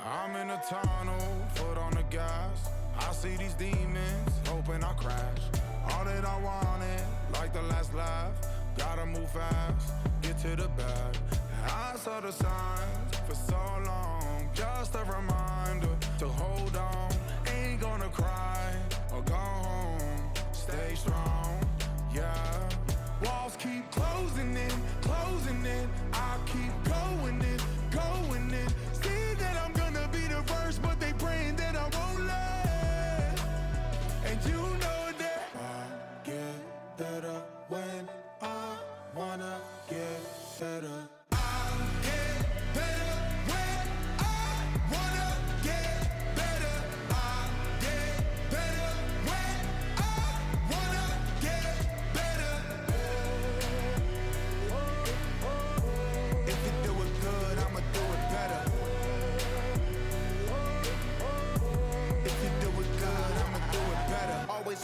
I'm in a tunnel, foot on the gas. I see these demons, hoping I crash. All that I wanted, like the last laugh. Gotta move fast, get to the bag. I saw the signs for so long, just a reminder to hold on. Ain't gonna cry or go home, stay strong, yeah. Walls keep closing in, I keep going in. See that I'm gonna be the first, but they praying that I won't let. And you know that I get better when I wanna get better.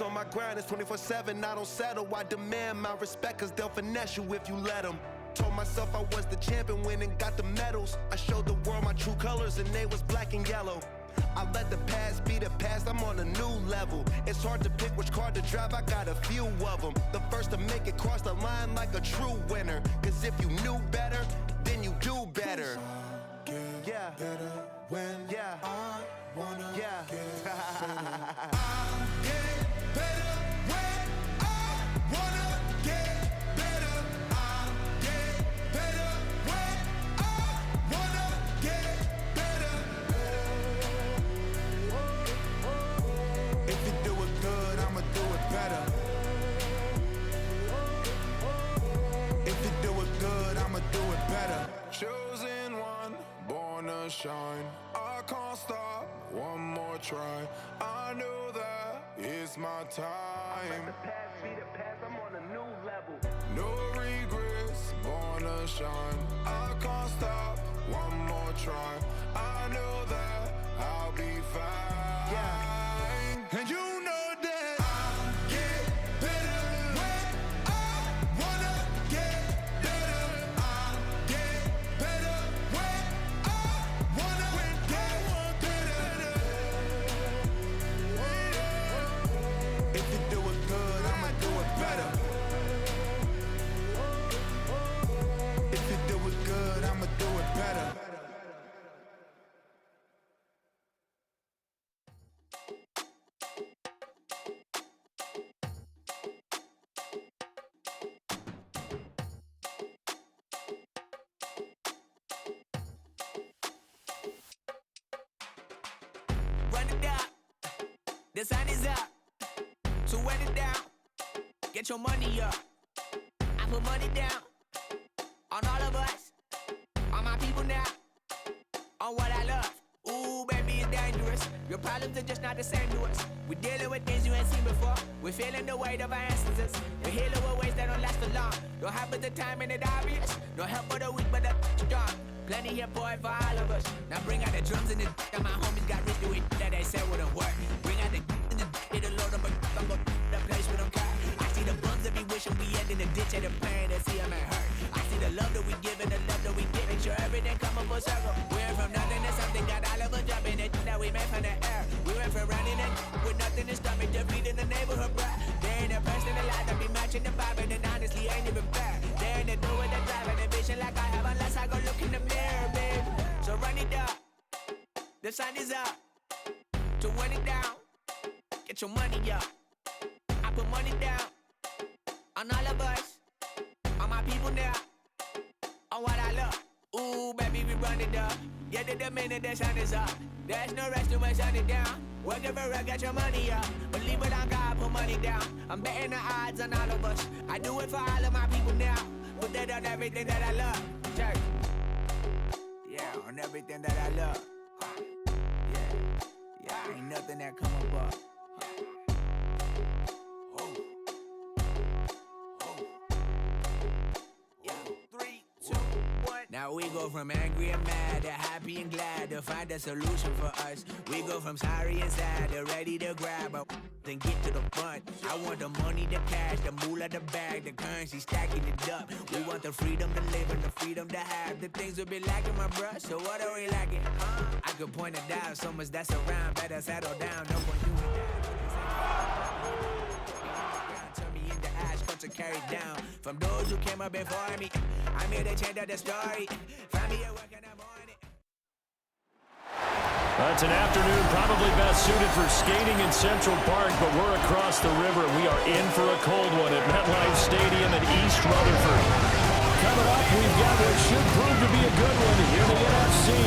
On my grind, it's 24/7, I don't settle. I demand my respect, cause they'll finesse you if you let them. Told myself I was the champion, went and got the medals. I showed the world my true colors and they was black and yellow. I let the past be the past, I'm on a new level. It's hard to pick which car to drive, I got a few of them. The first to make it cross the line like a true winner. Cause if you knew better, then you do better. Yeah, better when I wanna get better. Chosen one, born to shine. I can't stop, one more try. I know that it's my time. The past be the past, I'm on a new level. No regrets, born to shine. I can't stop, one more try. I know that I'll be fine. Yeah. And you the sun is up, so wet it down, get your money up. I put money down on all of us, on my people now, on what I love. Ooh, baby, it's dangerous. Your problems are just not the same to us. We're dealing with things you ain't seen before. We're feeling the weight of our ancestors. We're healing with ways that don't last for long. Don't have at the time and it's obvious. No help for the weak, but the strong. Plenty here for it for all of us. Now bring out the drums and the that my homies got rich to it that they said wouldn't work. Bring out the and the it'll load up, I'm gon' the place with them car. I see the bums that be wishing we end in the ditch and the pain that see them ain't hurt. I see the love that we give and the love that we give. Make sure everything come up full circle. We went from nothing to something, got all of us jumping it that we made from the air. We went from running it with nothing to stomach, defeating the neighborhood, bruh. They ain't a person alive that be matching the vibe, and then honestly ain't even fair. They ain't the do with the drive and the vision like I have unless I go look in the mirror, babe. So run it up, the sun is up, to run it down, get your money up. I put money down on all of us, on my people now, on what I love. Ooh, baby, we run it up. Yeah, the minute the sun is up, there's no rest to when sun it down. Working for real, get your money up. Believe it on God, put money down. I'm betting the odds on all of us. I do it for all of my people now. Put that on everything that I love. Church. Yeah, on everything that I love. Yeah, ain't nothing that come above. Yeah, 3, 2, 1. Now We go from angry and mad to happy and glad to find a solution for us. We go from sorry and sad to ready to grab a then get to the front. I want the money, the cash, the moolah, the bag, the currency, stacking it up. We want the freedom to live and the freedom to have. The things will be lacking, my bruh, so what are we lacking? I could point it out, so much that's around. Better settle down, no point doing that. Turn me into ash, to carry down. From those who came up before me, I'm here to change the story. Find me at work in the morning. It's an afternoon probably best suited for skating in Central Park, but we're across the river. We are in for a cold one at MedLife Stadium in East Rutherford. Coming up, we've got what should prove to be a good one here in the NFC.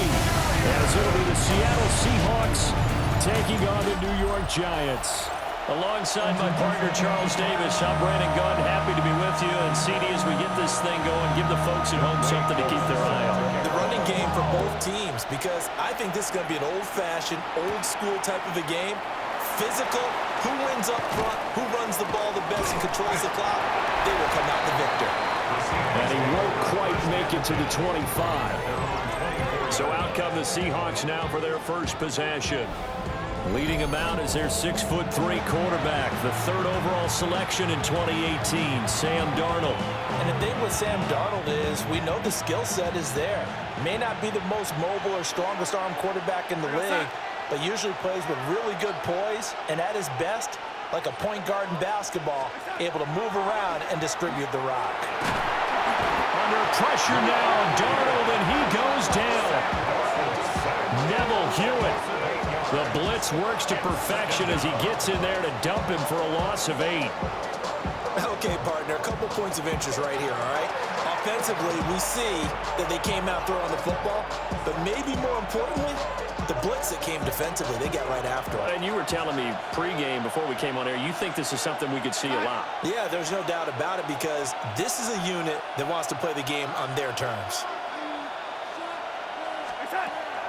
As it'll be the Seattle Seahawks taking on the New York Giants. Alongside my partner, Charles Davis, I'm Brandon Gunn. Happy to be with you. And CD, as we get this thing going, give the folks at home something to keep their eye on. The running game for both teams, because I think this is going to be an old-fashioned, old-school type of a game. Physical, who wins up front, who runs the ball the best and controls the clock, they will come out the victor. And he won't quite make it to the 25. So out come the Seahawks now for their first possession. Leading them out is their 6'3" quarterback, the third overall selection in 2018, Sam Darnold. And the thing with Sam Darnold is we know the skill set is there. May not be the most mobile or strongest arm quarterback in the league, but usually plays with really good poise, and at his best, like a point guard in basketball, able to move around and distribute the rock. Under pressure now, Darnold, and he goes down. Neville Hewitt. The blitz works to perfection as he gets in there to dump him for a loss of 8. Okay, partner, a couple points of interest right here, all right? Offensively, we see that they came out throwing the football, but maybe more importantly, the blitz that came defensively, they got right after it. And you were telling me pregame before we came on air, you think this is something we could see a lot. Yeah, there's no doubt about it, because this is a unit that wants to play the game on their terms.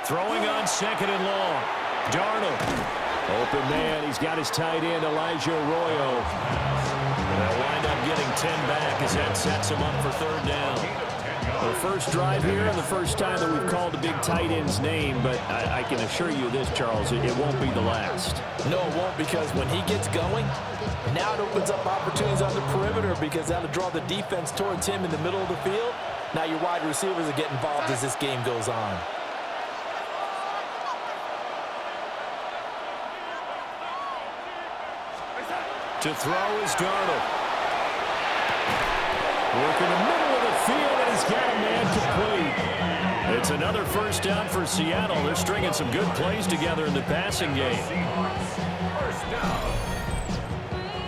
Throwing on second and long. Darnold. Open man. He's got his tight end, Elijah Arroyo. They'll wind up getting 10 back as that sets him up for third down. The first drive here and the first time that we've called a big tight end's name, but I can assure you this, Charles, it won't be the last. No, it won't, because when he gets going, now it opens up opportunities on the perimeter, because that'll draw the defense towards him in the middle of the field. Now your wide receivers will get involved as this game goes on. To throw is Darnold. Working the middle of the field, and he's got a man complete. It's another first down for Seattle. They're stringing some good plays together in the passing game. First down.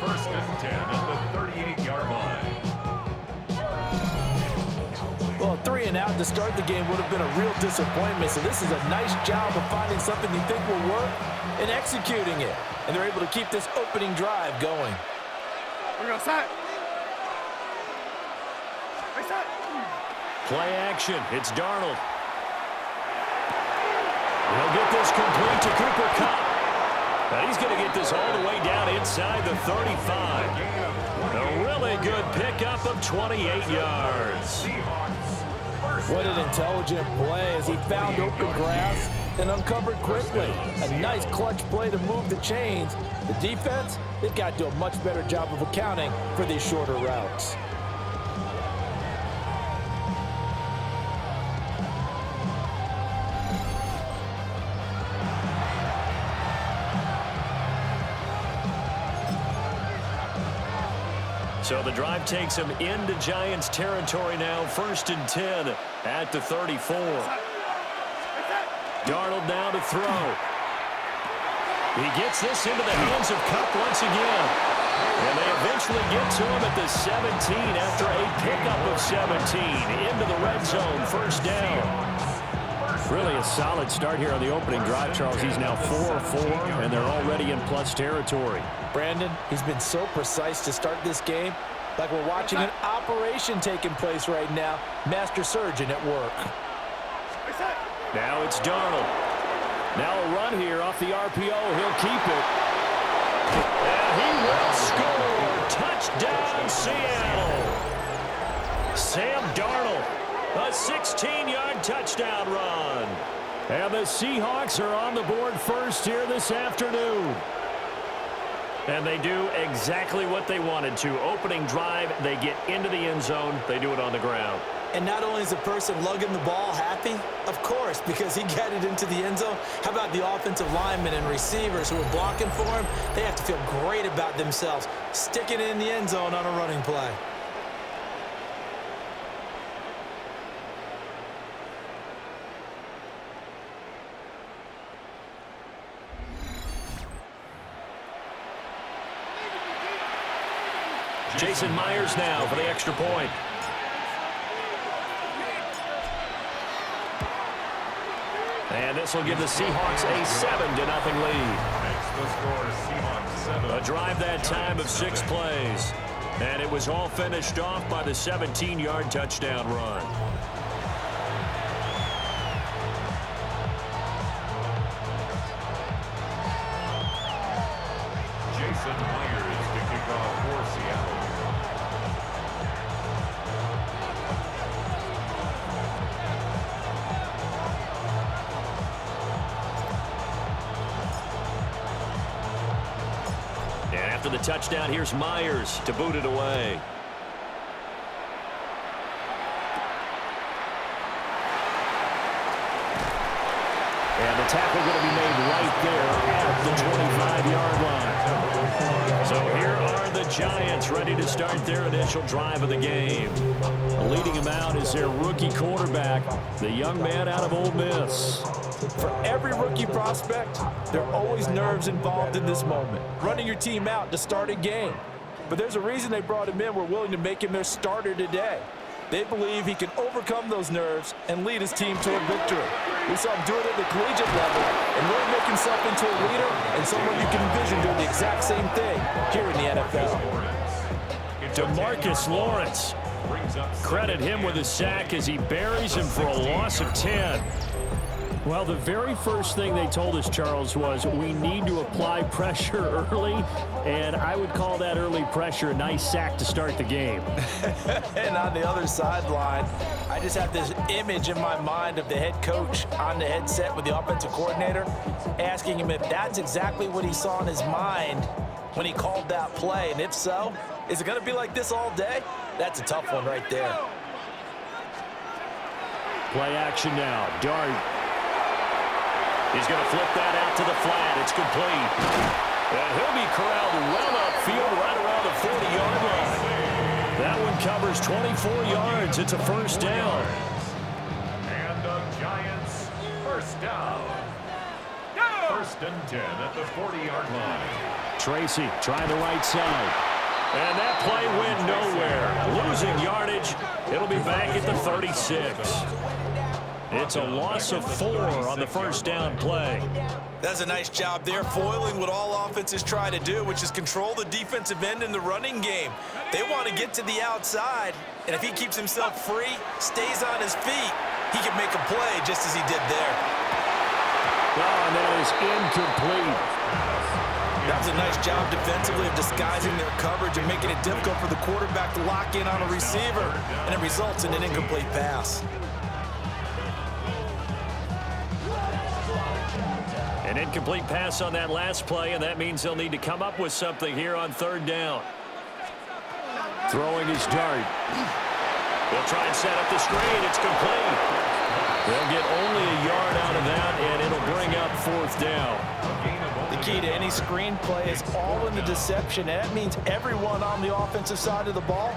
First and 10 at the 38-yard line. Well, 3 and out to start the game would have been a real disappointment, so this is a nice job of finding something you think will work and executing it. And they're able to keep this opening drive going. We're going to set. Play action. It's Darnold. He'll get this complete to Cooper Kupp. And he's going to get this all the way down inside the 35. A really good pickup of 28 yards. What an intelligent play as he found open grass and uncovered quickly. A nice clutch play to move the chains. The defense, they've got to do a much better job of accounting for these shorter routes. So the drive takes him into Giants territory now. First and 10 at the 34. Darnold now to throw. He gets this into the hands of Kupp once again. And they eventually get to him at the 17 after a pickup of 17. Into the red zone, first down. Really a solid start here on the opening drive, Charles. He's now 4-4, and they're already in plus territory. Brandon, he's been so precise to start this game, like we're watching an operation taking place right now. Master surgeon at work. Now it's Darnold. Now a run here off the RPO. He'll keep it. And he will score. Touchdown, Seattle. Sam Darnold A 16-yard touchdown run. And the Seahawks are on the board first here this afternoon. And they do exactly what they wanted to. Opening drive, they get into the end zone. They do it on the ground. And not only is the person lugging the ball happy, of course, because he got it into the end zone. How about the offensive linemen and receivers who are blocking for him? They have to feel great about themselves, sticking it in the end zone on a running play. Jason Myers now for the extra point. And this will give the Seahawks a 7-0 lead. Makes the score Seahawks 7. A drive that time of 6 plays. And it was all finished off by the 17-yard touchdown run. Jason Myers to kick off for Seattle. And after the touchdown, here's Myers to boot it away. And the tackle going to be made right there at the 25-yard line. So here are the Giants ready to start their initial drive of the game. Leading them out is their rookie quarterback, the young man out of Ole Miss. For every rookie prospect, there are always nerves involved in this moment. Running your team out to start a game. But there's a reason they brought him in. We're willing to make him their starter today. They believe he can overcome those nerves and lead his team to a victory. We saw him do it at the collegiate level and really make himself into a leader and someone you can envision doing the exact same thing here in the NFL. DeMarcus Lawrence. Credit him with a sack as he buries him for a loss of 10. Well, the very first thing they told us, Charles, was we need to apply pressure early, and I would call that early pressure a nice sack to start the game. And on the other sideline, I just have this image in my mind of the head coach on the headset with the offensive coordinator asking him if that's exactly what he saw in his mind when he called that play. And if so, is it going to be like this all day? That's a tough one right there. Play action now. Dart. He's going to flip that out to the flat. It's complete. And he'll be corralled well upfield right around the 40-yard line. That one covers 24 yards. It's a first down. And the Giants first down. First and 10 at the 40-yard line. Tracy trying the right side. And that play went nowhere. Losing yardage. It'll be back at the 36. It's a loss of 4 on the first down play. That's a nice job there, foiling what all offenses try to do, which is control the defensive end in the running game. They want to get to the outside, and if he keeps himself free, stays on his feet, he can make a play just as he did there. Oh, and that is incomplete. That was a nice job defensively of disguising their coverage and making it difficult for the quarterback to lock in on a receiver, and it results in an incomplete pass. An incomplete pass on that last play, and that means they'll need to come up with something here on third down. Throwing his dart. They'll try and set up the screen. It's complete. They'll get only a yard out of that, and it'll bring up fourth down. The key to any screen play is all in the deception, and that means everyone on the offensive side of the ball.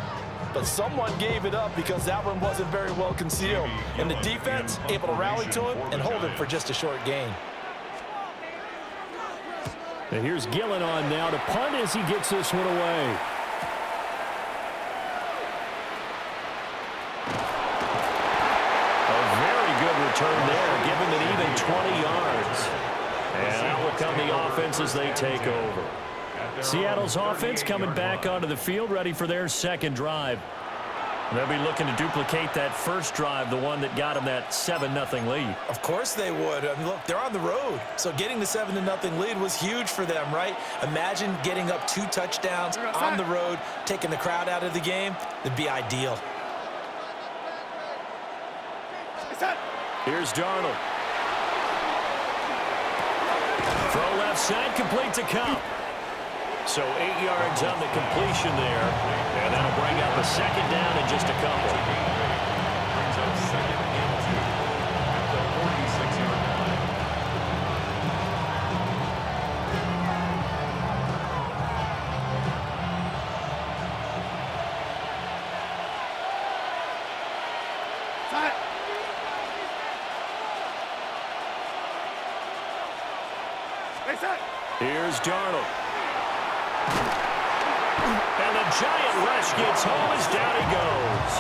But someone gave it up because that one wasn't very well concealed. And the defense able to rally to him and hold him for just a short gain. And here's Gillen on now to punt as he gets this one away. A very good return there, giving it even 20 yards. And that will come the offense as they take over. Seattle's offense coming back onto the field, ready for their second drive. They'll be looking to duplicate that first drive, the one that got them that 7-0 lead. Of course they would. I mean, look, they're on the road. So getting the 7-0 lead was huge for them, right? Imagine getting up 2 touchdowns on the road, taking the crowd out of the game. That'd be ideal. Here's Darnold. Throw left side, complete to Cup. So 8 yards on the completion there, and that'll bring up a second down in just a couple. Brings up second and 2 at the 46-yard line. Here's Darnold. And the giant rush gets home as down he goes.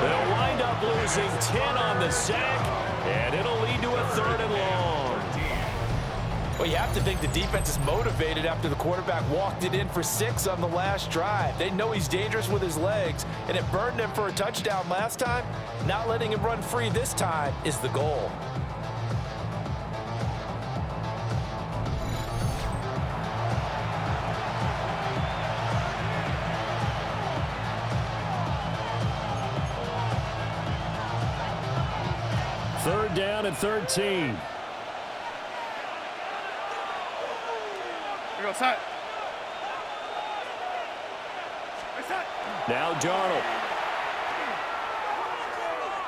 They'll wind up losing 10 on the sack, and it'll lead to a 3rd and long. Well, you have to think the defense is motivated after the quarterback walked it in for 6 on the last drive. They know he's dangerous with his legs, and it burned him for a touchdown last time. Not letting him run free this time is the goal. Third down and 13. Now Darnold.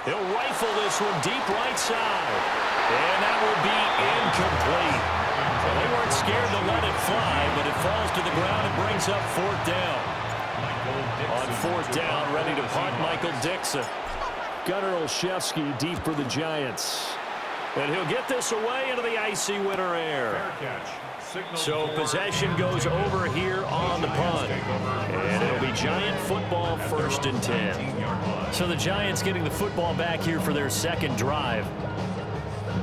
He'll rifle this one deep right side. And that will be incomplete. Well, they weren't scared to let it fly, but it falls to the ground and brings up 4th down. On 4th down, ready to punt, Michael Dickson. Gunnar Olszewski deep for the Giants. And he'll get this away into the icy winter air. So possession goes over here on the punt. And it'll be Giant football, 1st and 10. So the Giants getting the football back here for their second drive.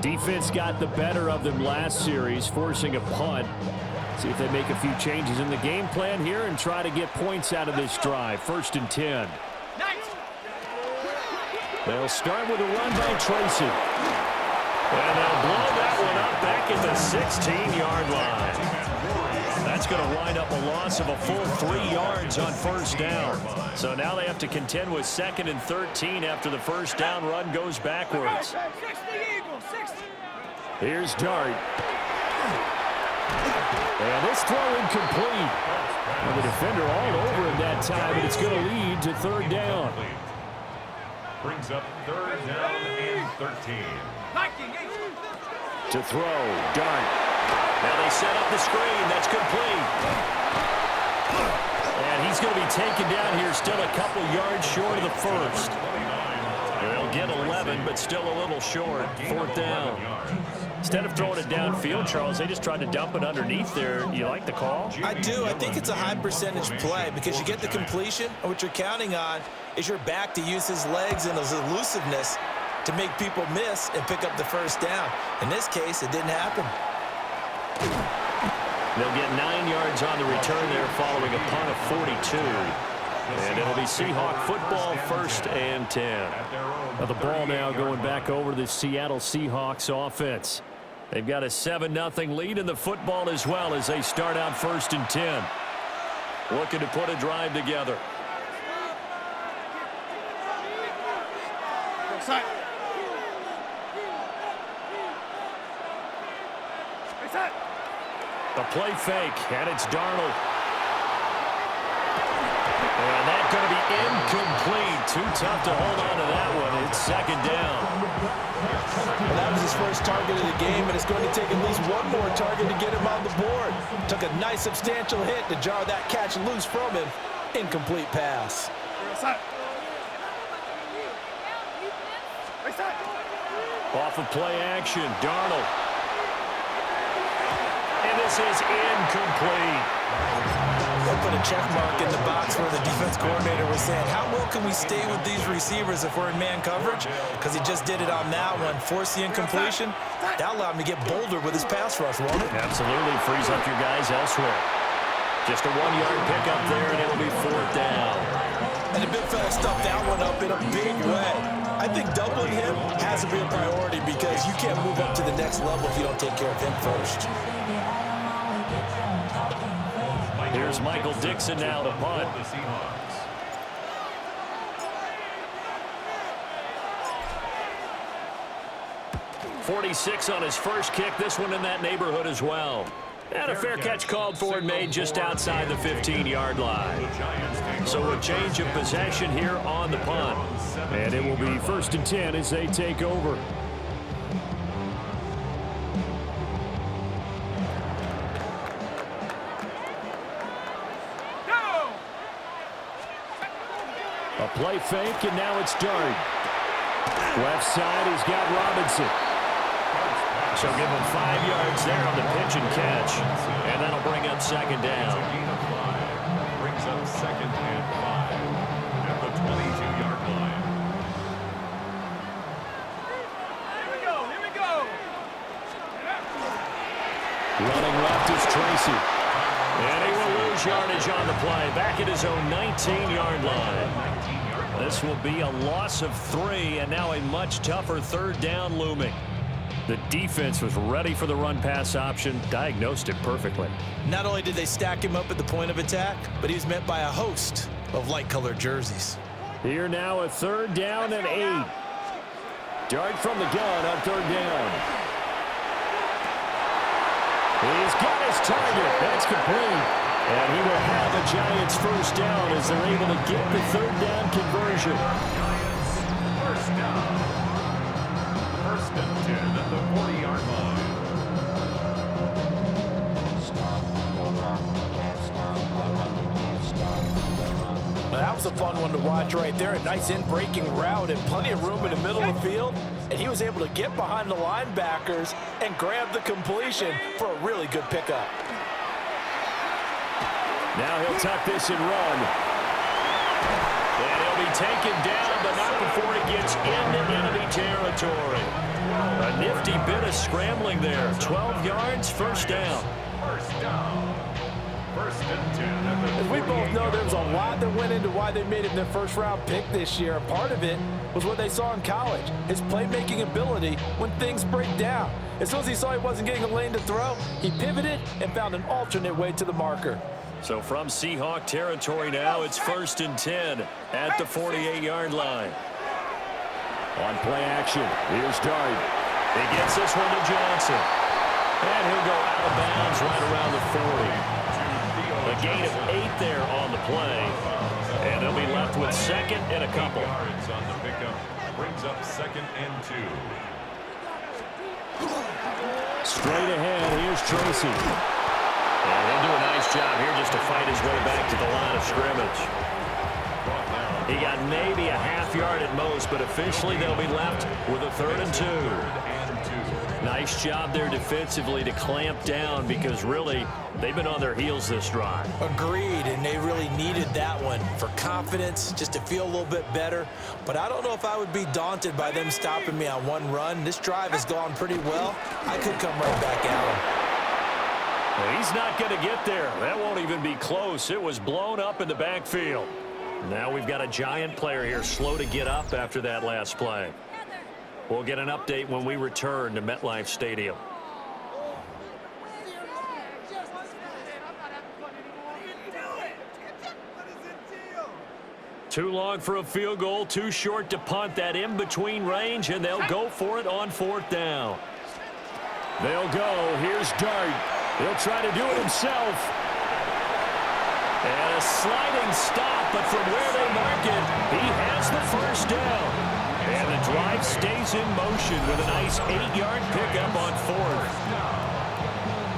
Defense got the better of them last series, forcing a punt. See if they make a few changes in the game plan here and try to get points out of this drive. 1st and 10. They'll start with a run by Tracy. And they'll blow that one up back at the 16-yard line. That's going to wind up a loss of a full 3 yards on 1st down. So now they have to contend with 2nd and 13 after the 1st down run goes backwards. Here's Dart. And this throw incomplete. And the defender all over him that time, and it's going to lead to 3rd down. Brings up 3rd down and 13. To throw, Dart. Now they set up the screen. That's complete. And he's going to be taken down here, still a couple yards short of the 1st. They'll get 11, but still a little short. 4th down. Instead of throwing it downfield, Charles, they just tried to dump it underneath there. You like the call? I do. I think it's a high percentage play because you get the completion, and what you're counting on is your back to use his legs and his elusiveness to make people miss and pick up the 1st down. In this case, it didn't happen. They'll get 9 yards on the return there following a punt of 42. And it'll be Seahawk football, 1st and 10. Now the ball now going back over to the Seattle Seahawks offense. They've got a 7-0 lead in the football as well as they start out 1st and 10. Looking to put a drive together. The play fake, and it's Darnold. And that's going to be incomplete. Too tough to hold on to that one. It's 2nd down. Well, that was his first target of the game, and it's going to take at least one more target to get him on the board. Took a nice substantial hit to jar that catch loose from him. Incomplete pass. Off of play action, Darnold. And this is incomplete. They'll put a check mark in the box where the defense coordinator was saying, how well can we stay with these receivers if we're in man coverage? Because he just did it on that one. Force the incompletion. That'll allow him to get bolder with his pass rush, won't it? Absolutely. Frees up your guys elsewhere. Just a 1-yard pickup there, and it'll be 4th down. And the big fella stuffed that one up in a big way. I think doubling him has to be a priority because you can't move up to the next level if you don't take care of him first. Here's Michael Dickson now to punt. 46 on his first kick. This one in that neighborhood as well. And a fair catch called for and made just outside the 15-yard line. So a change of possession here on the punt. And it will be 1st and 10 as they take over. A play fake, and now it's Dart. Left side, he's got Robinson. So give him 5 yards there on the pitch and catch. And that'll bring up 2nd down. Brings up 2nd and 5 at the 22-yard line. Here we go. Running left is Tracy. And he will lose yardage on the play. Back at his own 19-yard line. This will be a loss of 3, and now a much tougher 3rd down looming. The defense was ready for the run-pass option, diagnosed it perfectly. Not only did they stack him up at the point of attack, but he was met by a host of light-colored jerseys. Here now a 3rd down and 8. Dart from the gun on 3rd down. He's got his target. That's complete. And he will have the Giants 1st down as they're able to get the 3rd down conversion. Giants 1st down. 1st and 10 at the 40-yard line. Well, that was a fun one to watch right there. A nice in-breaking route and plenty of room in the middle of the field. And he was able to get behind the linebackers and grab the completion for a really good pickup. Now he'll tuck this and run. And he'll be taken down, but not before he gets into enemy territory. A nifty bit of scrambling there. 12 yards, 1st down. 1st down. 1st and 10 at the As we both know, 48-yard there's a line. lot that went into why they made him their 1st-round pick this year. Part of it was what they saw in college, his playmaking ability when things break down. As soon as he saw he wasn't getting a lane to throw, he pivoted and found an alternate way to the marker. So from Seahawk territory now, it's 1st and 10 at the 48-yard line. On play action, here's Dart. He gets this one to Jaxson. And he'll go out of bounds right around the 40. A gain of 8 there on the play. And they'll be left with 2nd and a couple. Yards on the pickup. Brings up 2nd and 2. Straight ahead, here's Tracy. And he'll do a nice job here just to fight his way back to the line of scrimmage. He got maybe a half yard at most, but officially they'll be left with a 3rd and 2. Nice job there defensively to clamp down because really they've been on their heels this drive. Agreed, and they really needed that one for confidence, just to feel a little bit better. But I don't know if I would be daunted by them stopping me on one run. This drive has gone pretty well. I could come right back at him. Well, he's not going to get there. That won't even be close. It was blown up in the backfield. Now we've got a Giant player here slow to get up after that last play. We'll get an update when we return to MetLife Stadium. Too long for a field goal, too short to punt. That in-between range, and they'll go for it on 4th down. They'll go. Here's Dart. He'll try to do it himself. And a sliding stop, but from where they mark it, he has the 1st down. And the drive stays in motion with a nice 8-yard pickup on 4th.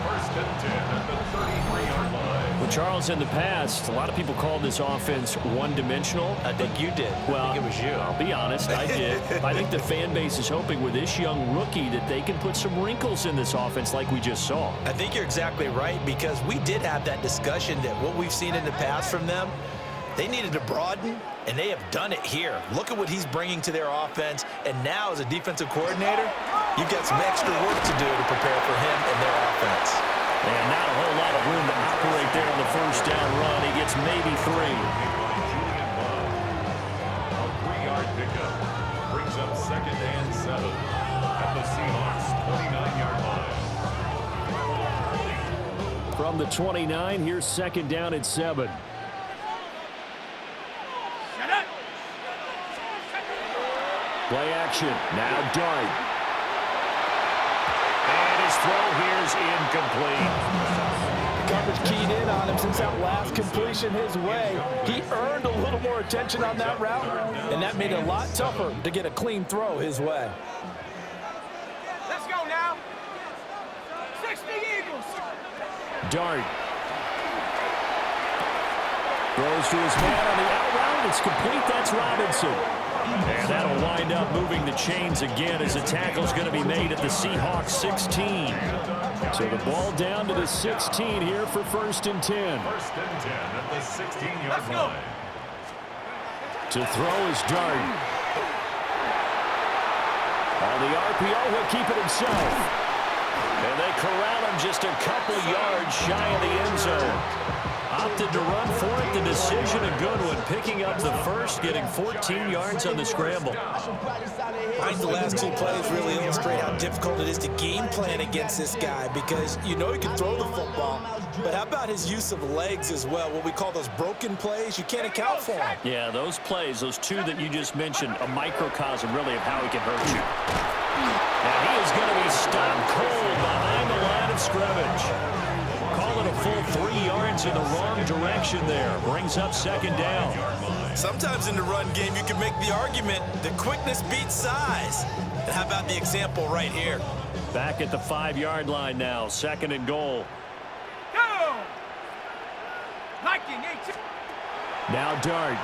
1st and 10 at the 33-yard line. Well, Charles, in the past, a lot of people called this offense one-dimensional. I think you did. Well, I think it was you. I'll be honest, I did. I think the fan base is hoping with this young rookie that they can put some wrinkles in this offense like we just saw. I think you're exactly right, because we did have that discussion that what we've seen in the past from them, they needed to broaden, and they have done it here. Look at what he's bringing to their offense, and now as a defensive coordinator, you've got some extra work to do to prepare for him and their offense. And not a whole lot of room to operate there on the 1st down run. He gets maybe 3. A 3-yard pickup. Brings up 2nd and 7 at the Seahawks 29-yard line. From the 29, here's 2nd down at 7. Play action. Now Dart. incomplete. Coverage keyed in on him since that last completion his way. He earned a little more attention on that route, and that made it a lot tougher to get a clean throw his way. Let's go now. 60 Eagles. Dart. Throws to his man on the out route. It's complete. That's Robinson. And that'll wind up moving the chains again as a tackle's going to be made at the Seahawks 16. So the ball down to the 16 here for 1st and 10. 1st and 10 at the 16-yard line. To throw is Dart. On the RPO, he'll keep it himself. And they corral him just a couple yards shy of the end zone. Opted to run for it. The decision a good one. Picking up the first, getting 14 yards on the scramble. I think the last 2 plays really illustrate how difficult it is to game plan against this guy, because you know he can throw the football, but how about his use of legs as well? What we call those broken plays, you can't account for them. Yeah, those plays, those 2 that you just mentioned, a microcosm really of how he can hurt you. And he is going to be stopped cold behind the line of scrimmage. Call it a full 3 yards in the wrong direction there. Brings up 2nd down. Sometimes in the run game, you can make the argument that quickness beats size. And how about the example right here? Back at the 5-yard line now. 2nd and goal. Go! Viking 18. Now Dart.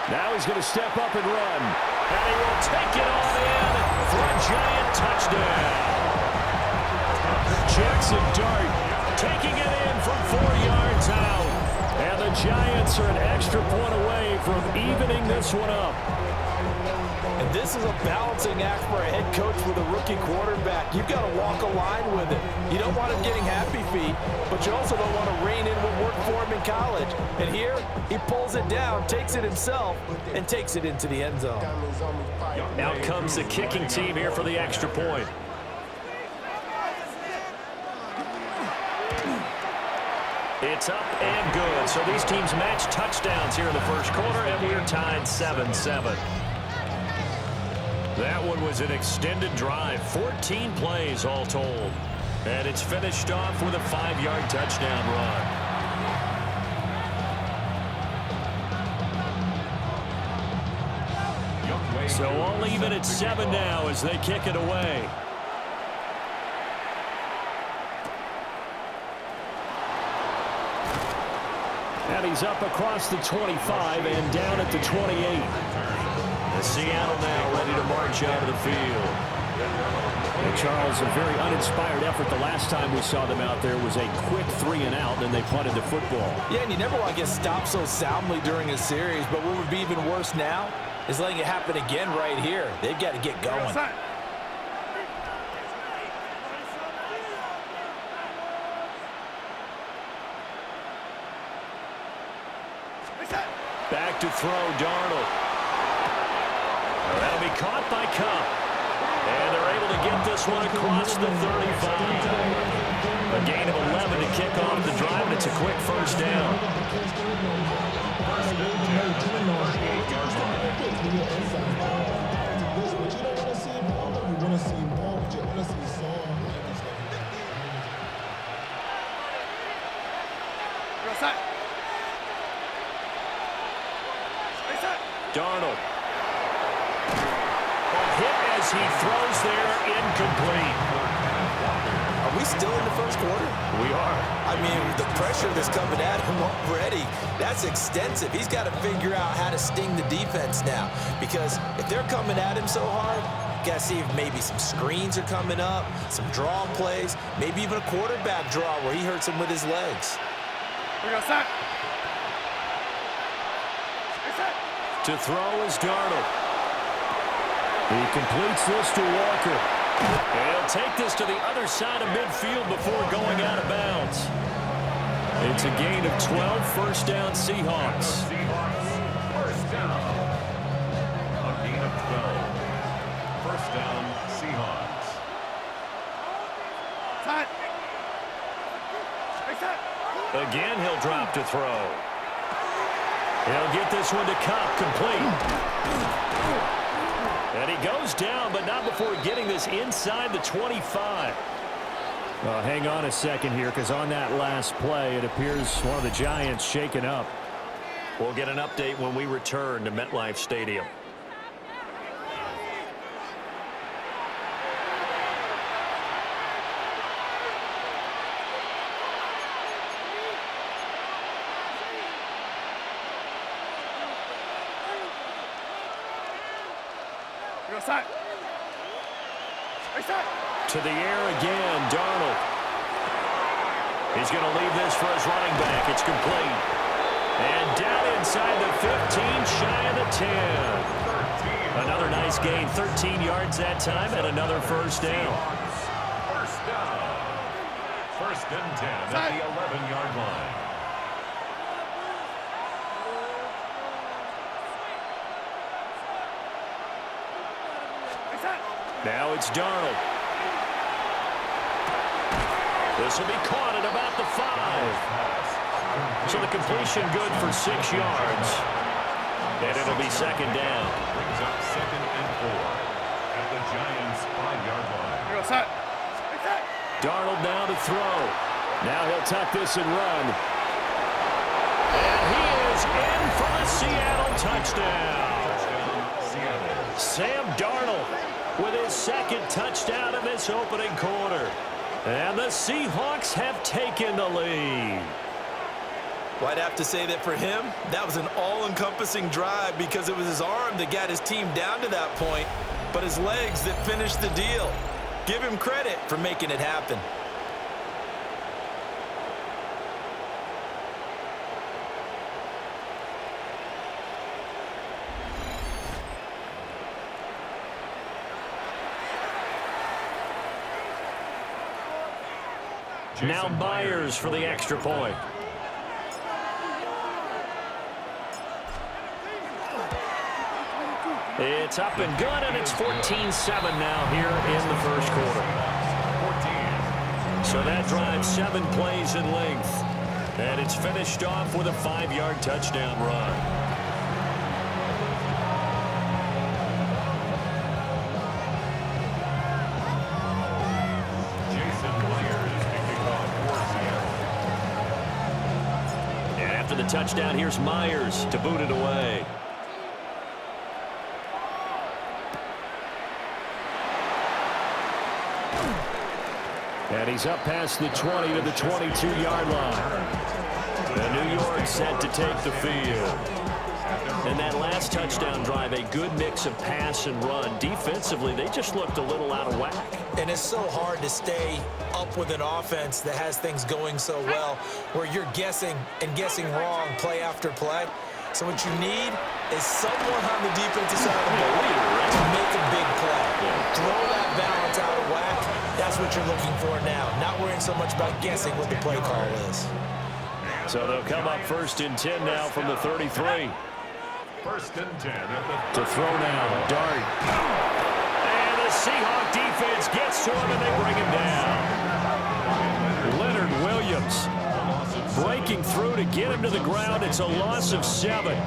Now he's going to step up and run. And he will take it all in for a giant touchdown. Jaxson Dart taking it in from 4 yards out. And the Giants are an extra point away from evening this one up. And this is a balancing act for a head coach with a rookie quarterback. You've got to walk a line with it. You don't want him getting happy feet, but you also don't want to rein in what worked for him in college. And here, he pulls it down, takes it himself, and takes it into the end zone. Out comes the kicking team here for the extra point. It's up and good. So these teams match touchdowns here in the first quarter, and we're tied 7-7. That one was an extended drive, 14 plays all told. And it's finished off with a 5-yard touchdown run. So all even at 7 now as they kick it away. And he's up across the 25 and down at the 28. Seattle now ready to march out of the field. And Charles, a very uninspired effort the last time we saw them out there was a quick 3 and out, and they punted the football. Yeah, and you never want to get stopped so soundly during a series, but what would be even worse now is letting it happen again right here. They've got to get going. Back to throw, Darnold. That'll be caught by Cup. And they're able to get this one across the 35. A gain of 11 to kick off the drive, and it's a quick first down. Darnold. A hit as he throws there, incomplete. Are we still in the first quarter? We are. I mean, the pressure that's coming at him already, that's extensive. He's got to figure out how to sting the defense now, because if they're coming at him so hard, you got to see if maybe some screens are coming up, some draw plays, maybe even a quarterback draw where he hurts him with his legs. We go set. To throw is Darnold. He completes this to Walker. He'll take this to the other side of midfield before going out of bounds. It's a gain of 12, first down Seahawks. First down. A gain of 12. First down Seahawks. Again, he'll drop to throw. He'll get this one to Cup, complete. And he goes down, but not before getting this inside the 25. Hang on a second here, because on that last play, it appears one of the Giants shaken up. We'll get an update when we return to MetLife Stadium. To the air again, Darnold. He's going to leave this for his running back. It's complete. And down inside the 15, shy of the 10. Another nice gain, 13 yards that time, and another first down. First down. First and 10 at the 11-yard line. Now it's Darnold. This will be caught at about the 5. So the completion good for 6 yards. And it'll be second down. Brings up 2nd and 4 at the Giants' 5-yard line. Darnold now to throw. Now he'll tuck this and run. And he is in for the Seattle touchdown. Seattle. Sam Darnold with his second touchdown in this opening quarter. And the Seahawks have taken the lead. Well, I'd have to say that for him, that was an all-encompassing drive because it was his arm that got his team down to that point, but his legs that finished the deal. Give him credit for making it happen. Now Myers for the extra point. It's up and good, and it's 14-7 now here in the first quarter. 14. So that drives 7 plays in length. And it's finished off with a 5-yard touchdown run. The touchdown, here's Myers to boot it away. And he's up past the 20 to the 22-yard line. And New York set to take the field. And that last touchdown drive, a good mix of pass and run. Defensively, they just looked a little out of whack. And it's so hard to stay up with an offense that has things going so well, where you're guessing and guessing wrong play after play. So what you need is someone on the defensive side of the ball to make a big play. Throw that balance out of whack. That's what you're looking for now. Not worrying so much about guessing what the play call is. So they'll come up 1st and 10 now from the 33. 1st and 10 to throw now, Dart. And the Seahawk defense gets to him, and they bring him down. Leonard Williams breaking through to get him to the ground. It's a loss of 7.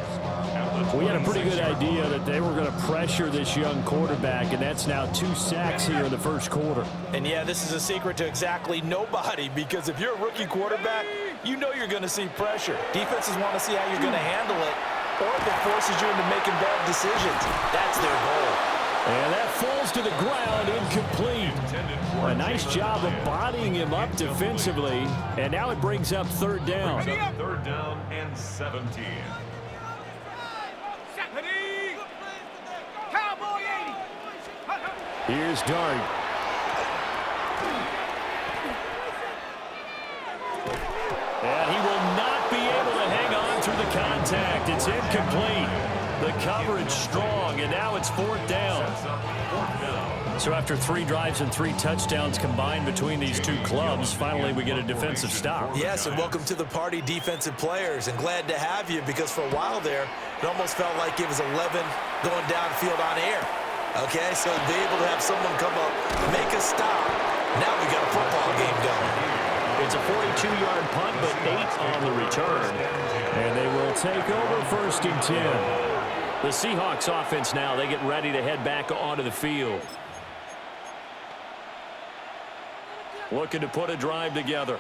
We had a pretty good idea that they were going to pressure this young quarterback, and that's now 2 sacks here in the first quarter. And, yeah, this is a secret to exactly nobody, because if you're a rookie quarterback, you know you're going to see pressure. Defenses want to see how you're going to handle it, or if it forces you into making bad decisions. That's their goal. And that falls to the ground, incomplete. A nice job of bodying him up defensively, and now it brings up 3rd down. 3rd down and 17. Here's Dart. And he will not be able to hang on through the contact. It's incomplete. The coverage strong, and now it's 4th down. So after 3 drives and 3 touchdowns combined between these two clubs, finally we get a defensive stop. Yes, and welcome to the party, defensive players, and glad to have you, because for a while there, it almost felt like it was 11 going downfield on air. Okay, so to be able to have someone come up, make a stop, now we got a football game going. It's a 42-yard punt, but 8 on the return. And they will take over 1st and 10. The Seahawks offense now, they get ready to head back onto the field. looking to put a drive together.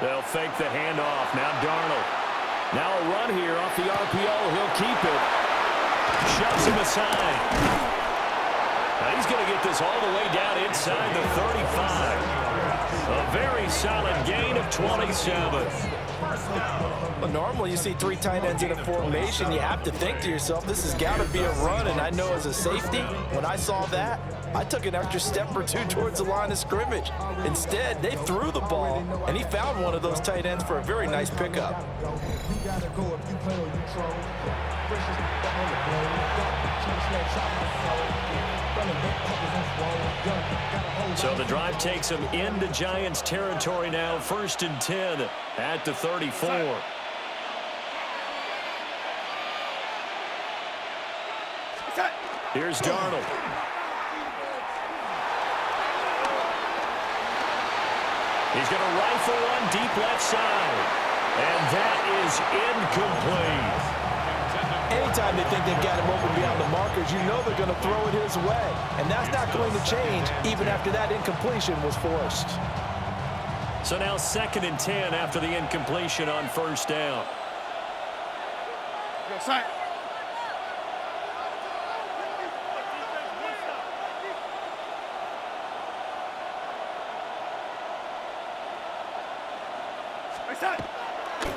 They'll fake the handoff. Now Darnold. Now a run here off the RPO. He'll keep it. Shoves him aside. Now he's going to get this all the way down inside the 35. A very solid gain of 27. Well, normally you see 3 tight ends in a formation. You have to think to yourself, this has got to be a run. And I know as a safety, when I saw that, I took an extra step or 2 towards the line of scrimmage. Instead, they threw the ball, and he found one of those tight ends for a very nice pickup. So the drive takes him into Giants territory now. 1st and 10 at the 34. Here's Darnold. He's going to rifle one deep left side. And that is incomplete. Anytime they think they've got him open beyond the markers, you know they're going to throw it his way. And that's not going to change even after that incompletion was forced. So now 2nd and 10 after the incompletion on 1st down.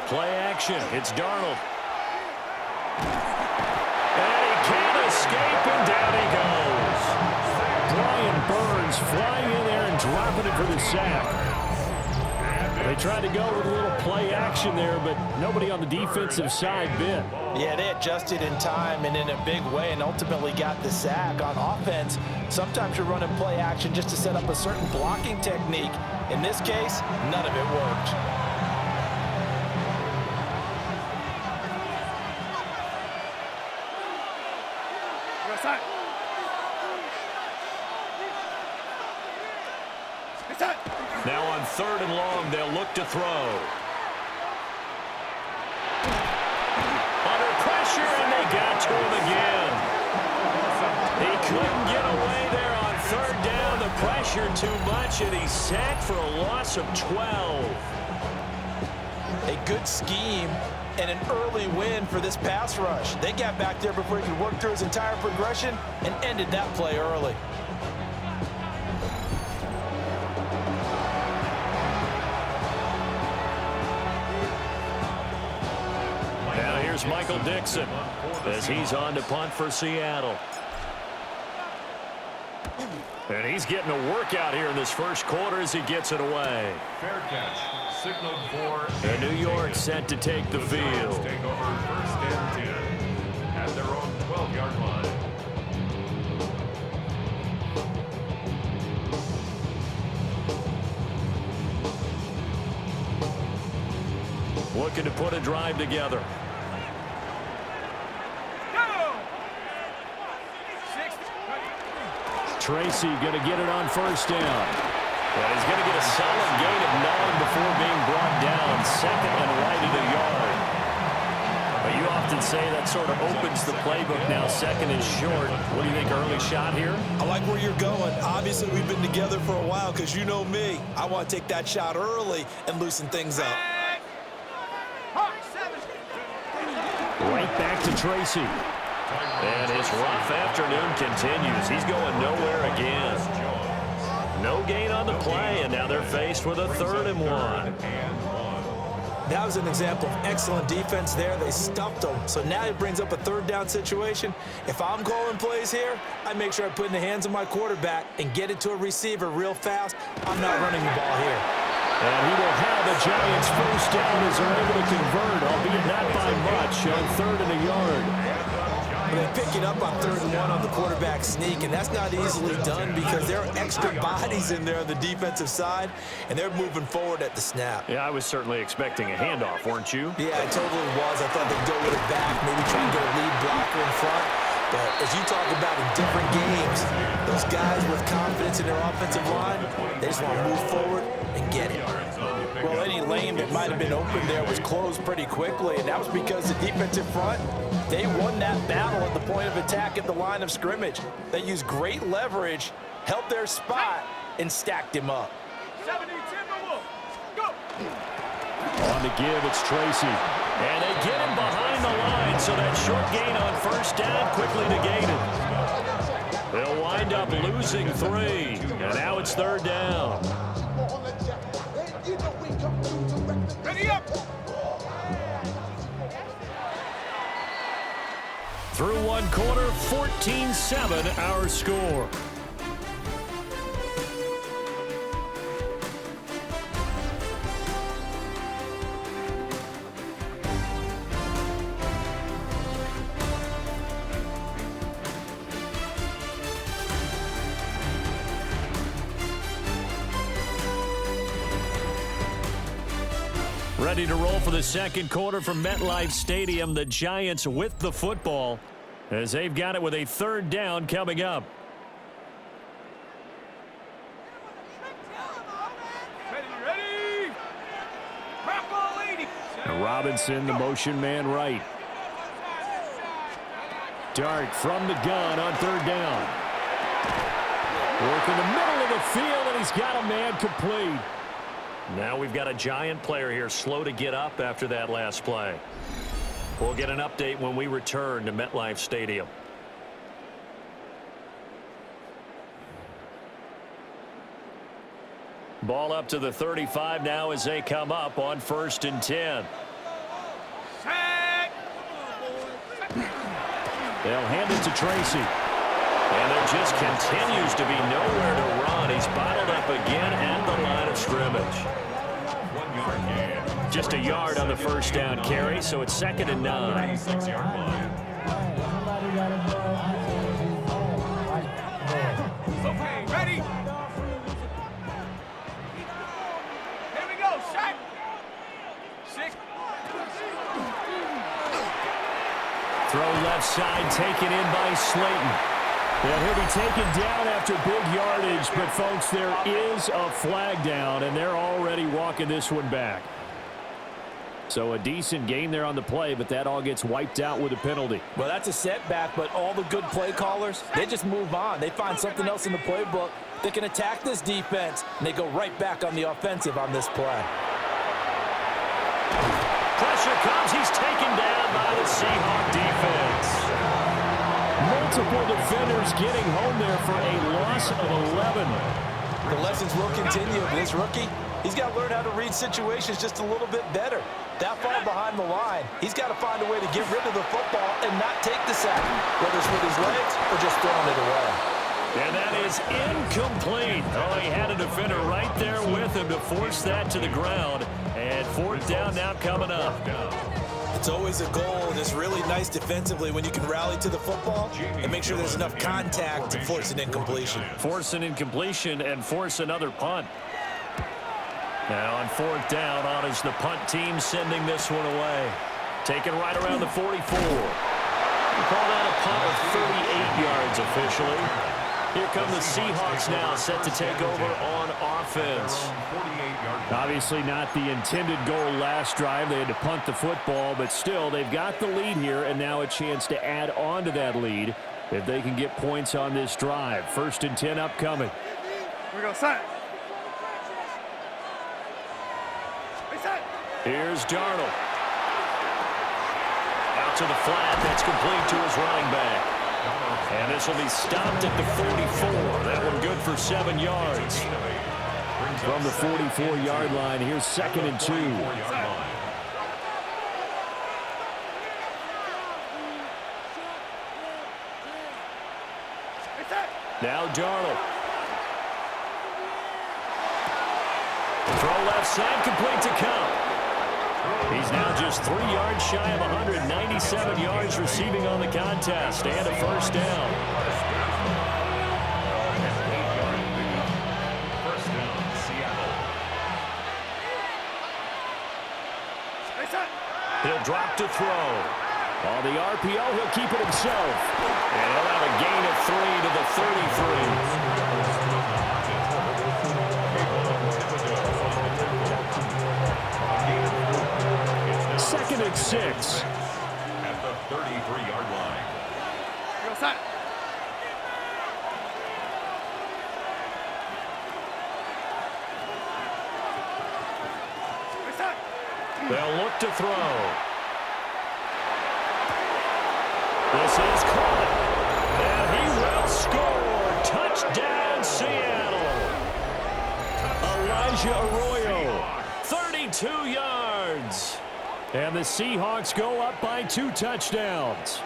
Play action. It's Darnold. And he can't escape, and down he goes. Brian Burns flying in there and dropping it for the sack. They tried to go with a little play action there, but nobody on the defensive side bit. Yeah, they adjusted in time and in a big way and ultimately got the sack. On offense, sometimes you're running play action just to set up a certain blocking technique. In this case, none of it worked. Now on 3rd and long, they'll look to throw. Under pressure, and they got to him again. He couldn't get away there on 3rd down. The pressure too much, and he's sacked for a loss of 12. A good scheme and an early win for this pass rush. They got back there before he could work through his entire progression and ended that play early. Michael Dixon as he's on to punt for Seattle. And he's getting a workout here in this 1st quarter as he gets it away. Fair catch. Signaled for. And New York set to take the field. Take over 1st and 10 at their own 12-yard line. Looking to put a drive together. Tracy going to get it on 1st down. Well, he's going to get a solid gain of 9 before being brought down. 2nd and right at a yard. But you often say that sort of opens the playbook now. 2nd and short. What do you think, early shot here? I like where you're going. Obviously, we've been together for a while because you know me. I want to take that shot early and loosen things up. Right back to Tracy. And his rough afternoon continues. He's going nowhere again. No gain on the play, and now they're faced with a 3rd and 1. That was an example of excellent defense there. They stuffed them. So now it brings up a 3rd down situation. If I'm calling plays here, I make sure I put it in the hands of my quarterback and get it to a receiver real fast. I'm not running the ball here. And he will have the Giants 1st down as they're able to convert, albeit not by much, on 3rd and a yard. They pick it up on 3rd and 1 on the quarterback sneak, and that's not easily done because there are extra bodies in there on the defensive side, and they're moving forward at the snap. Yeah, I was certainly expecting a handoff, weren't you? Yeah, I totally was. I thought they'd go with it back, maybe try and get a lead blocker in front. But as you talk about in different games, those guys with confidence in their offensive line, they just want to move forward and and get it. Well, any lane that might have been open there was closed pretty quickly, and that was because the defensive front, they won that battle at the point of attack at the line of scrimmage. They used great leverage, held their spot, and stacked him up. On the give, it's Tracy. And they get him behind the line, so that short gain on first down quickly negated. They'll wind up losing 3, and now it's third down. Ready up! Through one quarter, 14-7 our score. Ready to roll for the second quarter from MetLife Stadium. The Giants with the football as they've got it with a third down coming up. Ready! Robinson, the motion man right. Dart from the gun on third down. Work in the middle of the field, and he's got a man complete. Now we've got a Giant player here slow to get up after that last play. We'll get an update when we return to MetLife Stadium. Ball up to the 35 now as they come up on 1st and 10. They'll hand it to Tracy. And there just continues to be nowhere to run. He's bottled up again at the line of scrimmage. 1 yard gain. Just a yard on the first down carry, so it's 2nd and 9. 6-yard line. Okay, ready? Here we go, shot. 6. Throw left side, taken in by Slayton. And he'll be taken down after big yardage, but folks, there is a flag down, and they're already walking this one back. So a decent gain there on the play, but that all gets wiped out with a penalty. Well, that's a setback, but all the good play callers, they just move on. They find something else in the playbook. They can attack this defense, and they go right back on the offensive on this play. Pressure comes. He's taken down by the Seahawks defense. Multiple defenders getting home there for a loss of 11. The lessons will continue. This rookie, he's got to learn how to read situations just a little bit better. That far behind the line, he's got to find a way to get rid of the football and not take the sack, whether it's with his legs or just throwing it away. And that is incomplete. Oh, he had a defender right there with him to force that to the ground. And 4th down now coming up. It's always a goal, and it's really nice defensively when you can rally to the football and make sure there's enough contact to force an incompletion. Force an incompletion and force another punt. Now on 4th down, on is the punt team sending this one away. Taken right around the 44. We call that a punt of 38 yards officially. Here come the Seahawks now, set to take over on offense. Obviously not the intended goal last drive. They had to punt the football, but still, they've got the lead here, and now a chance to add on to that lead if they can get points on this drive. 1st and 10 upcoming. Here we go, set. Here's Darnold. Out to the flat. That's complete to his running back. And this will be stopped at the 44. That one good for 7 yards. From the 44-yard line, here's 2nd and 2. Now Darnold. Throw left side, complete to Cup. He's now just 3 yards shy of 197 yards receiving on the contest and a 1st down. He'll drop to throw. On the RPO, he'll keep it himself. And he'll have a gain of 3 to the 33. quick 6. At the 33-yard line. They'll look to throw. This is caught. And he will score. Touchdown, Seattle. Elijah Arroyo, 32 yards. And the Seahawks go up by 2 touchdowns.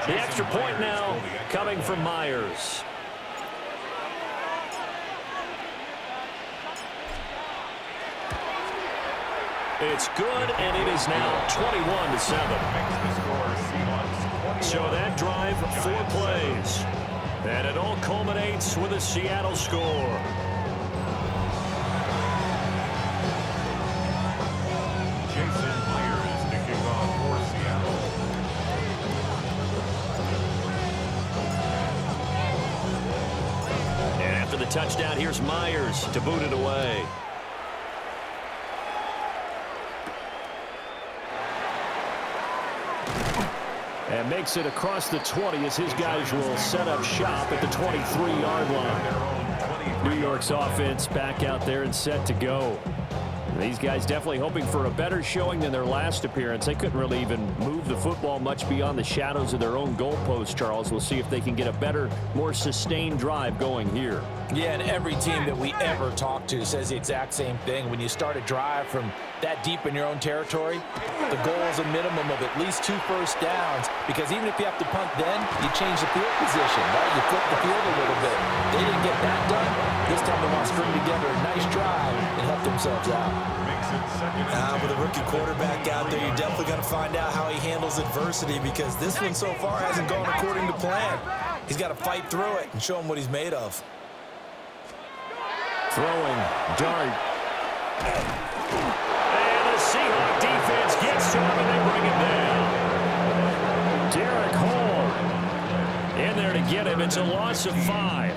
The extra point now coming from Myers. It's good, and it is now 21-7. So that drive, 4 plays. And it all culminates with a Seattle score. Jaxson Myers to kick off for Seattle. And after the touchdown, here's Myers to boot it away. And makes it across the 20 as his guys will set up shop at the 23-yard line. New York's offense back out there and set to go. These guys definitely hoping for a better showing than their last appearance. They couldn't really even move the football much beyond the shadows of their own goalpost, Charles. We'll see if they can get a better, more sustained drive going here. Yeah, and every team that we ever talk to says the exact same thing. When you start a drive from that deep in your own territory, the goal is a minimum of at least 2 first downs, because even if you have to punt then, you change the field position, right? You flip the field a little bit. They didn't get that done. This time they want to string together a nice drive and help themselves out. With a rookie quarterback out there, you're definitely going to find out how he handles adversity, because this one so far hasn't gone according to plan. He's got to fight through it and show him what he's made of. Throwing, Dart. And the Seahawks defense gets to him and they bring him down. Derek Hall in there to get him. It's a loss of 5.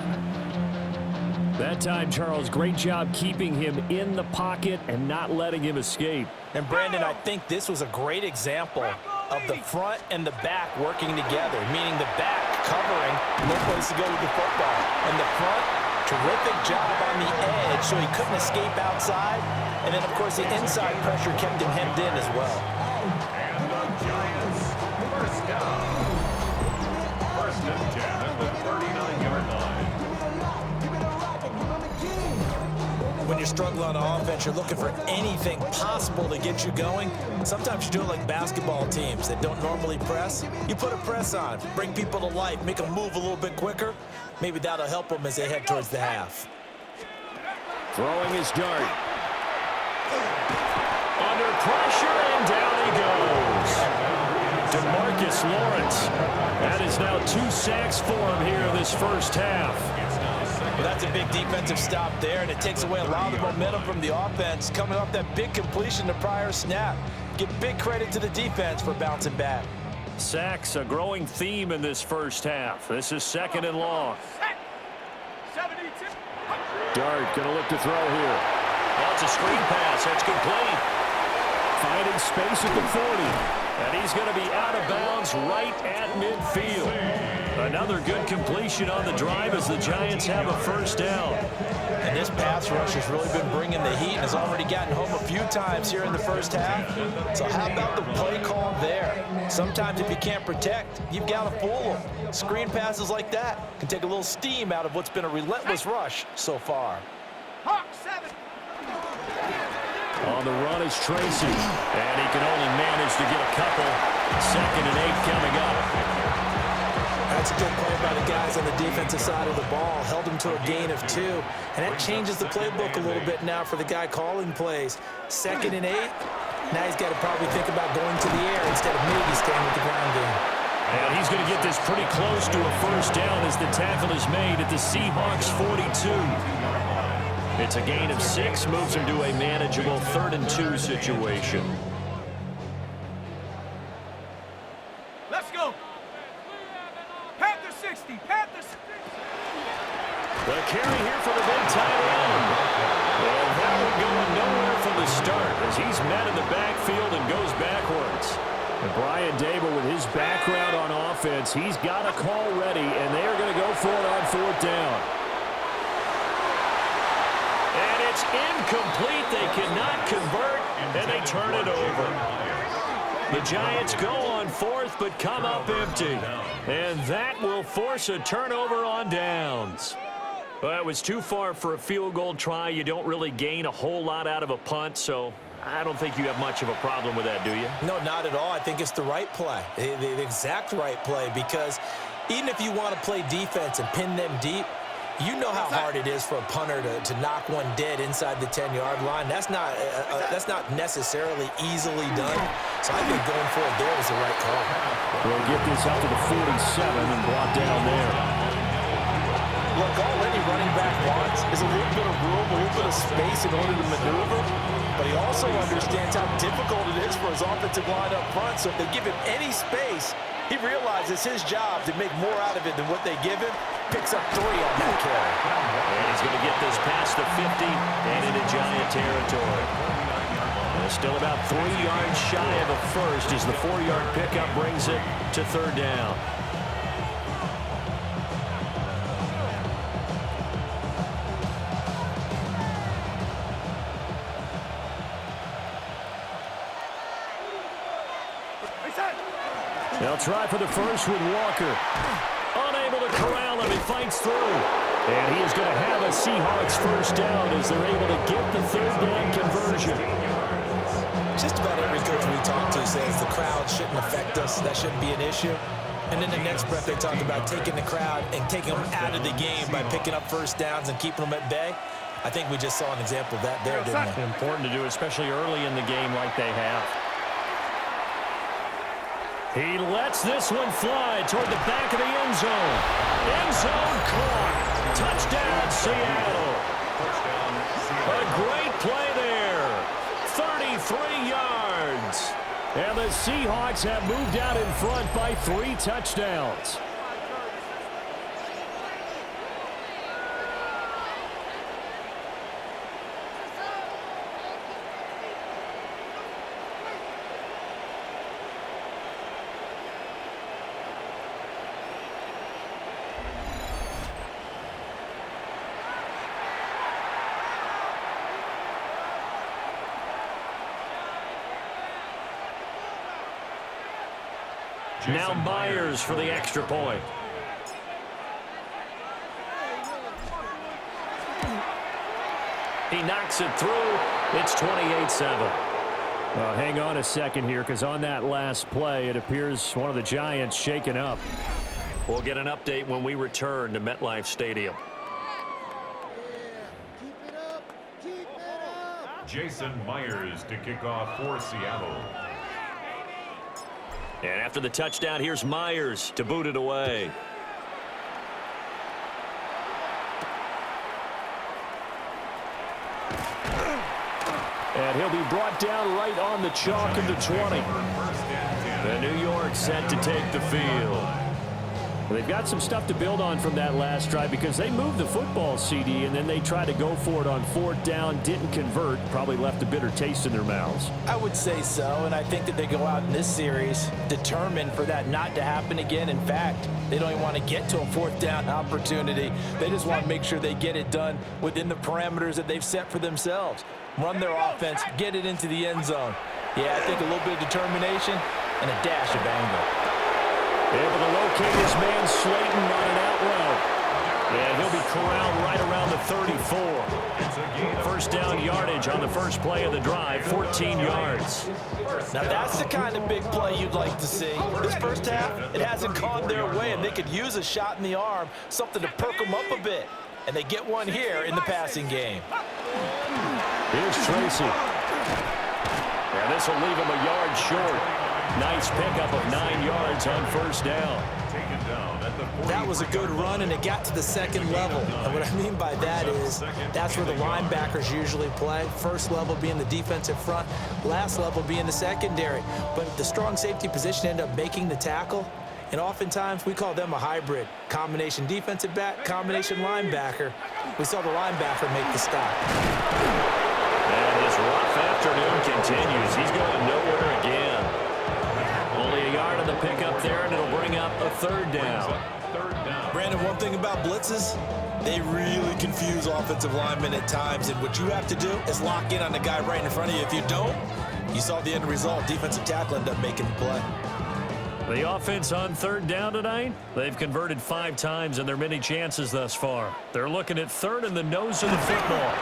That time, Charles, great job keeping him in the pocket and not letting him escape. And Brandon, I think this was a great example of the front and the back working together, meaning the back covering, no place to go with the football. And the front, terrific job on the edge so he couldn't escape outside. And then, of course, the inside pressure kept him hemmed in as well. And the Giants, first down. First and 10 at the 39-yard line. When you're struggling on offense, you're looking for anything possible to get you going. Sometimes you do it like basketball teams that don't normally press. You put a press on, bring people to life, make them move a little bit quicker. Maybe that'll help them as they head towards the half. Throwing his Dart. Under pressure, and down he goes. DeMarcus Lawrence. That is now 2 sacks for him here in this first half. Well, that's a big defensive stop there, and it takes away a lot of the momentum from the offense coming off that big completion the prior snap. Give big credit to the defense for bouncing back. Sacks, a growing theme in this first half. This is 2nd and long. Dart going to look to throw here. Well, it's a screen pass. That's complete. Finding space at the 40. And he's going to be out of bounds right at midfield. Another good completion on the drive as the Giants have a first down. And this pass rush has really been bringing the heat and has already gotten home a few times here in the first half. So how about the play call there? Sometimes if you can't protect, you've got to fool them. Screen passes like that can take a little steam out of what's been a relentless rush so far. On the run is Tracy, and he can only manage to get a couple. 2nd and 8 coming up. That's a good play by the guys on the defensive side of the ball. Held them to a gain of 2. And that changes the playbook a little bit now for the guy calling plays. 2nd and 8. Now he's got to probably think about going to the air instead of maybe staying with the ground game. And he's going to get this pretty close to a first down as the tackle is made at the Seahawks 42. It's a gain of 6, moves him to a manageable 3rd and 2 situation. The carry here for the big tight end. And that one going nowhere from the start as he's met in the backfield and goes backwards. And Brian Dable, with his background on offense, he's got a call ready, and they are going to go for it on 4th down. And it's incomplete. They cannot convert, and they turn it over. The Giants go on 4th, but come up empty. And that will force a turnover on downs. Well, it was too far for a field goal try. You don't really gain a whole lot out of a punt, so I don't think you have much of a problem with that, do you? No, not at all. I think it's the right play, the exact right play, because even if you want to play defense and pin them deep, you know how hard it is for a punter to knock one dead inside the 10-yard line. That's not necessarily easily done. So I think going forward there was the right call. We'll get this up to the 47 and brought down there. Look, all any running back wants is a little bit of room, a little bit of space in order to maneuver. But he also understands how difficult it is for his offensive line up front. So if they give him any space, he realizes his job to make more out of it than what they give him. Picks up 3 on that carry. And he's going to get this past the 50 and into Giant territory. And still about 3 yards shy of a first as the 4-yard pickup brings it to 3rd down. They'll try for the first with Walker. Unable to corral him. He fights through. And he is going to have a Seahawks first down as they're able to get the 3rd down conversion. Just about every coach we talk to says the crowd shouldn't affect us. That shouldn't be an issue. And in the next breath, they talk about taking the crowd and taking them out of the game by picking up first downs and keeping them at bay. I think we just saw an example of that there, didn't we? Important to do, especially early in the game like they have. He lets this one fly toward the back of the end zone. End zone caught. Touchdown, Seattle. A great play there. 33 yards. And the Seahawks have moved out in front by 3 touchdowns. Now Myers for the extra point. He knocks it through. It's 28-7. Well, hang on a second here, because on that last play, it appears one of the Giants shaken up. We'll get an update when we return to MetLife Stadium. Jason Myers to kick off for Seattle. And after the touchdown, here's Myers to boot it away. And he'll be brought down right on the chalk of the 20. The New York set to take the field. They've got some stuff to build on from that last drive because they moved the football, CD, and then they tried to go for it on 4th down, didn't convert, probably left a bitter taste in their mouths. I would say so, and I think that they go out in this series determined for that not to happen again. In fact, they don't even want to get to a 4th down opportunity. They just want to make sure they get it done within the parameters that they've set for themselves. Run their offense, get it into the end zone. Yeah, I think a little bit of determination and a dash of anger. Able to locate his man Slayton on an out route. And he'll be corralled right around the 34. First down yardage on the first play of the drive, 14 yards. Now that's the kind of big play you'd like to see. This first half, it hasn't gone their way, and they could use a shot in the arm, something to perk them up a bit. And they get one here in the passing game. Here's Tracy. And this will leave him a yard short. Nice pickup of 9 yards on first down. That was a good run, and it got to the second level. And what I mean by that is that's where the linebackers usually play. First level being the defensive front, last level being the secondary. But if the strong safety position ended up making the tackle, And oftentimes, we call them a hybrid. Combination defensive back, combination linebacker. We saw the linebacker make the stop. And his rough afternoon continues. He's going nowhere again. Only a yard on the pickup there, and it'll bring up a third down. Brandon, one thing about blitzes, they really confuse offensive linemen at times, and what you have to do is lock in on the guy right in front of you. If you don't, you saw the end result. Defensive tackle ended up making the play. The offense on third down tonight, they've converted 5 times in their many chances thus far. They're looking at third in the nose of the football.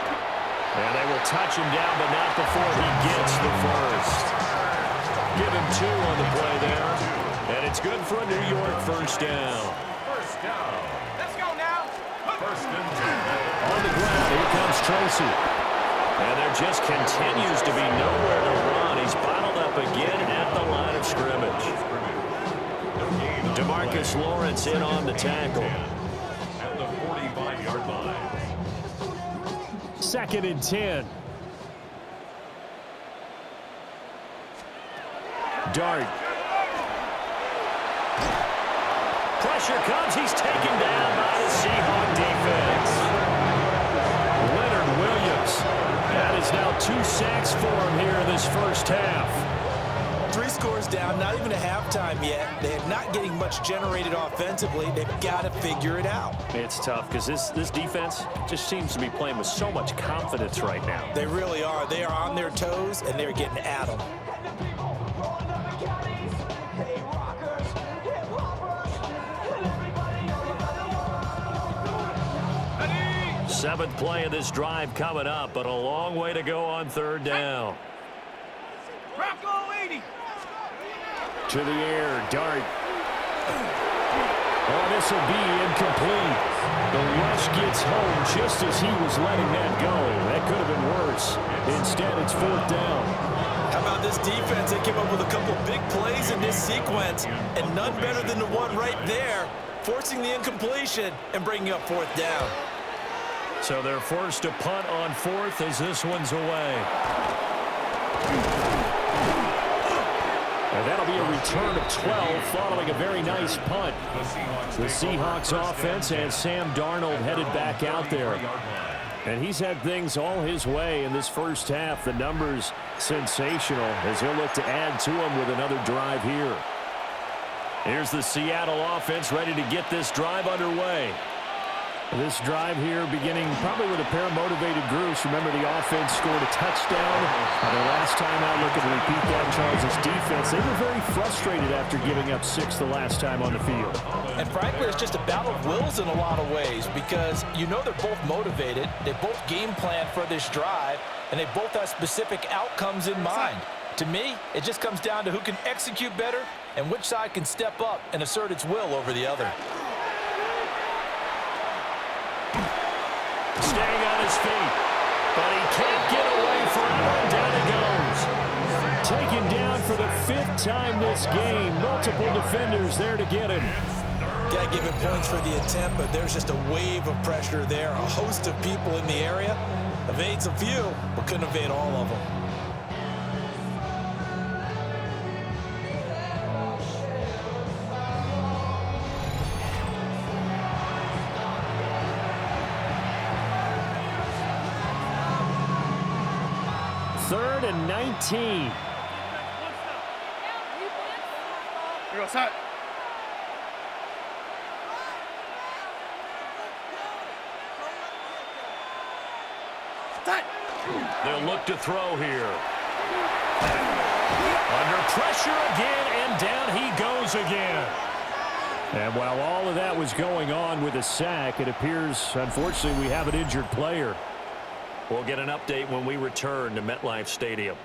And they will touch him down, but not before he gets the first. Give him 2 on the play there. And it's good for a New York first down. First down. Let's go now. First and 10. On the ground, here comes Tracy. And there just continues to be nowhere to run. He's bottled up again at the line of scrimmage. DeMarcus Lawrence in on the tackle. At the 45-yard line. 2nd and 10. Dart. Pressure comes. He's taken down by the Seahawks defense. Leonard Williams. That is now 2 sacks for him here in this first half. 3 scores down, not even a halftime yet. They're not getting much generated offensively. They've got to figure it out. It's tough because this defense just seems to be playing with so much confidence right now. They really are. They are on their toes, and they're getting at them. Seventh play of this drive coming up, but a long way to go on third down. Rocco 80. To the air, Dart. Oh, this will be incomplete. The rush gets home just as he was letting that go. That could have been worse. Instead, it's 4th down. How about this defense? They came up with a couple of big plays in this sequence, and none better than the one right there, forcing the incompletion and bringing up 4th down. So they're forced to punt on 4th as this one's away. And that'll be a return of 12 following a very nice punt. The Seahawks offense has Sam Darnold headed back out there. And he's had things all his way in this first half. The numbers sensational as he'll look to add to them with another drive here. Here's the Seattle offense ready to get this drive underway. This drive here beginning probably with a pair of motivated groups. Remember, the offense scored a touchdown. The last time out, looking to repeat that, Charles' defense, they were very frustrated after giving up 6 the last time on the field. And frankly, it's just a battle of wills in a lot of ways because you know they're both motivated. They both game plan for this drive, and they both have specific outcomes in mind. To me, it just comes down to who can execute better and which side can step up and assert its will over the other. Staying on his feet, but he can't get away from it. Down he goes. Taken down for the 5th time this game. Multiple defenders there to get him. Got to give him points for the attempt, but there's just a wave of pressure there. A host of people in the area. Evades a few, but couldn't evade all of them. Third and 19. Here goes Hut. They'll look to throw here. Under pressure again, and down he goes again. And while all of that was going on with a sack, it appears, unfortunately, we have an injured player. We'll get an update when we return to MetLife Stadium.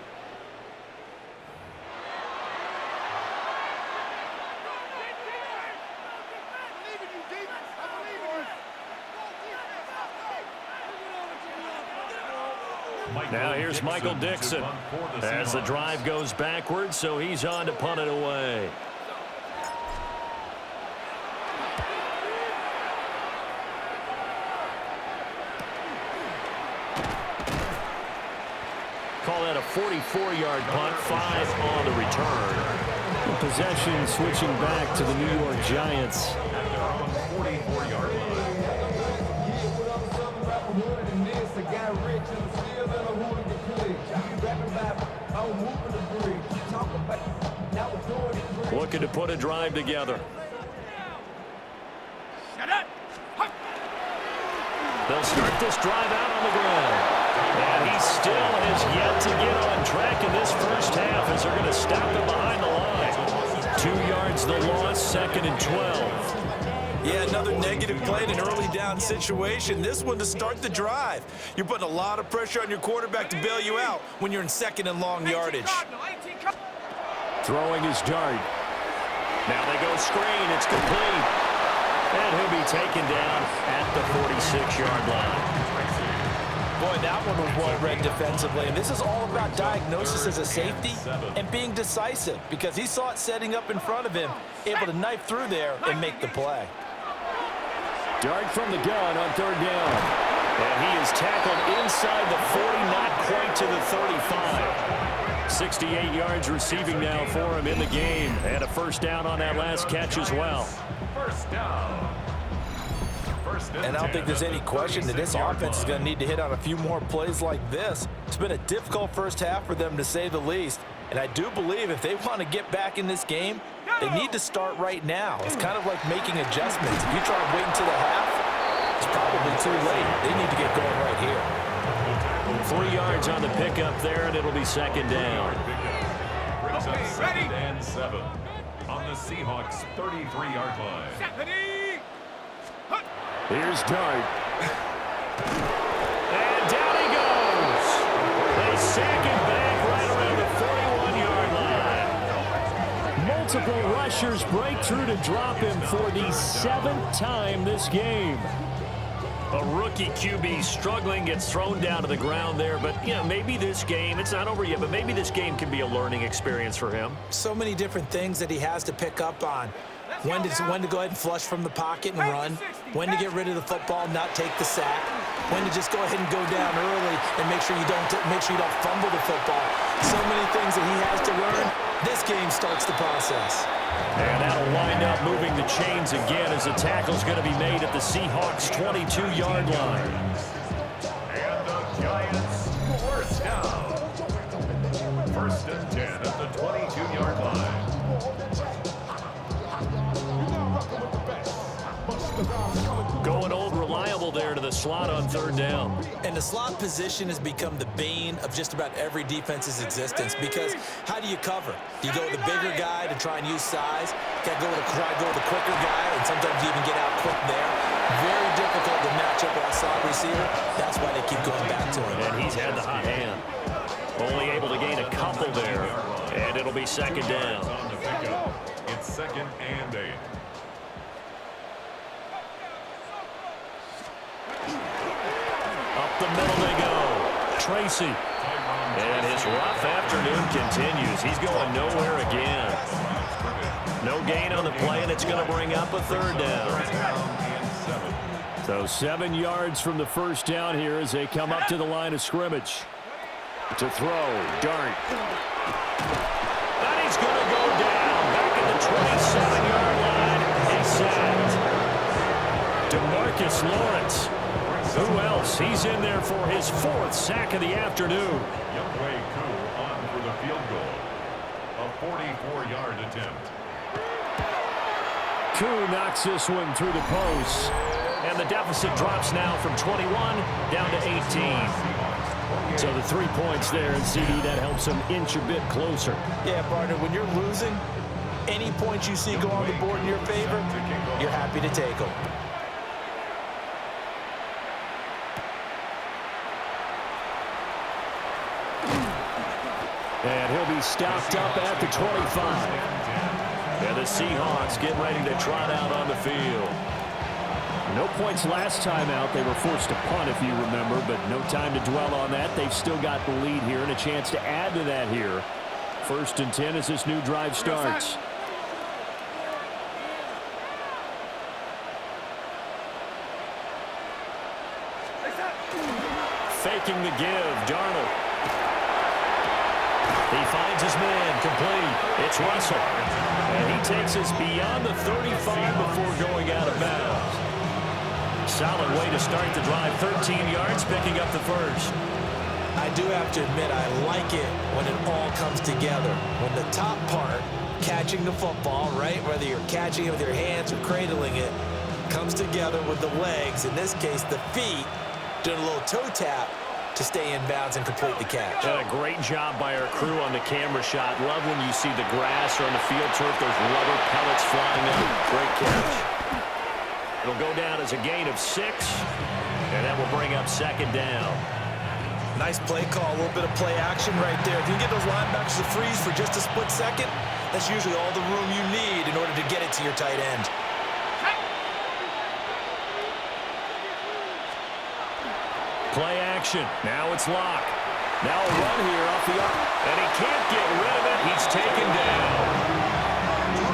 Now here's Michael Dixon as the drive goes backwards, so he's on to punt it away. Call that a 44-yard punt, 5 on the return. possession switching back to the New York Giants. At their own 44-yard line. Looking to put a drive together. They'll start this drive out on the ground. And he still has yet to get on track in this first half as they're going to stop him behind the line. 2 yards the loss, 2nd and 12. Yeah, another negative play in an early down situation. This one to start the drive. You're putting a lot of pressure on your quarterback to bail you out when you're in 2nd and long yardage. Throwing his dart. Now they go screen. It's complete. And he'll be taken down at the 46-yard line. Boy, that one was well read defensively. And this is all about diagnosis as a safety and being decisive because he saw it setting up in front of him, able to knife through there and make the play. Dart from the gun on 3rd down. And he is tackled inside the 40, not quite to the 35. 68 yards receiving now for him in the game. And a first down on that last catch as well. First down. And I don't think there's any question that this offense is going to need to hit on a few more plays like this. It's been a difficult first half for them, to say the least. And I do believe if they want to get back in this game, they need to start right now. It's kind of like making adjustments. If you try to wait until the half, it's probably too late. They need to get going right here. 3 yards on the pickup there, and it'll be 2nd down. Brings up 2nd and 7 on the Seahawks 33-yard line. Here's Dart. And down he goes. They sack him back right around the 41-yard line. Multiple rushers break through to drop him for the 7th time this game. A rookie QB struggling, gets thrown down to the ground there. But, you know, maybe this game, it's not over yet, but maybe this game can be a learning experience for him. So many different things that he has to pick up on. When to go ahead and flush from the pocket and run. When to get rid of the football, not take the sack. When to just go ahead and go down early and make sure you don't fumble the football. So many things that he has to learn. This game starts the process. And that'll wind up moving the chains again as the tackle's going to be made at the Seahawks 22-yard line. And the Giants first down. 1st and 10 at the 22-yard line. Going old reliable there to the slot on 3rd down. And the slot position has become the bane of just about every defense's existence because how do you cover? Do you go with the bigger guy to try and use size? Got to go with the quicker guy, and sometimes you even get out quick there. Very difficult to match up with a slot receiver. That's why they keep going back to him. And he's had the hot hand. Only able to gain a couple there, and it'll be 2nd down. On the pickup, it's 2nd and 8. Up the middle they go. Tracy. And his rough afternoon continues. He's going nowhere again. No gain on the play, and it's going to bring up a 3rd down. So 7 yards from the first down here as they come up to the line of scrimmage. To throw, Dart. And he's going to go down. Back at the 27-yard line. He's sacked. DeMarcus Lawrence. Who else? He's in there for his 4th sack of the afternoon. Youngway Koo on for the field goal. A 44-yard attempt. Koo knocks this one through the post. And the deficit drops now from 21 down to 18. So the 3 points there, and CD, that helps them inch a bit closer. Yeah, partner, when you're losing, any points you see go on the board in your favor, you're happy to take them. And he'll be stopped up at the 25. And the Seahawks get ready to trot out on the field. No points last time out. They were forced to punt, if you remember, but no time to dwell on that. They've still got the lead here and a chance to add to that here. 1st and 10 as this new drive starts. Faking the give, Darnold. He finds his man, complete. It's Russell. And he takes us beyond the 35 before going out of bounds. Solid way to start the drive. 13 yards, picking up the first. I do have to admit, I like it when it all comes together. When the top part, catching the football, right, whether you're catching it with your hands or cradling it, comes together with the legs, in this case the feet, doing a little toe tap to stay in bounds and complete the catch. And a great job by our crew on the camera shot. Love when you see the grass or on the field turf, those rubber pellets flying up. Great catch. It'll go down as a gain of 6, and that will bring up second down. Nice play call, a little bit of play action right there. If you can get those linebackers to freeze for just a split second, that's usually all the room you need in order to get it to your tight end. Play action. Now it's Locke. Now a run here off the arc. And he can't get rid of it. He's taken down.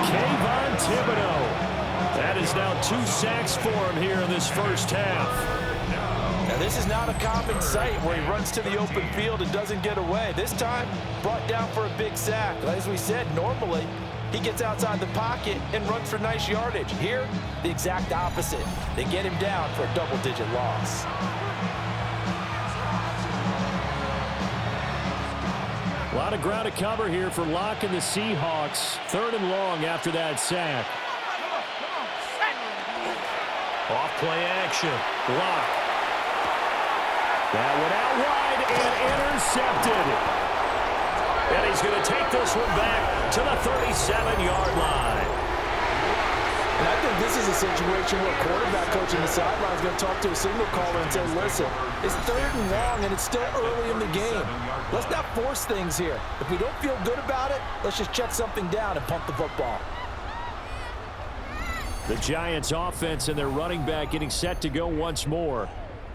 Kayvon Thibodeau. That is now 2 sacks for him here in this first half. Now this is not a common sight where he runs to the open field and doesn't get away. This time, brought down for a big sack. As we said, normally, he gets outside the pocket and runs for nice yardage. Here, the exact opposite. They get him down for a double-digit loss. A lot of ground to cover here for Locke and the Seahawks. 3rd and long after that sack. Off play action. Locke. That went out wide and intercepted. And he's going to take this one back to the 37-yard line. And I think this is a situation where quarterback coach on the sideline is going to talk to a signal caller and say, listen, it's 3rd and long and it's still early in the game. Let's not force things here. If we don't feel good about it, let's just check something down and pump the football. The Giants offense and their running back getting set to go once more.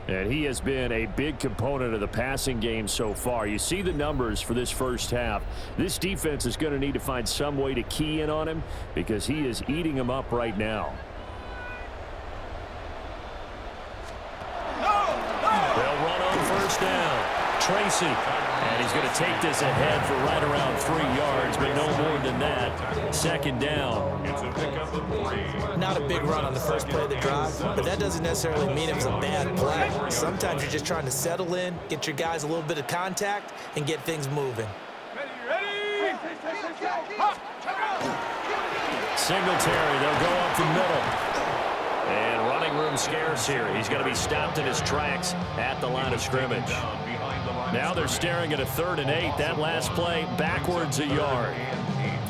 And he has been a big component of the passing game so far. You see the numbers for this first half. This defense is going to need to find some way to key in on him because he is eating them up right now. They'll run on first down. Tracy. And he's going to take this ahead for right around 3 yards, but no more than that. 2nd down. It's a pickup of 3. Not a big run on the first play of the drive, but that doesn't necessarily mean it was a bad play. Sometimes you're just trying to settle in, get your guys a little bit of contact, and get things moving. Ready? Singletary, they'll go up the middle. And running room scarce here. He's going to be stopped in his tracks at the line of scrimmage. Now they're staring at a 3rd and 8. That last play, backwards a yard.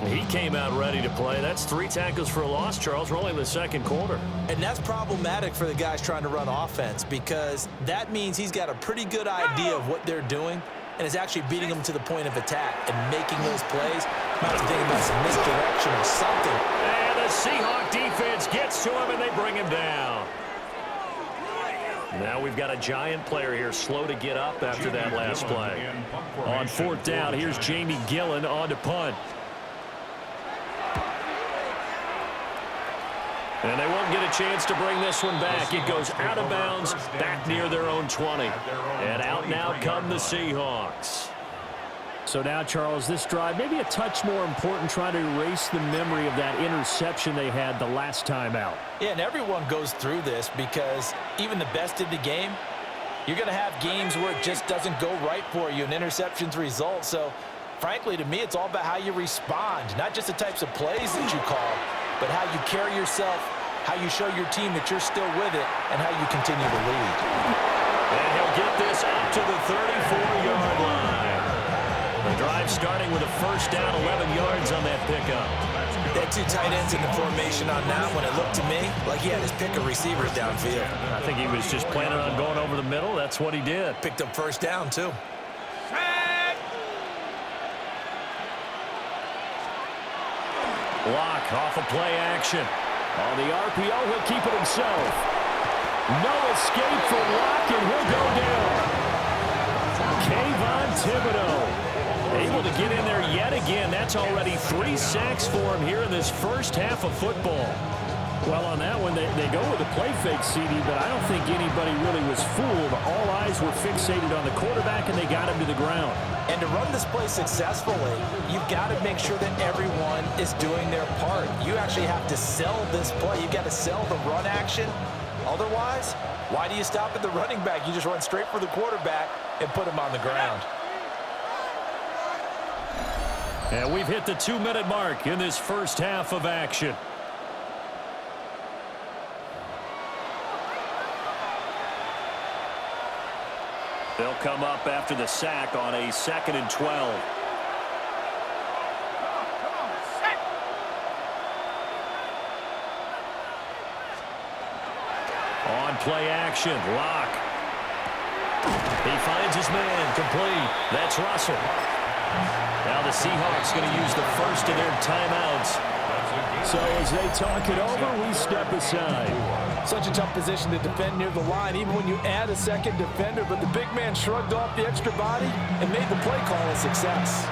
He came out ready to play. That's 3 tackles for a loss, Charles. We're only in the 2nd quarter. And that's problematic for the guys trying to run offense because that means he's got a pretty good idea of what they're doing and is actually beating them to the point of attack and making those plays. Not to think about some misdirection or something. And the Seahawk defense gets to him and they bring him down. Now we've got a Giant player here slow to get up after that last play. On 4th down, here's Jamie Gillen on to punt. And they won't get a chance to bring this one back. It goes out of bounds, back near their own 20. And out now come the Seahawks. So now, Charles, this drive maybe a touch more important, trying to erase the memory of that interception they had the last time out. Yeah, and everyone goes through this because even the best in the game, you're going to have games where it just doesn't go right for you and interceptions result. So, frankly, to me, it's all about how you respond, not just the types of plays that you call, but how you carry yourself, how you show your team that you're still with it, and how you continue to lead. And he'll get this up to the 34-yard line. The drive starting with a 1st down, 11 yards on that pickup. They had 2 tight ends in the formation on that one. It looked to me like he had his pick of receivers downfield. I think he was just planning on going over the middle. That's what he did. Picked up 1st down, too. Block off a play action. On the RPO, he'll keep it himself. No escape for Locke, and he'll go down. Kayvon Thibodeau able to get in there yet again. That's already 3 sacks for him here in this first half of football. Well, on that one, they go with a play fake, CD, but I don't think anybody really was fooled. All eyes were fixated on the quarterback, and they got him to the ground. And to run this play successfully, you've got to make sure that everyone is doing their part. You actually have to sell this play. You've got to sell the run action. Otherwise, why do you stop at the running back? You just run straight for the quarterback and put him on the ground. And we've hit the 2-minute mark in this first half of action. They'll come up after the sack on a 2nd and 12. On play action, Lock. He finds his man, complete. That's Russell. Now the Seahawks going to use the first of their timeouts. So as they talk it over, we step aside. Such a tough position to defend near the line, even when you add a second defender, but the big man shrugged off the extra body and made the play call a success.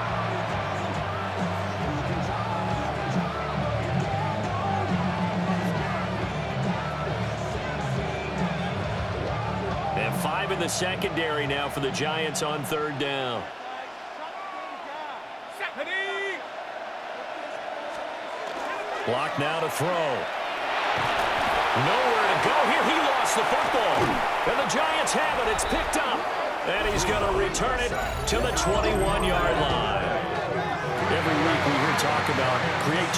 And 5 in the secondary now for the Giants on 3rd down. Block now to throw. Nowhere to go here. He lost the football. And the Giants have it. It's picked up. And he's going to return it to the 21-yard line. Every week we hear talk about create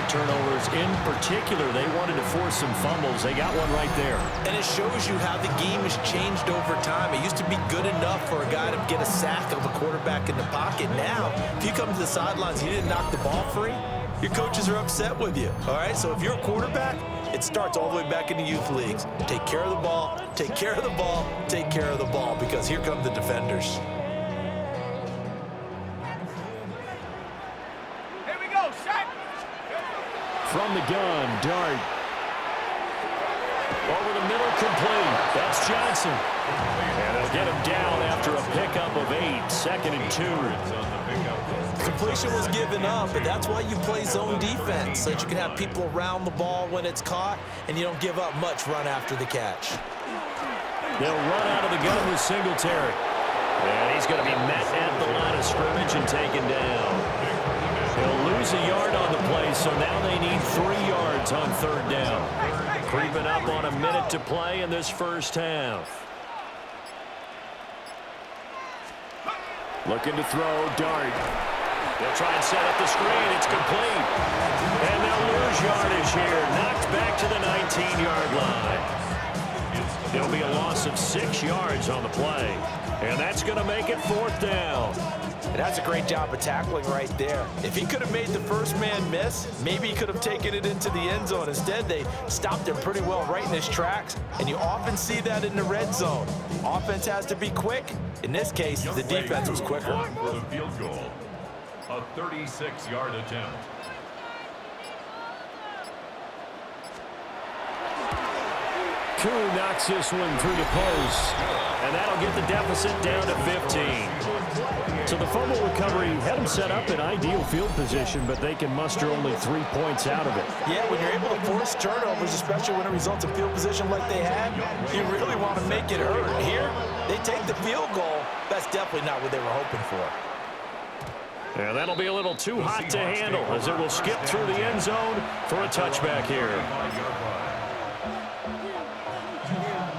turnovers. In particular, they wanted to force some fumbles. They got one right there. And it shows you how the game has changed over time. It used to be good enough for a guy to get a sack of a quarterback in the pocket. Now, if you come to the sidelines and you didn't knock the ball free, your coaches are upset with you, all right? So if you're a quarterback, it starts all the way back in the youth leagues. Take care of the ball, take care of the ball, take care of the ball, because here come the defenders. Here we go, set. From the gun, Dart. Over the middle, complete. That's Jaxson. And they'll get him down after a pickup of 8, 2nd and 2. Completion was given up, but that's why you play zone defense, so that you can have people around the ball when it's caught, and you don't give up much run after the catch. They'll run out of the gun with Singletary. And he's going to be met at the line of scrimmage and taken down. They'll lose a yard on the play, so now they need 3 yards on 3rd down. Creeping up on a minute to play in this first half. Looking to throw, Dart. They'll try and set up the screen. It's complete. And they'll lose yardage here. Knocked back to the 19-yard line. There'll be a loss of 6 yards on the play. And that's going to make it 4th down. And that's a great job of tackling right there. If he could have made the first man miss, maybe he could have taken it into the end zone. Instead, they stopped him pretty well right in his tracks. And you often see that in the red zone. Offense has to be quick. In this case, the defense was quicker. For the field goal. A 36-yard attempt. Koo knocks this one through the post. And that'll get the deficit down to 15. So the fumble recovery had them set up in ideal field position, but they can muster only 3 points out of it. Yeah, when you're able to force turnovers, especially when it results in field position like they had, you really want to make it hurt. Here, they take the field goal. That's definitely not what they were hoping for. And that'll be a little too hot to handle as it will skip through the end zone for a touchback here.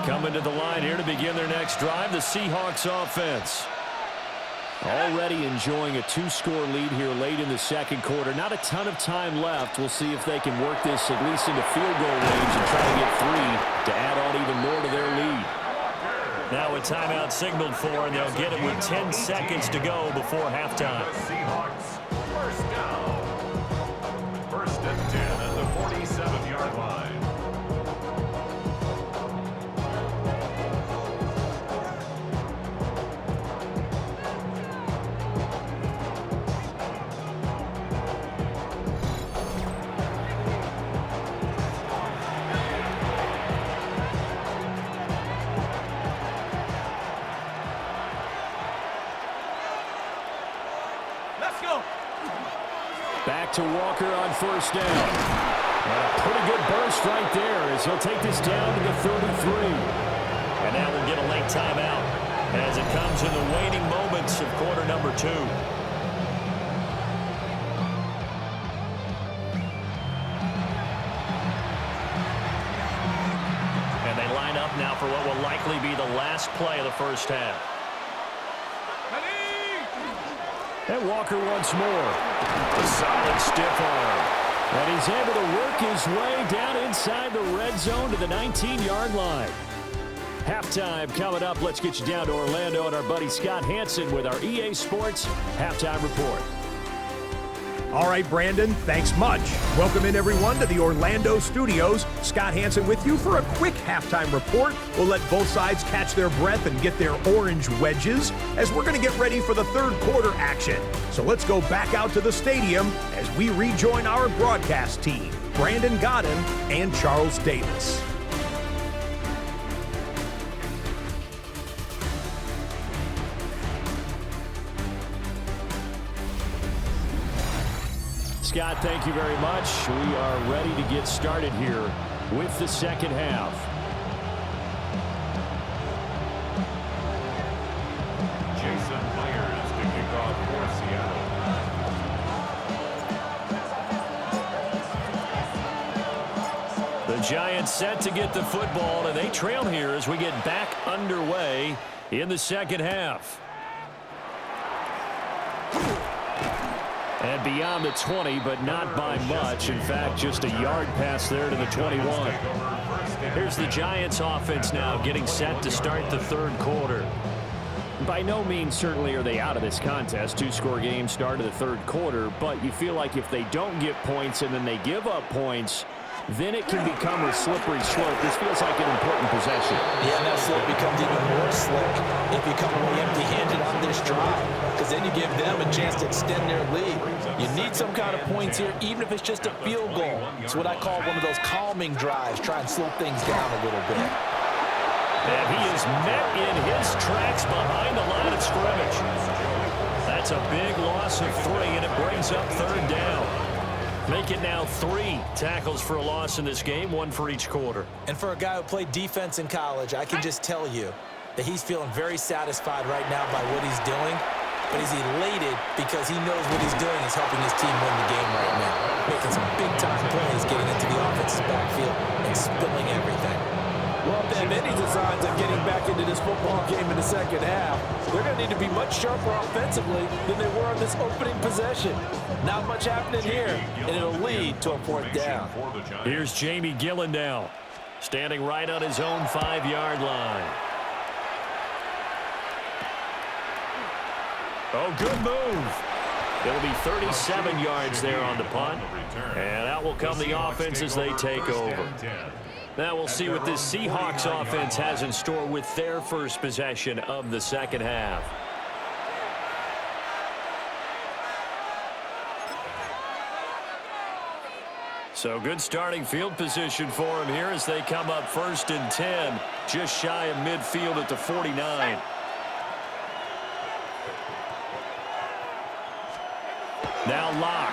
Coming to the line here to begin their next drive, the Seahawks offense. Already enjoying a 2-score lead here late in the 2nd quarter. Not a ton of time left. We'll see if they can work this at least into field goal range and try to get 3 to add on even more to their lead. Now a timeout signaled for, and they'll get it with 10 seconds to go before halftime. Seahawks, first down. 1st and 10 at the 47-yard line. Let's go. Back to Walker on 1st down. And a pretty good burst right there as he'll take this down to the 33. And now we'll get a late timeout as it comes in the waning moments of quarter number 2. And they line up now for what will likely be the last play of the first half. And Walker once more. A solid stiff arm. And he's able to work his way down inside the red zone to the 19-yard line. Halftime coming up. Let's get you down to Orlando and our buddy Scott Hansen with our EA Sports Halftime Report. All right, Brandon, thanks much. Welcome in, everyone, to the Orlando studios. Scott Hansen with you for a quick halftime report. We'll let both sides catch their breath and get their orange wedges as we're going to get ready for the third quarter action. So let's go back out to the stadium as we rejoin our broadcast team, Brandon Godden and Charles Davis. Scott, thank you very much. We are ready to get started here with the second half. Jason Myers to kick off for Seattle. The Giants set to get the football, and they trail here as we get back underway in the second half. And beyond the 20, but not by much. In fact, just a yard pass there to the 21. Here's the Giants offense now getting set to start the third quarter. By no means certainly are they out of this contest. Two-score game start of the third quarter, but you feel like if they don't get points and then they give up points, then it can become a slippery slope. This feels like an important possession. Yeah, and that slope becomes even more slick if you come away empty-handed on this drive, because then you give them a chance to extend their lead. You need some kind of points here, even if it's just a field goal. It's what I call one of those calming drives. Try and slow things down a little bit. And he is met in his tracks behind the line of scrimmage. That's a big loss of 3, and it brings up third down. Make it now 3 tackles for a loss in this game, 1 for each quarter. And for a guy who played defense in college, I can just tell you that he's feeling very satisfied right now by what he's doing, but he's elated because he knows what he's doing is helping his team win the game right now. Making some big-time plays, getting into the offense's backfield and spilling everything. Well, if they have any designs of getting back into this football game in the second half, they're going to need to be much sharper offensively than they were on this opening possession. Not much happening here, and it'll lead to a fourth down. Here's Jamie Gillen now, standing right on his own 5-yard line. Oh, good move. It'll be 37 yards there on the punt, and out will come the offense as they take over. Now we'll see what this Seahawks offense has in store with their first possession of the second half. So good starting field position for him here as they come up 1st and 10, just shy of midfield at the 49. Now Locke.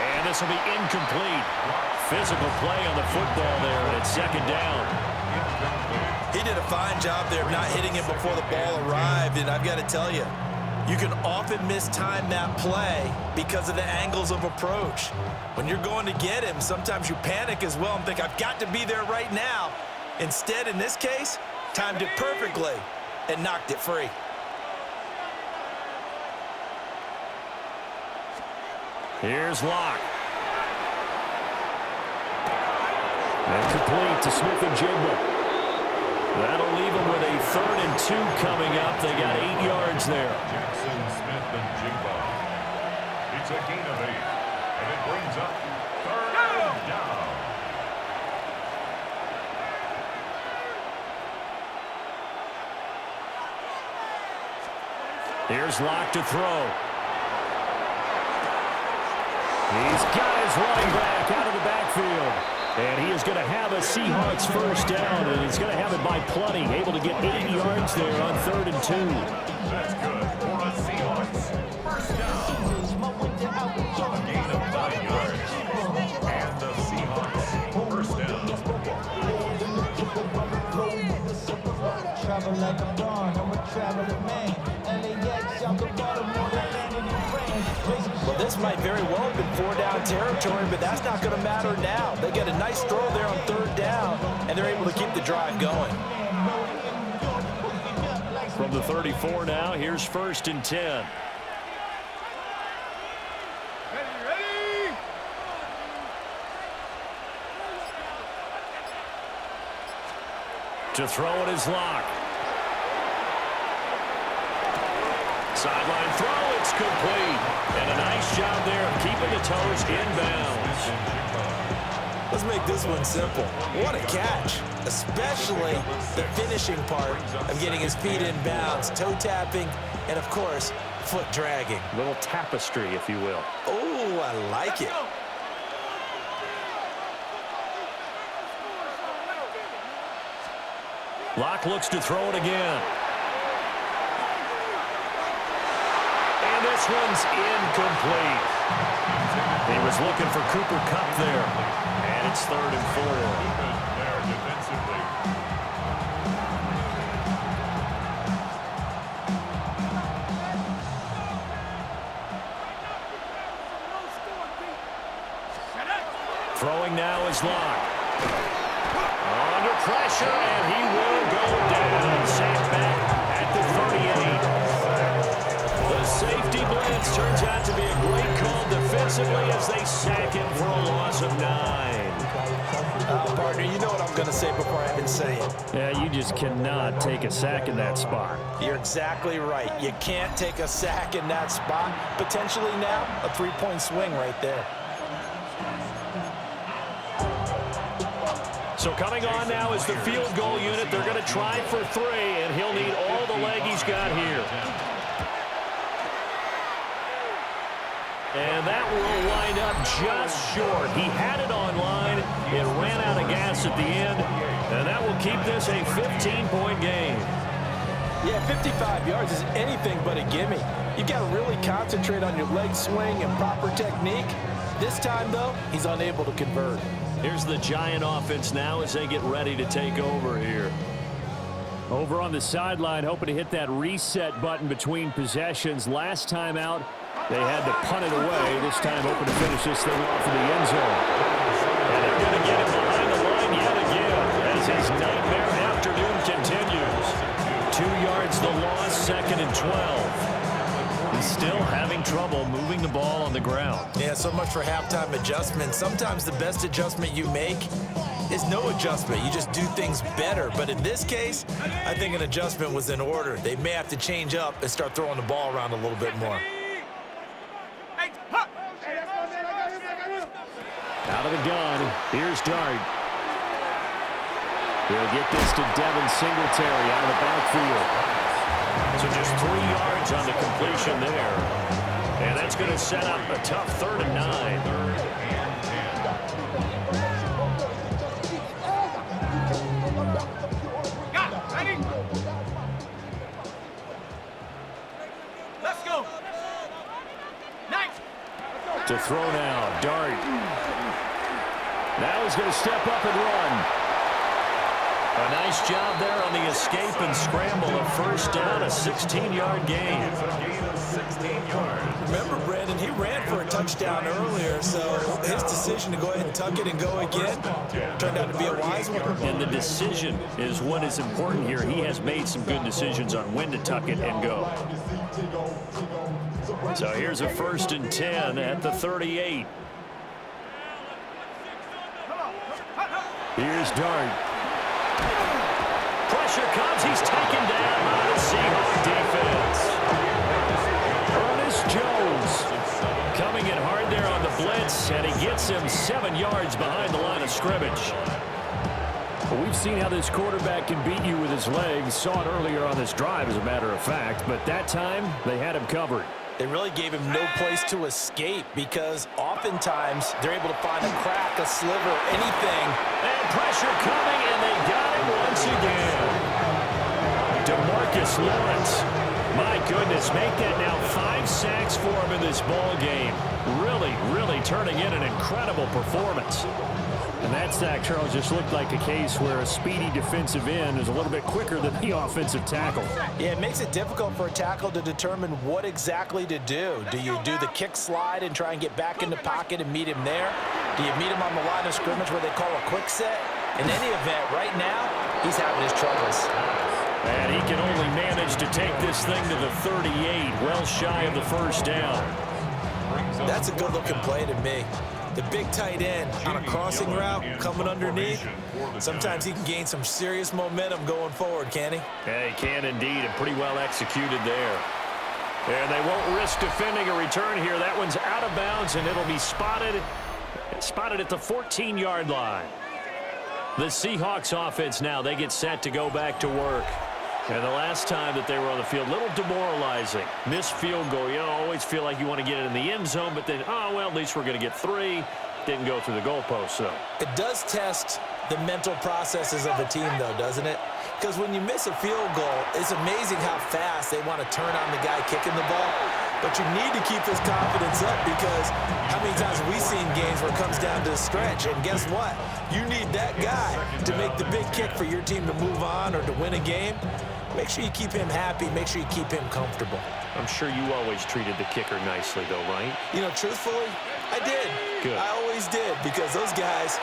And this will be incomplete. Physical play on the football there, and it's second down. He did a fine job there of not hitting it before the ball arrived, and I've got to tell you, you can often mistime that play because of the angles of approach. When you're going to get him, sometimes you panic as well and think, I've got to be there right now. Instead, in this case, timed it perfectly and knocked it free. Here's Locke. And complete to Smith and Jigba. That'll leave them with a 3rd and 2 coming up. They got 8 yards there. Jaxson, Smith, and Jigba. It's a gain of 8, and it brings up 3rd down. Here's Locke to throw. He's got his running back out of the backfield. And he is going to have a Seahawks first down, and he's going to have it by plenty. Able to get 8 yards there on 3rd and 2. That's good for a Seahawks first down. Gain of 9 yards. And the Seahawks, first down. Travel like a barn, I'm a traveling man. LAX, I'm the Baltimore, Well, this might very well have been 4-down territory, but that's not going to matter now. They get a nice throw there on 3rd down, and they're able to keep the drive going. From the 34 now, here's 1st and 10. To throw it is Locke. Sideline throw, it's complete. And a nice job there of keeping the toes inbounds. Let's make this one simple. What a catch, especially the finishing part of getting his feet in bounds, toe tapping, and of course, foot dragging. Little tapestry, if you will. Oh, I like it. Locke looks to throw it again. And this one's incomplete. He was looking for Cooper Kupp there. And it's 3rd and 4. There defensively. Throwing now is Locke. Under pressure, and he will go down. Sacked back at the 38. The safety blitz turns out to be a great call defensively as they sack him for a loss of 9. Partner, you know what I'm going to say before I even say it. Yeah, you just cannot take a sack in that spot. You're exactly right. You can't take a sack in that spot. Potentially now, a 3-point swing right there. So coming on now is the field goal unit. They're going to try for 3, and he'll need all the leg he's got here. And that will wind up just short. He had it on line. It ran out of gas at the end, and that will keep this a 15-point game. Yeah, 55 yards is anything but a gimme. You've got to really concentrate on your leg swing and proper technique. This time, though, he's unable to convert. Here's the Giant offense now as they get ready to take over here. Over on the sideline, hoping to hit that reset button between possessions. Last time out, they had to punt it away. This time hoping to finish this thing off in the end zone. And they're going to get him behind the line yet again as his nightmare afternoon continues. 2 yards the loss, 2nd and 12. He's still having trouble moving the ball on the ground. Yeah, so much for halftime adjustment. Sometimes the best adjustment you make is no adjustment. You just do things better. But in this case, I think an adjustment was in order. They may have to change up and start throwing the ball around a little bit more. Out of the gun, here's Dart. He'll get this to Devin Singletary out of the backfield. So just 3 yards on the completion there. And that's going to set up a tough 3rd and 9. Let's go. To throw now, Dart. Now he's going to step up and run. A nice job there on the escape and scramble. A 1st down, a 16-yard gain. Remember, Brandon, he ran for a touchdown earlier, so his decision to go ahead and tuck it and go again turned out to be a wise one. And the decision is what is important here. He has made some good decisions on when to tuck it and go. So here's a 1st and 10 at the 38. Here's Dart. Pressure comes. He's taken down by the Seahawks defense. Ernest Jones coming in hard there on the blitz, and he gets him 7 yards behind the line of scrimmage. Well, we've seen how this quarterback can beat you with his legs. Saw it earlier on this drive, as a matter of fact, but that time they had him covered. They really gave him no place to escape because oftentimes they're able to find a crack, a sliver, anything. And pressure coming, and they got him once again. DeMarcus Lawrence My goodness, make that now 5 sacks for him in this ball game. Really turning in an incredible performance. And that sack, Charles, just looked like a case where a speedy defensive end is a little bit quicker than the offensive tackle. Yeah, it makes it difficult for a tackle to determine what exactly to do. Do you do the kick slide and try and get back in the pocket and meet him there? Do you meet him on the line of scrimmage where they call a quick set? In any event, right now, he's having his troubles. And he can only manage to take this thing to the 38, well shy of the first down. That's a good-looking play to me. The big tight end on a crossing route coming underneath. Sometimes he can gain some serious momentum going forward, can he? Yeah, he can indeed, and pretty well executed there. And they won't risk defending a return here. That one's out of bounds, and it'll be spotted at the 14-yard line. The Seahawks offense now, they get set to go back to work. And the last time that they were on the field, a little demoralizing. Missed field goal. You always feel like you want to get it in the end zone, but then, oh, well, at least we're going to get 3. Didn't go through the goalpost, though. It does test the mental processes of a team, though, doesn't it? Because when you miss a field goal, it's amazing how fast they want to turn on the guy kicking the ball. But you need to keep this confidence up, because how many times have we seen games where it comes down to the stretch? And guess what? You need that guy to make the big kick for your team to move on or to win a game. Make sure you keep him happy. Make sure you keep him comfortable. I'm sure you always treated the kicker nicely, though, right? You know, truthfully, I did. Good. I always did, because those guys,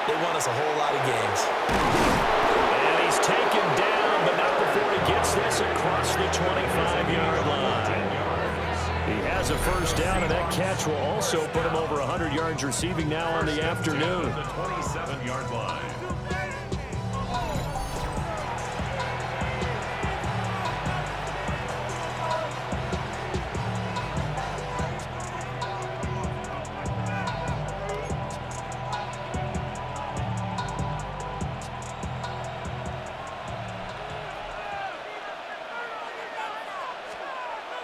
they won us a whole lot of games. And he's taken down, but not before he gets this across the 25-yard line. He has a first down, and that catch will also put him over 100 yards receiving now on the afternoon. The 27-yard line.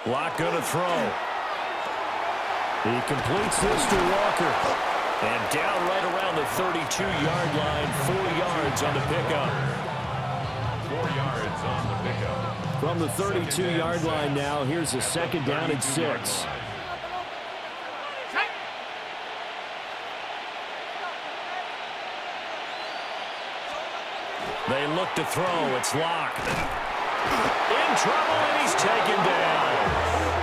Lock going to throw. He completes this to Walker. And down right around the 32-yard line, 4 yards on the pickup. 4 yards on the pickup. From the 32-yard line now, here's a second down and 6. They look to throw. It's locked. In trouble, and he's taken down.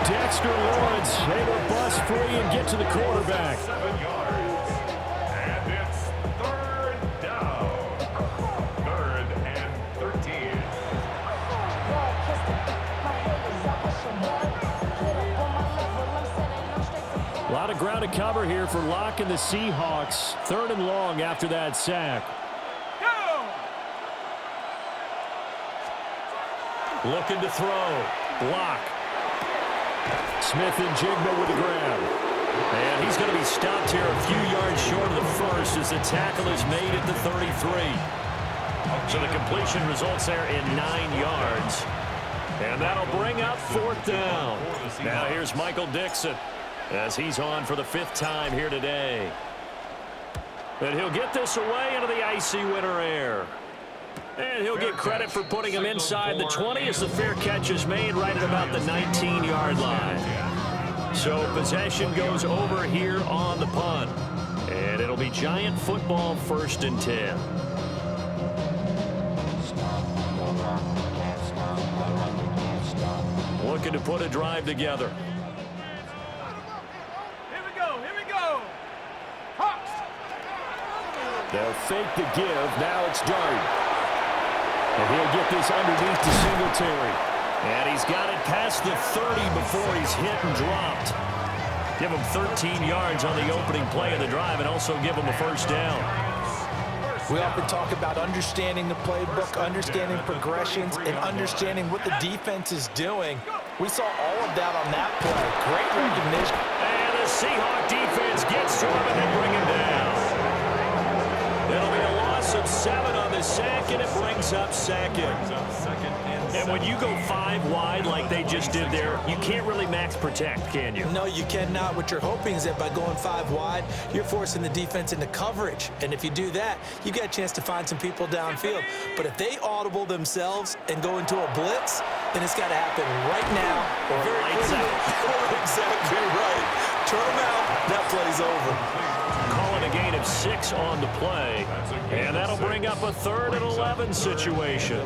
Dexter Lawrence able to bust free and get to the quarterback. 7 yards. And it's 3rd down. 3rd and 13. A lot of ground to cover here for Locke and the Seahawks. 3rd and long after that sack. Looking to throw. Block. Smith and Jigba with the grab. And he's going to be stopped here a few yards short of the first as the tackle is made at the 33. So the completion results there in 9 yards. And that'll bring up 4th down. Now here's Michael Dixon as he's on for the 5th time here today. And he'll get this away into the icy winter air. And he'll get credit for putting him inside the 20 as the fair catch is made right at about the 19-yard line. So possession goes over here on the punt. And it'll be Giant football 1st and 10. Looking to put a drive together. Here we go, here we go. Hawks. They'll fake the give. Now it's Darnold. And he'll get this underneath to Singletary. And he's got it past the 30 before he's hit and dropped. Give him 13 yards on the opening play of the drive and also give him a first down. We often talk about understanding the playbook, understanding progressions, and understanding what the defense is doing. We saw all of that on that play. Great recognition. And the Seahawks defense gets to him and they bring him down. It'll be a loss of 7 on the sack, and it brings up 2nd. And when you go 5 wide like they just did there, you can't really max protect, can you? No, you cannot. What you're hoping is that by going 5 wide, you're forcing the defense into coverage. And if you do that, you get a chance to find some people downfield. But if they audible themselves and go into a blitz, then it's got to happen right now. Or lights out. Exactly right. Turn them out. That play's over. Calling a gain of 6 on the play. And that'll bring up a 3rd and 11 situation.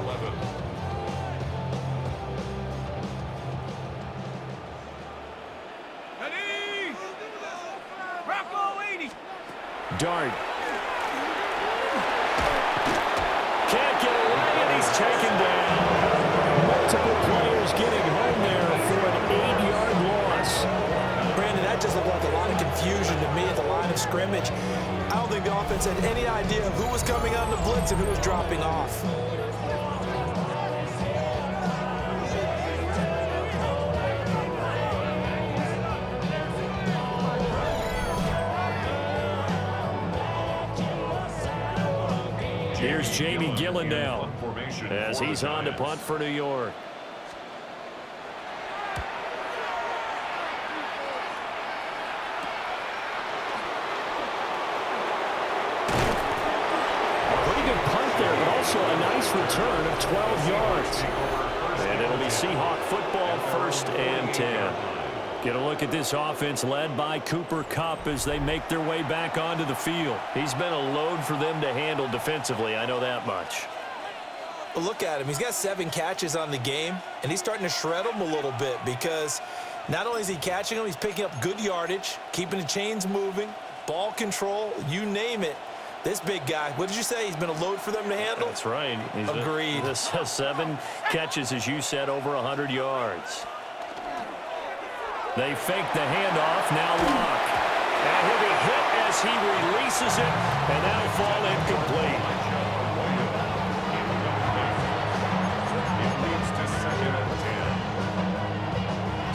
Ready? Rocco 80. Dart. Can't get away, and he's taken down. Multiple players getting home there for an 8-yard loss. Brandon, that just looked like a lot of confusion to me at the line of scrimmage. I don't think the offense had any idea of who was coming on the blitz and who was dropping off. Here's Jamie Gillen now as he's on to punt for New York. Pretty good punt there, but also a nice return of 12 yards. And it'll be Seahawk football, 1st and 10. Get a look at this offense led by Cooper Kupp as they make their way back onto the field. He's been a load for them to handle defensively, I know that much. Well, look at him. He's got 7 catches on the game, and he's starting to shred them a little bit because not only is he catching them, he's picking up good yardage, keeping the chains moving, ball control, you name it. This big guy, what did you say? He's been a load for them to handle? That's right. Agreed. This has 7 catches, as you said, over 100 yards. They fake the handoff, now Locke. And he'll be hit as he releases it, and that'll fall incomplete.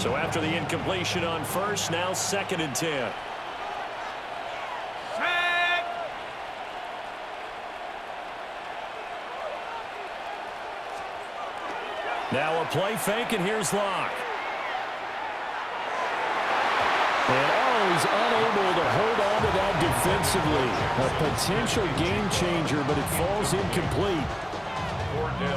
So after the incompletion on 1st, now 2nd and 10. Now a play fake, and here's Locke. And he's unable to hold on to that defensively. A potential game changer, but it falls incomplete.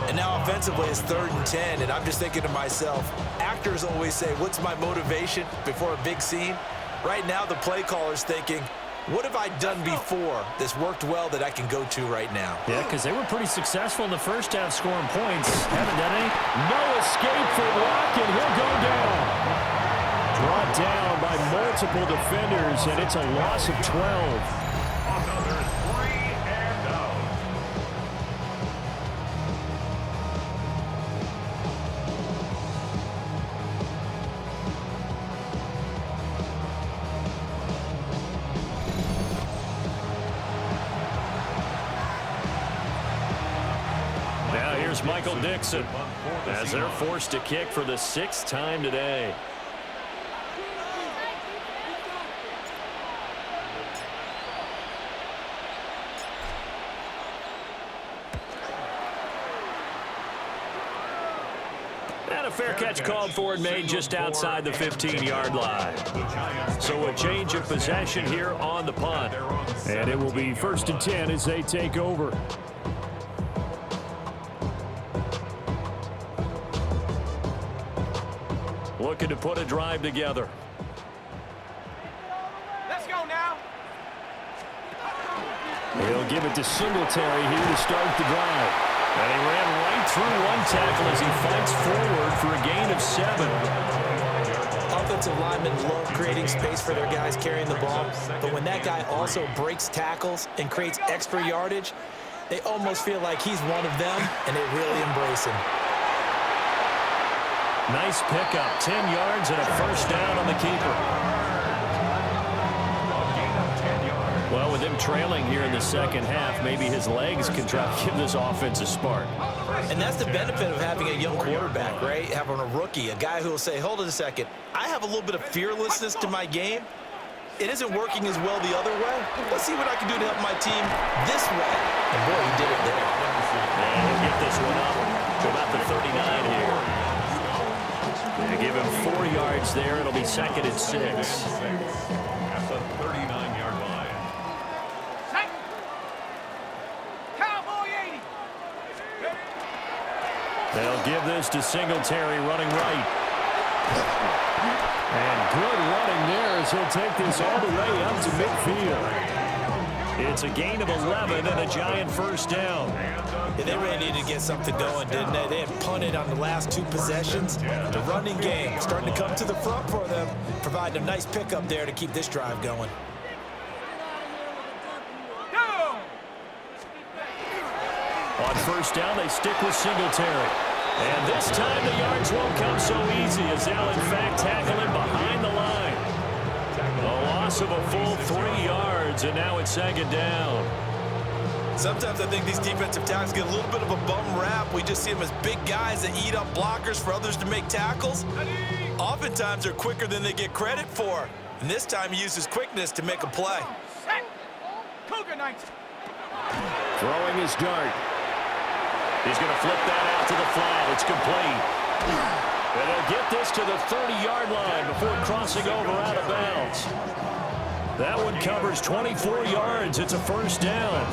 And now offensively it's 3rd and 10, and I'm just thinking to myself, actors always say, what's my motivation before a big scene? Right now the play caller's thinking, what have I done before that's worked well that I can go to right now? Yeah, because they were pretty successful in the first half scoring points. Haven't done any. No escape for Locke, and he'll go down. Brought down by multiple defenders, and it's a loss of 12. Another 3 and out. Now here's Michael Dixon as they're forced to kick for the 6th time today. And a fair catch called for and made just outside the 15-yard line. So a change of possession here on the punt. And it will be 1st and 10 as they take over. Looking to put a drive together. Let's go now. He'll give it to Singletary here to start the drive. And he ran right through one tackle as he fights forward for a gain of 7. Offensive linemen love creating space for their guys carrying the ball, but when that guy also breaks tackles and creates extra yardage, they almost feel like he's one of them, and they really embrace him. Nice pickup, 10 yards and a 1st down on the keeper. Well, with him trailing here in the 2nd half, maybe his legs can try to give this offense a spark. And that's the benefit of having a young quarterback, right? Having a rookie, a guy who will say, hold it a second, I have a little bit of fearlessness to my game. It isn't working as well the other way. Let's see what I can do to help my team this way. And boy, he did it there. And he'll get this one up to about the 39 here. They give him 4 yards there. It'll be 2nd and 6. At the 39-yard line. Cowboy 80. They'll give this to Singletary running right. And good running there as he'll take this all the way up to midfield. It's a gain of 11 and a giant first down. Yeah, they really needed to get something going, didn't they? They had punted on the last 2 possessions. The running game starting to come to the front for them, providing a nice pickup there to keep this drive going. On first down, they stick with Singletary. And this time the yards won't come so easy as they'll in fact tackle him behind the line. A loss of a full 3 yards, and now it's second down. Sometimes I think these defensive tackles get a little bit of a bum rap. We just see them as big guys that eat up blockers for others to make tackles. Oftentimes they're quicker than they get credit for. And this time he uses quickness to make a play. Throwing his dart. He's going to flip that out to the flat. It's complete. And they'll get this to the 30-yard line before crossing over out of bounds. That one covers 24 yards. It's a first down.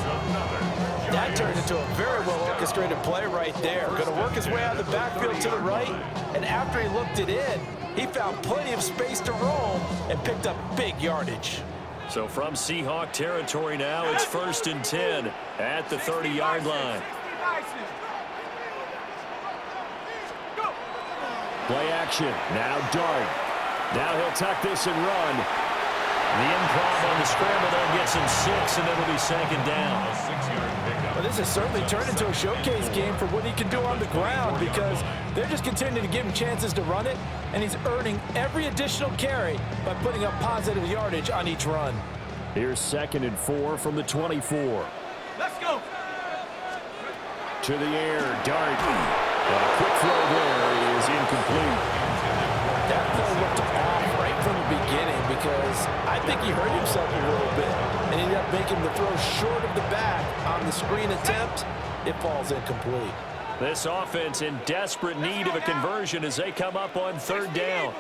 That turned into a very well-orchestrated play right there. Going to work his way out of the backfield to the right, and after he looked it in, he found plenty of space to roam and picked up big yardage. So from Seahawk territory now, it's 1st and 10 at the 30-yard line. Play action. Now Dart. Now he'll tuck this and run. The improv on the scramble there gets him 6, and it'll be second down. Well, this has certainly turned into a showcase game for what he can do on the ground because they're just continuing to give him chances to run it, and he's earning every additional carry by putting up positive yardage on each run. Here's 2nd and 4 from the 24. Let's go. To the air, Dart. A quick throw there is incomplete. That throw looked off right from the beginning because I think he hurt himself a little bit and ended up making the throw short of the back on the screen attempt. It falls incomplete. This offense in desperate need of a conversion as they come up on 3rd down.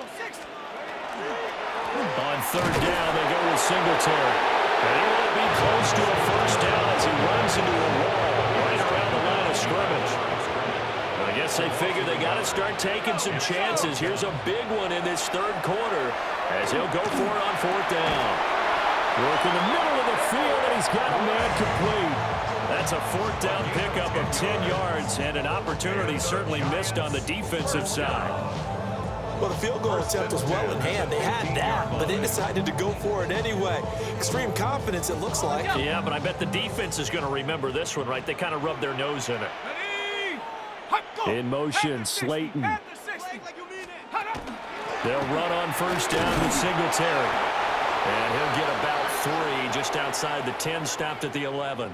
On 3rd down, they go with Singletary. And he won't be close to a first down as he runs into a wall right around the line of scrimmage. I guess they figure they got to start taking some chances. Here's a big one in this 3rd quarter as he'll go for it on 4th down. Work in the middle of the field, and he's got a man complete. That's a 4th down pickup of 10 yards and an opportunity certainly missed on the defensive side. Well, the field goal attempt was well in hand. They had that, but they decided to go for it anyway. Extreme confidence, it looks like. Yeah, but I bet the defense is going to remember this one, right? They kind of rubbed their nose in it. In motion, Slayton. They'll run on 1st down with Singletary. And he'll get about 3 just outside the 10, stopped at the 11.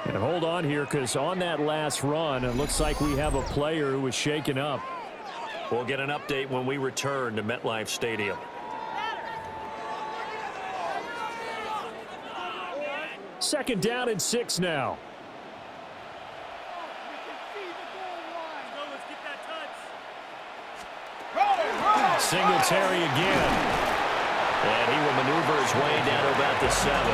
And hold on here, because on that last run, it looks like we have a player who was shaken up. We'll get an update when we return to MetLife Stadium. 2nd down and 6 now. Singletary again. And he will maneuver his way down to about the 7.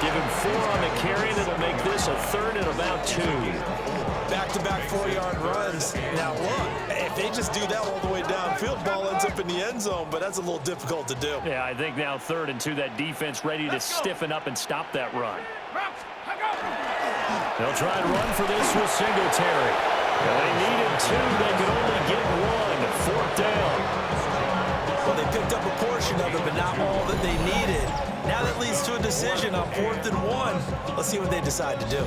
Give him 4 on the carry, and it'll make this a 3rd and about 2. Back-to-back 4-yard runs. Now, look, if they just do that all the way downfield, ball ends up in the end zone, but that's a little difficult to do. Yeah, I think now 3rd and 2, that defense ready to stiffen up and stop that run. They'll try and run for this with Singletary. They needed 2. They could only get 1. 4th down. Well, they picked up a portion of it, but not all that they needed. Now that leads to a decision on 4th and 1. Let's see what they decide to do.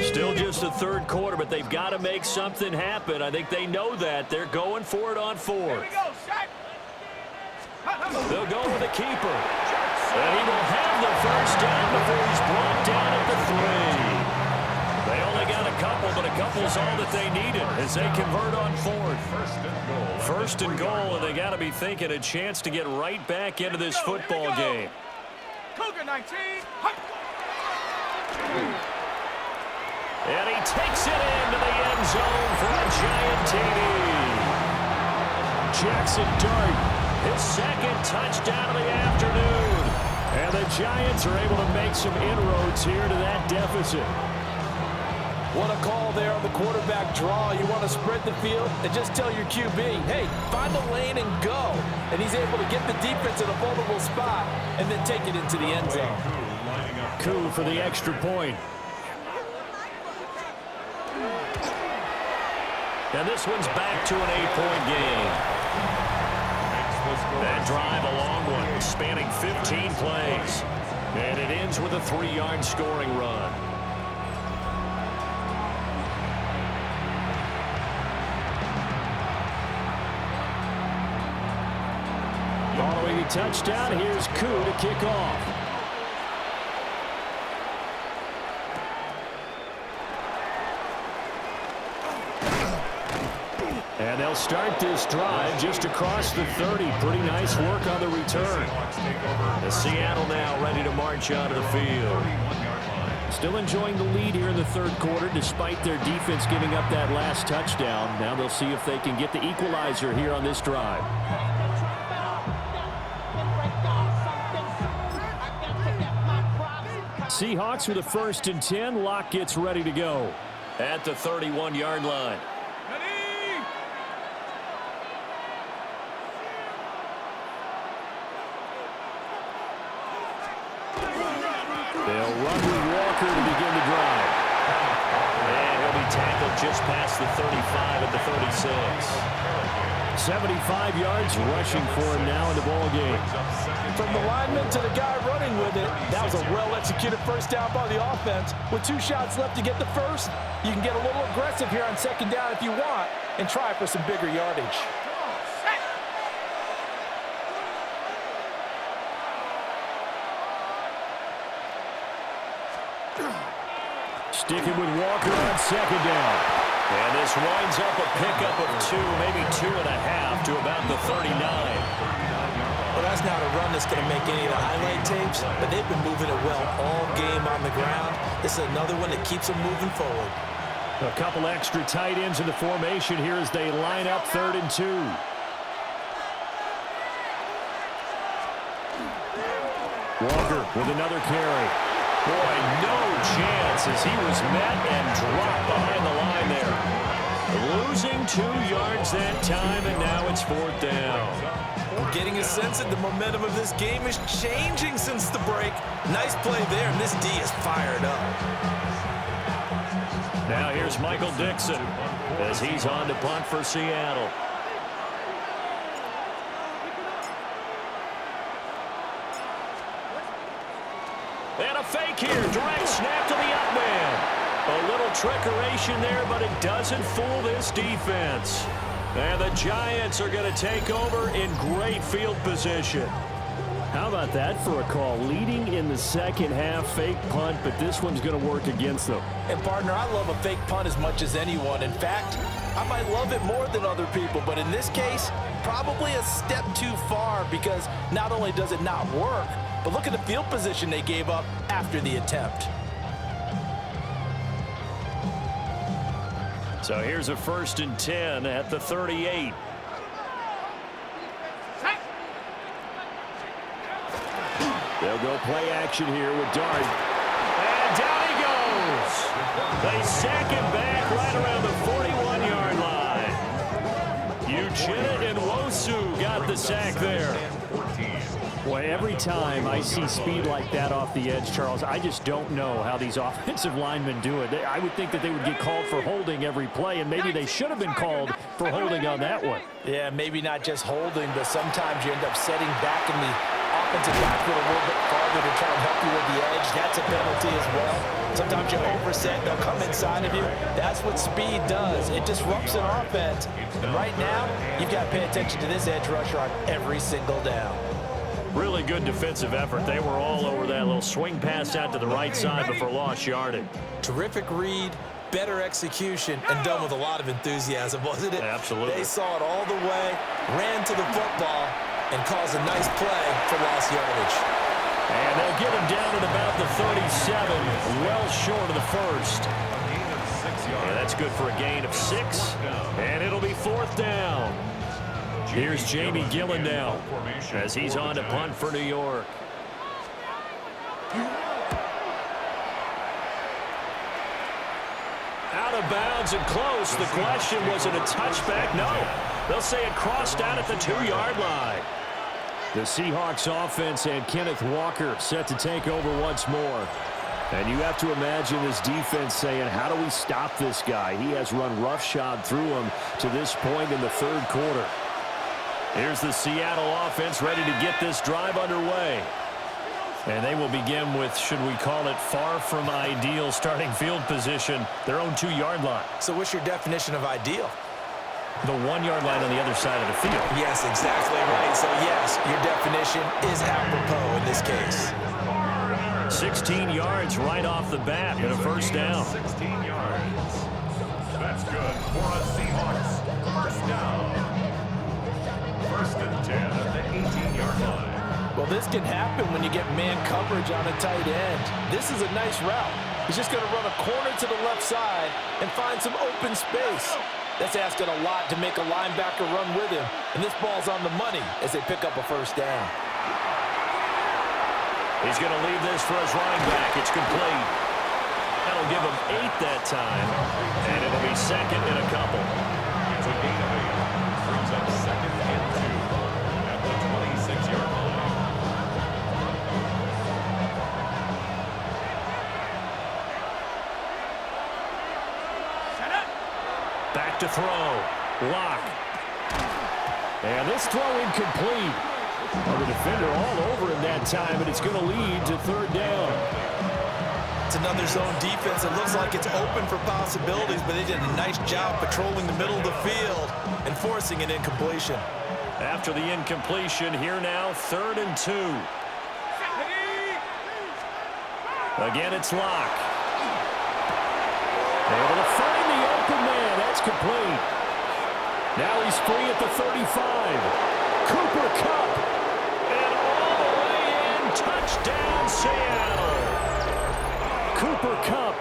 Still just the 3rd quarter, but they've got to make something happen. I think they know that. They're going for it on 4th. They'll go with the keeper. And he will have the first down before he's brought down at the 3. They only got a couple, but a couple's all that they needed as they convert on 4th. 1st and goal, and they got to be thinking a chance to get right back into this football game. Cougar 19. And he takes it into the end zone for a giant TD. Jaxson Dart. His 2nd touchdown of the afternoon. And they Giants are able to make some inroads here to that deficit. What a call there on the quarterback draw. You want to spread the field and just tell your QB, hey, find a lane and go. And he's able to get the defense in a vulnerable spot and then take it into the end zone. Koo for the extra point. And this one's back to an 8-point game. That drive, a long one, spanning 15 plays. And it ends with a 3-yard scoring run. Following a touchdown, here's Koo to kick off. And they'll start this drive just across the 30. Pretty nice work on the return. The Seattle now ready to march out of the field. Still enjoying the lead here in the third quarter despite their defense giving up that last touchdown. Now they'll see if they can get the equalizer here on this drive. Seahawks with a 1st and 10. Locke gets ready to go at the 31-yard line. They'll run with Walker to begin the drive. And he'll be tackled just past the 35 at the 36. 75 yards rushing for him now in the ball game. From the lineman to the guy running with it, that was a well-executed first down by the offense. With 2 shots left to get the first, you can get a little aggressive here on 2nd down if you want and try for some bigger yardage. Sticking with Walker on 2nd down. And this winds up a pickup of 2, maybe 2.5 to about the 39. Well, that's not a run that's going to make any of the highlight tapes, but they've been moving it well all game on the ground. This is another one that keeps them moving forward. A couple extra tight ends in the formation here as they line up 3rd and 2. Walker with another carry. Boy, no chance as he was met and dropped behind the line there. Losing 2 yards that time, and now it's 4th down. I'm getting a sense that the momentum of this game is changing since the break. Nice play there, and this D is fired up. Now here's Michael Dixon as he's on to punt for Seattle. And a fake here. Direct snap to the up man. A little trickeration there, but it doesn't fool this defense. And the Giants are going to take over in great field position. How about that for a call? Leading in the 2nd half, fake punt, but this one's going to work against them. And, partner, I love a fake punt as much as anyone. In fact, I might love it more than other people, but in this case, probably a step too far because not only does it not work, but look at the field position they gave up after the attempt. So here's a 1st and 10 at the 38. They'll go play action here with Dart. And down he goes. They sack him back right around the 41-yard line. Uchenna and Wosu got the sack there. Boy, every time I see speed like that off the edge, Charles, I just don't know how these offensive linemen do it. I would think that they would get called for holding every play, and maybe they should have been called for holding on that one. Yeah, maybe not just holding, but sometimes you end up setting back in the offensive backfield a little bit farther to try and help you with the edge. That's a penalty as well. Sometimes you overset, they'll come inside of you. That's what speed does. It disrupts an offense. And right now, you've got to pay attention to this edge rusher on every single down. Really good defensive effort. They were all over that little swing pass out to the right side before lost yardage. Terrific read, better execution, and done with a lot of enthusiasm, wasn't it? Absolutely. They saw it all the way, ran to the football, and caused a nice play for lost yardage. And they'll get him down at about the 37, well short of the first. Yeah, that's good for a gain of 6, and it'll be 4th down. Here's Jamie Gillen now as he's on to punt for New York. Out of bounds and close. The question, was it a touchback? No. They'll say it crossed out at the 2-yard line. The Seahawks offense and Kenneth Walker set to take over once more. And you have to imagine this defense saying, how do we stop this guy? He has run roughshod through him to this point in the third quarter. Here's the Seattle offense ready to get this drive underway. And they will begin with, should we call it, far from ideal starting field position, their own 2-yard line. So what's your definition of ideal? The 1-yard line on the other side of the field. Yes, exactly right. So, yes, your definition is apropos in this case. 16 yards right off the bat and a first down. 16 yards. That's good for a Seahawks. First down. First and 10 at the 18-yard line. Well, this can happen when you get man coverage on a tight end. This is a nice route. He's just going to run a corner to the left side and find some open space. That's asking a lot to make a linebacker run with him. And this ball's on the money as they pick up a first down. He's going to leave this for his running back. It's complete. That'll give him 8 that time. And it'll be second in a couple. It's a gain of 8. Brings up second and 2 at the 26-yard line. Back to throw. Lock. And this throw incomplete. Well, the defender all over him that time, and it's going to lead to third down. It's another zone defense. It looks like it's open for possibilities, but they did a nice job patrolling the middle of the field and forcing an incompletion. After the incompletion, here now, 3rd and 2. Again, it's Lock. Able to find the open man. That's complete. Now he's free at the 35. Cooper Kupp. And all the way in. Touchdown, Seattle. Cooper Kupp,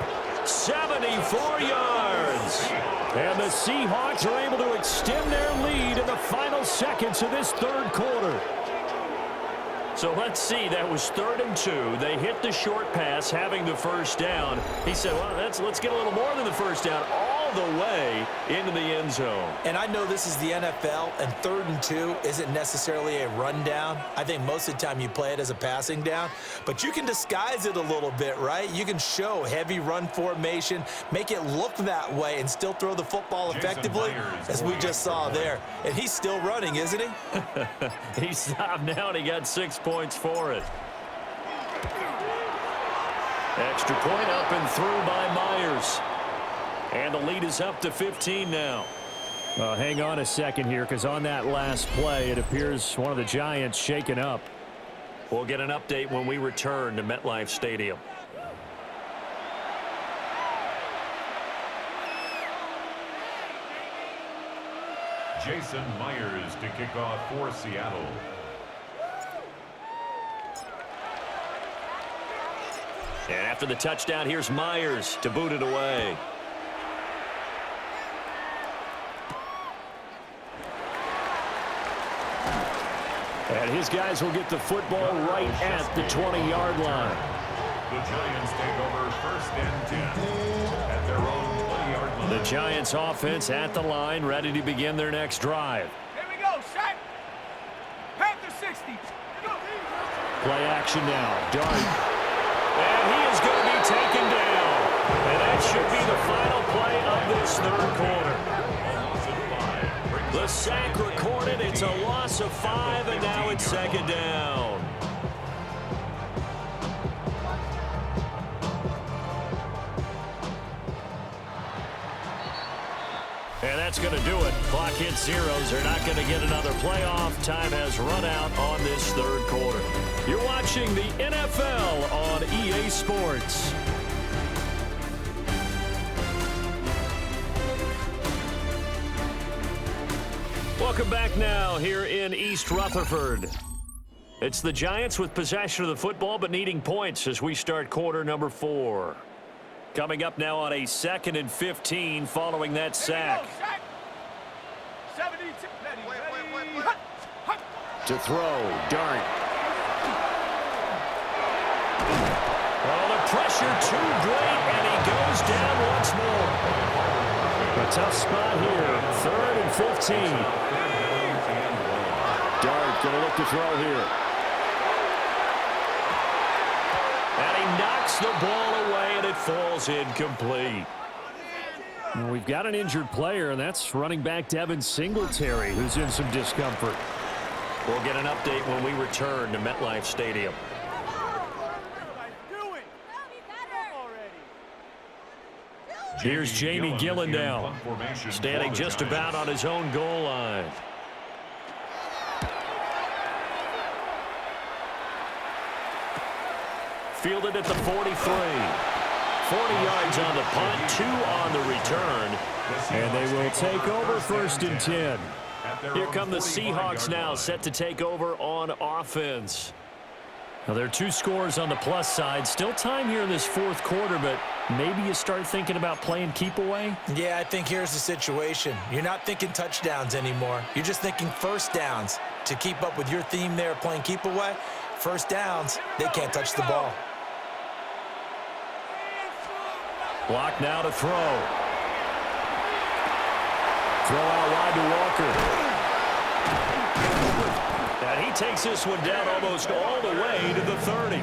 74 yards. And the Seahawks are able to extend their lead in the final seconds of this third quarter. So let's see, that was 3rd and 2. They hit the short pass, having the first down. He said, well, let's get a little more than the first down, all the way into the end zone. And I know this is the NFL, and 3rd and 2 isn't necessarily a rundown. I think most of the time you play it as a passing down. But you can disguise it a little bit, right? You can show heavy run formation, make it look that way, and still throw the football effectively, as we just saw there. And he's still running, isn't he? He stopped now, and he got 6 points for it. Extra point up and through by Myers. And the lead is up to 15 now. Hang on a second here, because on that last play, it appears one of the Giants shaken up. We'll get an update when we return to MetLife Stadium. Jason Myers to kick off for Seattle. And after the touchdown, here's Myers to boot it away. And his guys will get the football right at the 20-yard line. The Giants take over 1st and 10 at their own 20-yard line. The Giants offense at the line, ready to begin their next drive. Here we go, set. Panther 60. Go. Play action now. Dart. And he is going to be taken down. And that should be the final play of this third quarter. The sack recorded. It's a loss of 5, and now it's 2nd down. And that's going to do it. Clock hits zeros. They're not going to get another playoff. Time has run out on this third quarter. You're watching the NFL on EA Sports. Welcome back now here in East Rutherford. It's the Giants with possession of the football but needing points as we start quarter number 4. Coming up now on a 2nd and 15 following that sack. To throw, Dart. pressure too great, and he goes down once more. A tough spot here, 3rd and 15. Dart going to look to throw here. And he knocks the ball away, and it falls incomplete. Well, we've got an injured player, and that's running back Devin Singletary, who's in some discomfort. We'll get an update when we return to MetLife Stadium. Here's Jamie Gillen now, standing just about on his own goal line. Fielded at the 43. 40 yards on the punt, 2 on the return. And they will take over 1st and 10. Here come the Seahawks now, set to take over on offense. Now, there are 2 scores on the plus side. Still time here in this 4th quarter, but maybe you start thinking about playing keep away? Yeah, I think here's the situation. You're not thinking touchdowns anymore. You're just thinking first downs. To keep up with your theme there, playing keep away, first downs, they can't touch the ball. Block now to throw. Throw out wide to Walker. And he takes this one down almost all the way to the 30.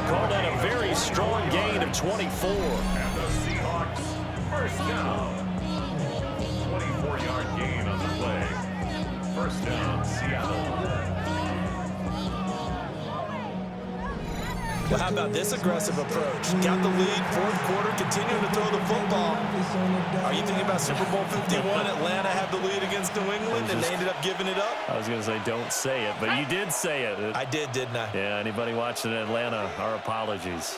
Called on a very strong gain of 24. And the Seahawks, first down. 24-yard gain on the play. First down, Seattle. Well, how about this aggressive approach? Got the lead, 4th quarter, continuing to throw the football. Are you thinking about Super Bowl 51? Atlanta had the lead against New England, and they ended up giving it up? I was going to say, don't say it, but you did say it. I did, didn't I? Yeah, anybody watching Atlanta, our apologies.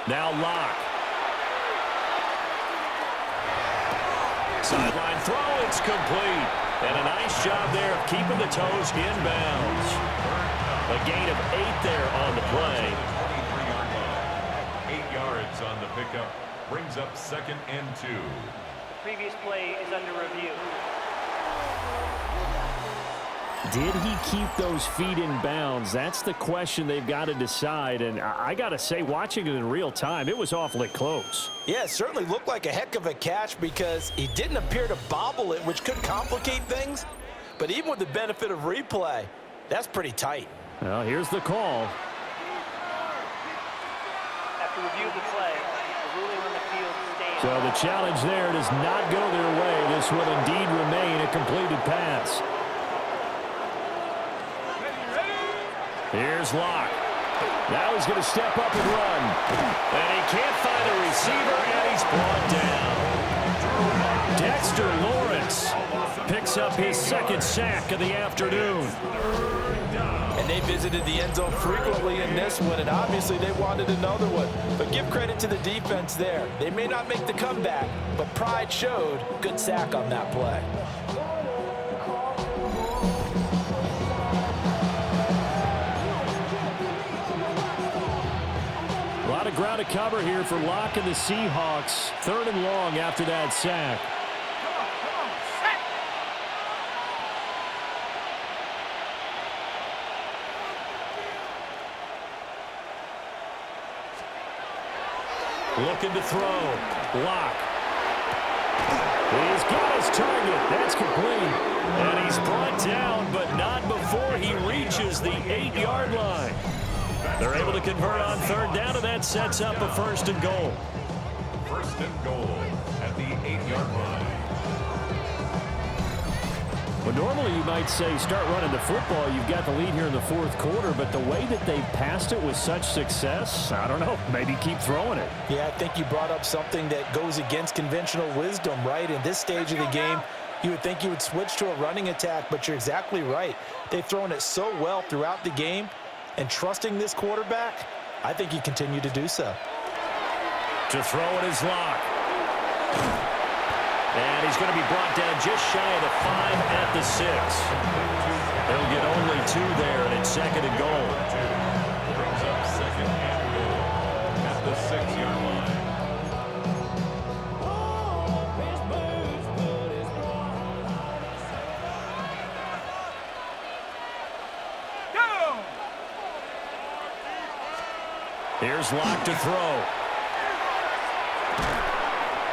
Now Locke. Sideline throw, it's complete. And a nice job there of keeping the toes inbounds. A gain of 8 there on the play. 23-yard line. 8 yards on the pickup. Brings up 2nd and 2. Previous play is under review. Did he keep those feet in bounds? That's the question they've got to decide. And I got to say, watching it in real time, it was awfully close. Yeah, it certainly looked like a heck of a catch because he didn't appear to bobble it, which could complicate things. But even with the benefit of replay, that's pretty tight. Well, here's the call. After review of the play, the ruling on the field stands. So the challenge there does not go their way. This will indeed remain a completed pass. Here's Locke. Now he's going to step up and run. And he can't find the receiver, and he's brought down. Dexter Lawrence picks up his 2nd sack of the afternoon. And they visited the end zone frequently in this one, and obviously they wanted another one. But give credit to the defense there. They may not make the comeback, but pride showed. Good sack on that play. A lot of ground to cover here for Locke and the Seahawks. 3rd and long after that sack. Looking to throw. Locke. He's got his target. That's complete. And he's brought down, but not before he reaches the 8-yard line. They're able to convert on 3rd down, and that sets up a 1st and goal. 1st and goal at the 8-yard line. Well, normally you might say start running the football. You've got the lead here in the 4th quarter, but the way that they've passed it with such success, I don't know, maybe keep throwing it. Yeah, I think you brought up something that goes against conventional wisdom, right? In this stage of the game, you would think you would switch to a running attack, but you're exactly right. They've thrown it so well throughout the game, and trusting this quarterback, I think you continue to do so. To throw it is Locke. And he's going to be brought down just shy of the 5 at the 6. They'll get only 2 there, and it's 2nd and goal. Brings up 2nd and goal at the 6-yard line. Here's Locke to throw.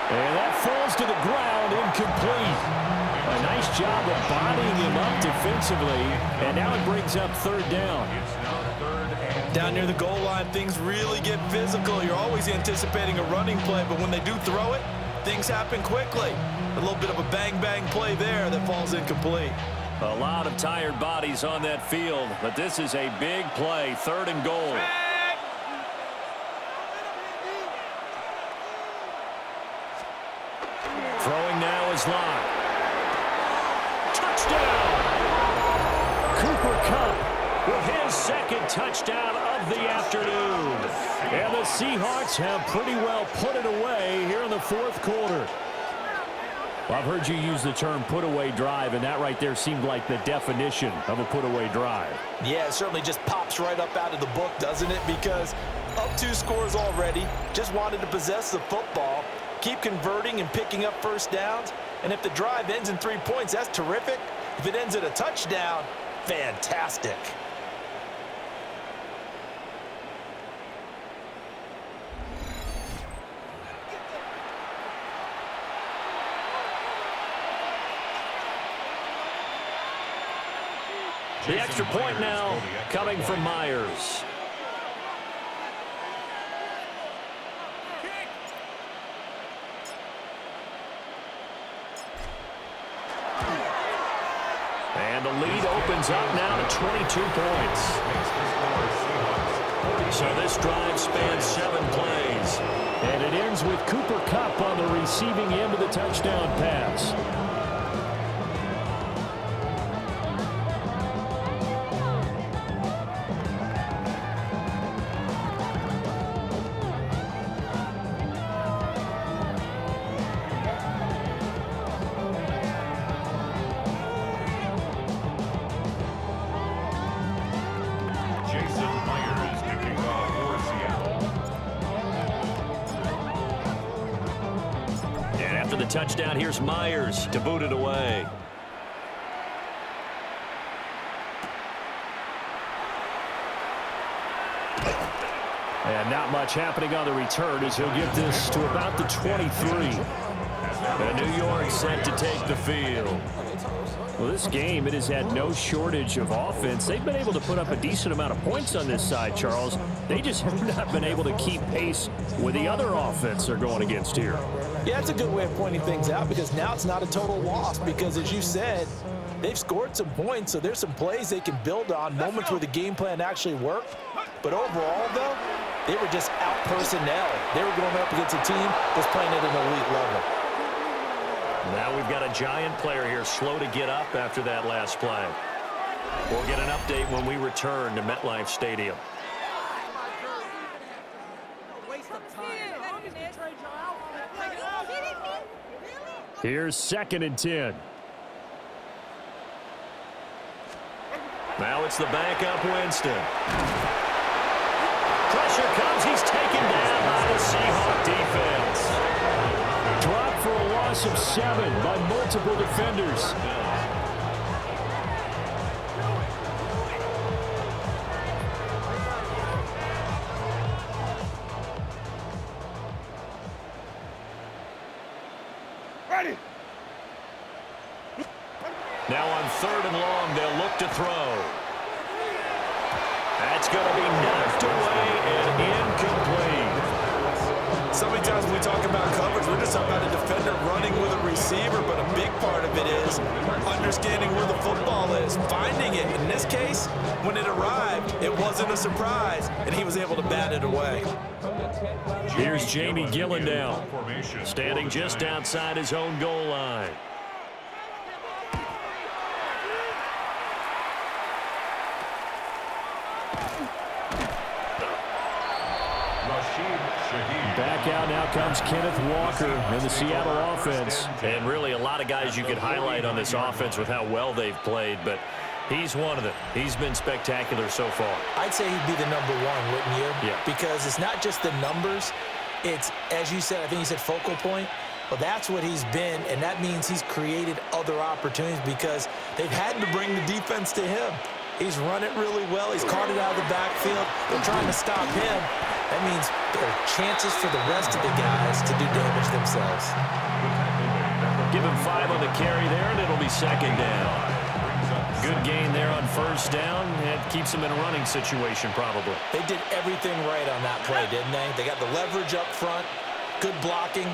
And that falls to the ground, incomplete. A nice job of bodying him up defensively, and now it brings up third down. Down near the goal line, things really get physical. You're always anticipating a running play, but when they do throw it, things happen quickly. A little bit of a bang-bang play there that falls incomplete. A lot of tired bodies on that field, but this is a big play, 3rd and goal. Throwing now is Locke. Touchdown! Cooper Kupp with his 2nd touchdown of the afternoon. And the Seahawks have pretty well put it away here in the 4th quarter. Well, I've heard you use the term put-away drive, and that right there seemed like the definition of a put-away drive. Yeah, it certainly just pops right up out of the book, doesn't it? Because up 2 scores already, just wanted to possess the football, keep converting and picking up first downs, and if the drive ends in 3 points, that's terrific. If it ends in a touchdown, fantastic. The extra point now coming from Myers. And the lead opens up now to 22 points. So this drive spans 7 plays. And it ends with Cooper Kupp on the receiving end of the touchdown pass. Touchdown, here's Myers to boot it away. And not much happening on the return as he'll get this to about the 23. And New York set to take the field. Well, this game, it has had no shortage of offense. They've been able to put up a decent amount of points on this side, Charles. They just have not been able to keep pace with the other offense they're going against here. Yeah, that's a good way of pointing things out because now it's not a total loss because, as you said, they've scored some points, so there's some plays they can build on, moments where the game plan actually worked. But overall, though, they were just out-personnel. They were going up against a team that's playing at an elite level. Now we've got a giant player here slow to get up after that last play. We'll get an update when we return to MetLife Stadium. Here's 2nd and 10. Now it's the backup Winston. Pressure comes. He's taken down by the Seahawks defense. Dropped for a loss of 7 by multiple defenders. Ready. Now on 3rd and long, they'll look to throw. That's going to be knocked away and incomplete. So many times when we talk about coverage, we're just talking about a defender running with a receiver, but a big part of it is understanding where the football is, finding it. In this case, when it arrived, it wasn't a surprise, and he was able to bat it away. Here's Jamie Gillendown, standing just outside his own goal line. Back out now comes Kenneth Walker in the Seattle offense. And really a lot of guys you could highlight on this offense with how well they've played, but he's one of them. He's been spectacular so far. I'd say he'd be the number 1, wouldn't you? Yeah. Because it's not just the numbers. It's, as you said, I think you said focal point. Well, that's what he's been, and that means he's created other opportunities because they've had to bring the defense to him. He's run it really well. He's caught it out of the backfield. They're trying to stop him. That means there are chances for the rest of the guys to do damage themselves. Give him 5 on the carry there, and it'll be second down. Good gain there on first down. It keeps them in a running situation, probably. They did everything right on that play, didn't they? They got the leverage up front, good blocking,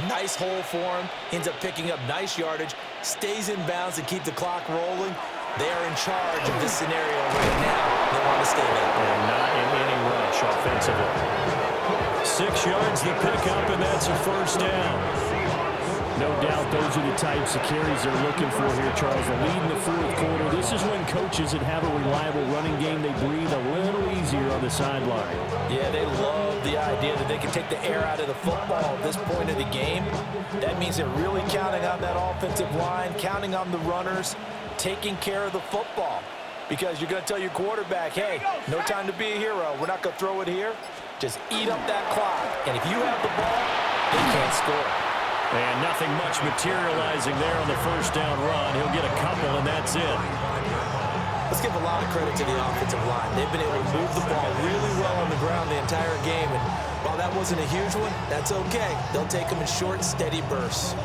nice hole for him, ends up picking up nice yardage, stays in bounds to keep the clock rolling. They are in charge of this scenario right now. They want to stay there. And not in any rush offensively. 6 yards the pickup, and that's a first down. No doubt those are the types of carries they're looking for here, Charles. The lead in the fourth quarter. This is when coaches that have a reliable running game, they breathe a little easier on the sideline. Yeah, they love the idea that they can take the air out of the football at this point of the game. That means they're really counting on that offensive line, counting on the runners, taking care of the football. Because you're going to tell your quarterback, hey, no time to be a hero. We're not going to throw it here. Just eat up that clock. And if you have the ball, they can't score. And nothing much materializing there on the first down run. He'll get a couple, and that's it. Let's give a lot of credit to the offensive line. They've been able to move the ball really well on the ground the entire game. And while that wasn't a huge one, that's okay. They'll take them in short, steady bursts.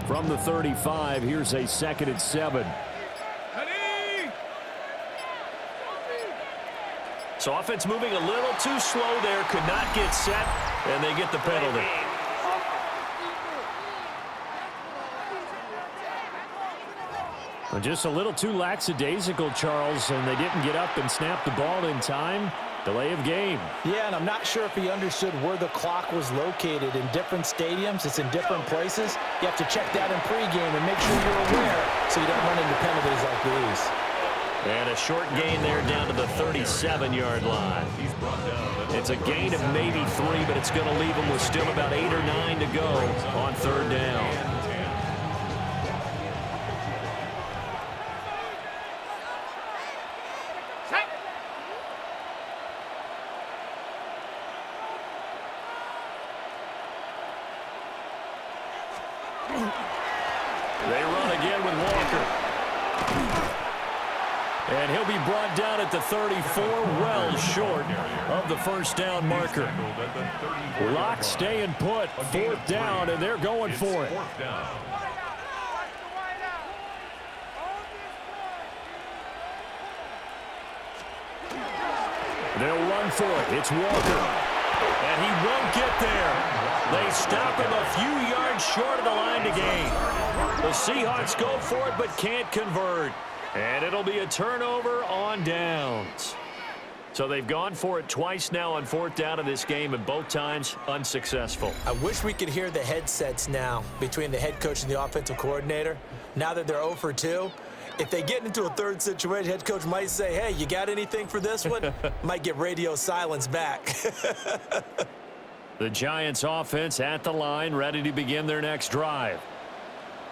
From the 35, here's a 2nd and 7. So offense moving a little too slow there, could not get set, and they get the penalty. Just a little too lackadaisical, Charles, and they didn't get up and snap the ball in time. Delay of game. Yeah, and I'm not sure if he understood where the clock was located. In different stadiums, it's in different places. You have to check that in pregame and make sure you're aware so you don't run into penalties like these. And a short gain there down to the 37-yard line. It's a gain of maybe 3, but it's going to leave them with still about 8 or 9 to go on third down. They run again with Walker. And he'll be brought down at the 34, well short of the first down marker. Lock staying put, 4th down, and they're going for it. They'll run for it. It's Walker. And he won't get there. They stop him a few yards short of the line to gain. The Seahawks go for it but can't convert. And it'll be a turnover on downs. So they've gone for it twice now on 4th down in this game, and both times unsuccessful. I wish we could hear the headsets now between the head coach and the offensive coordinator. Now that they're 0 for 2, if they get into a third situation, head coach might say, hey, you got anything for this one? Might get radio silence back. The Giants offense at the line, ready to begin their next drive.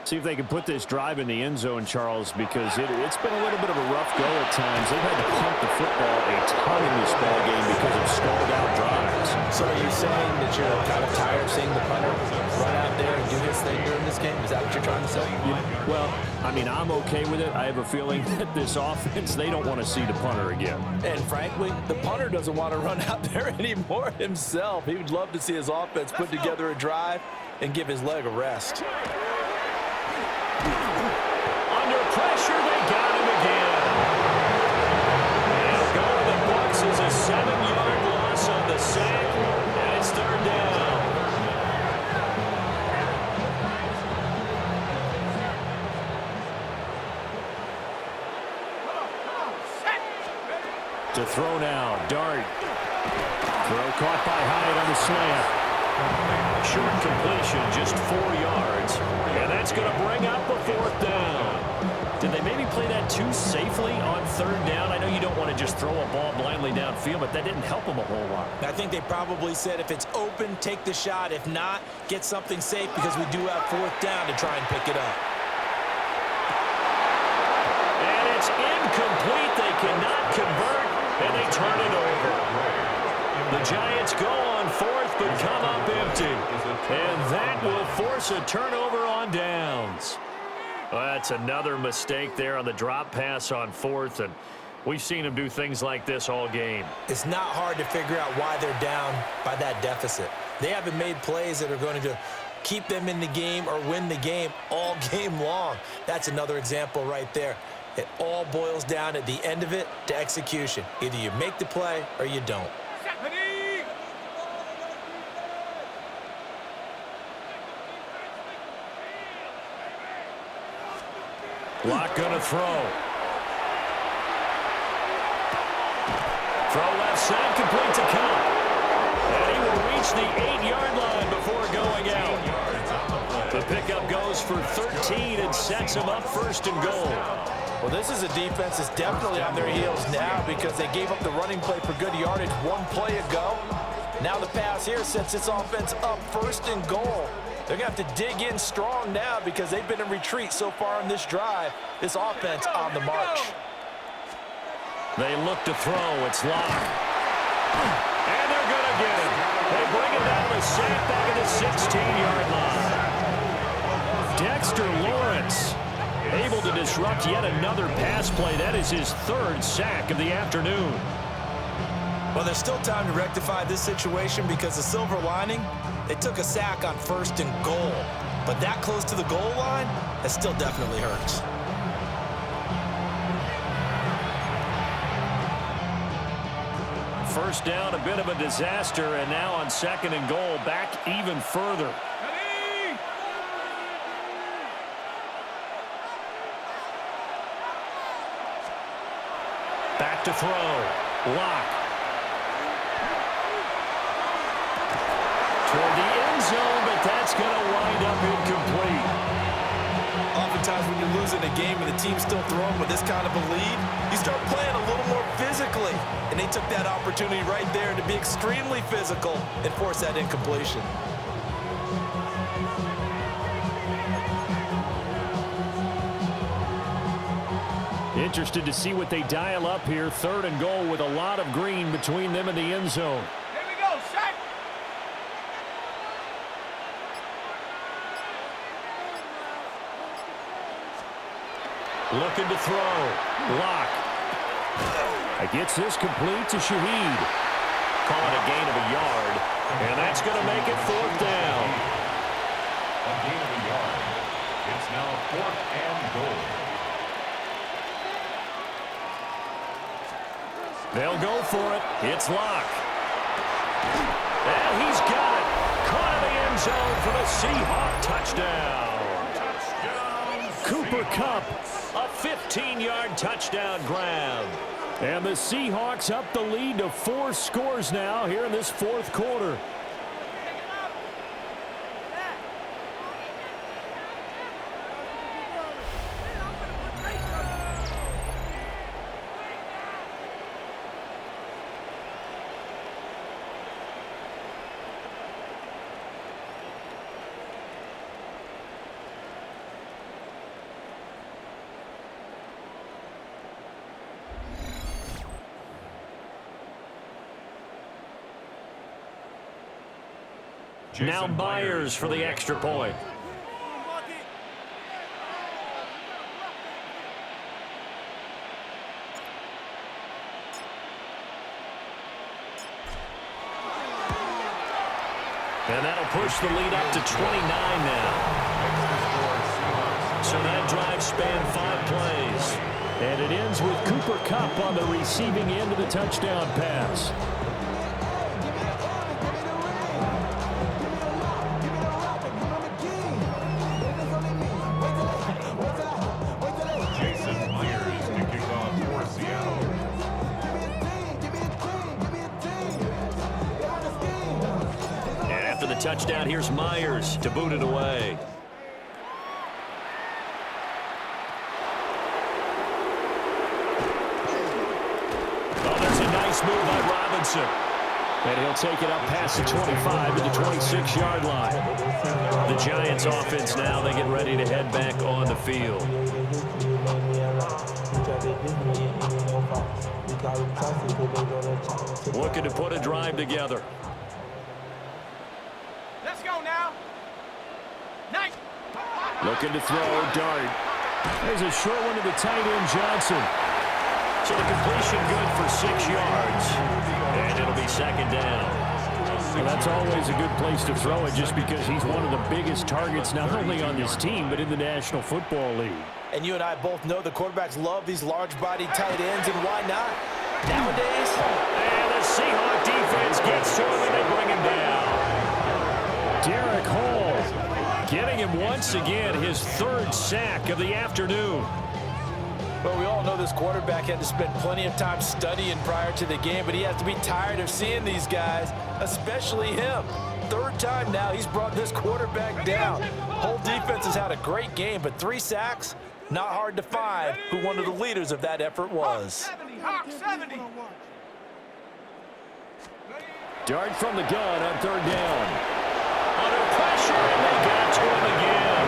See if they can put this drive in the end zone, Charles, because it's been a little bit of a rough go at times. They've had to punt the football a ton in this ball game because of stalled out drives. So are you saying that you're kind of tired of seeing the punter run out there and do his thing during this game? Is that what you're trying to say? Yeah, well, I mean, I'm okay with it. I have a feeling that this offense, they don't want to see the punter again. And frankly, the punter doesn't want to run out there anymore himself. He would love to see his offense put together a drive and give his leg a rest. Under pressure, they got him again. And go to the books is a 7-yard loss on the sack, and it's 3rd down. To throw now, Dart. Throw caught by Hyatt on the slant. Short completion, just 4 yards. And that's going to bring up a 4th down. Did they maybe play that too safely on 3rd down? I know you don't want to just throw a ball blindly downfield, but that didn't help them a whole lot. I think they probably said if it's open, take the shot. If not, get something safe because we do have 4th down to try and pick it up. And it's incomplete. They cannot convert, and they turn it over. The Giants go on fourth, but come up empty. And that will force a turnover on downs. Well, that's another mistake there on the drop pass on fourth, and we've seen him do things like this all game. It's not hard to figure out why they're down by that deficit. They haven't made plays that are going to keep them in the game or win the game all game long. That's another example right there. It all boils down at the end of it to execution. Either you make the play or you don't. Lock gonna throw. Throw left side, complete to Cup. And he will reach the 8-yard line before going out. The pickup goes for 13 and sets him up first and goal. Well, this is a defense that's definitely on their heels now because they gave up the running play for good yardage one play ago. Now the pass here sets this offense up first and goal. They're going to have to dig in strong now because they've been in retreat so far in this drive. This offense on the march. They look to throw. It's locked. And they're going to get him. They bring him down the sack back at the 16-yard line. Dexter Lawrence able to disrupt yet another pass play. That is his third sack of the afternoon. Well, there's still time to rectify this situation because the silver lining, they took a sack on first and goal. But that close to the goal line, that still definitely hurts. First down, a bit of a disaster, and now on second and goal, back even further. Back to throw. Lock. Toward the end zone, but that's going to wind up incomplete. Oftentimes when you're losing a game and the team's still throwing with this kind of a lead, you start playing a little more physically. And they took that opportunity right there to be extremely physical and force that incompletion. Interested to see what they dial up here. Third and goal with a lot of green between them and the end zone. Here we go, set. Looking to throw. Lock. Gets this complete to Shaheed. Call it a gain of a yard. And that's going to make it fourth down. A gain of a yard. It's now 4th and goal. They'll go for it. It's Lock. And he's got it. Caught in the end zone for the Seahawks touchdown. Cooper Kupp, a 15-yard touchdown grab. And the Seahawks up the lead to 4 scores now here in this fourth quarter. Now Myers for the extra point. And that'll push the lead up to 29 now. So that drive spanned 5 plays. And it ends with Cooper Kupp on the receiving end of the touchdown pass. Touchdown, here's Myers to boot it away. Oh, that's a nice move by Robinson. And he'll take it up past the 25 to the 26-yard line. The Giants offense now, they get ready to head back on the field. Looking to put a drive together. Let's go now. Nice. Looking to throw, Dart. There's a short one to the tight end, Jaxson. So the completion good for 6 yards. And it'll be second down. Well, that's always a good place to throw it just because he's one of the biggest targets not only on this team but in the National Football League. And you and I both know the quarterbacks love these large-bodied tight ends, and why not? Nowadays. And the Seahawks defense gets to him and they bring him down. Derek Hall getting him once again his 3rd sack of the afternoon. Well, we all know this quarterback had to spend plenty of time studying prior to the game, but he has to be tired of seeing these guys, especially him. 3rd time now he's brought this quarterback down. Whole defense has had a great game, but 3 sacks, not hard to find who one of the leaders of that effort was. Hawk 70. Dart from the gun on 3rd down. Under pressure, and they got to him again.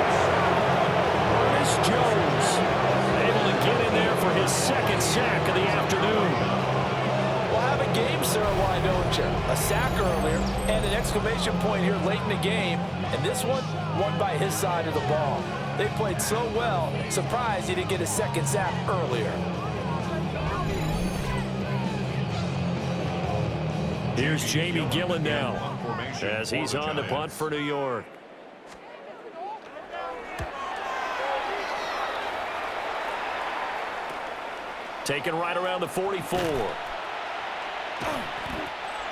Ernest Jones able to get in there for his 2nd sack of the afternoon. Well, have a game, sir, why don't you? A sack earlier and an exclamation point here late in the game, and this one won by his side of the ball. They played so well, surprised he didn't get a 2nd sack earlier. Here's Jamie Gillen now as he's on the punt for New York. Taken right around the 44.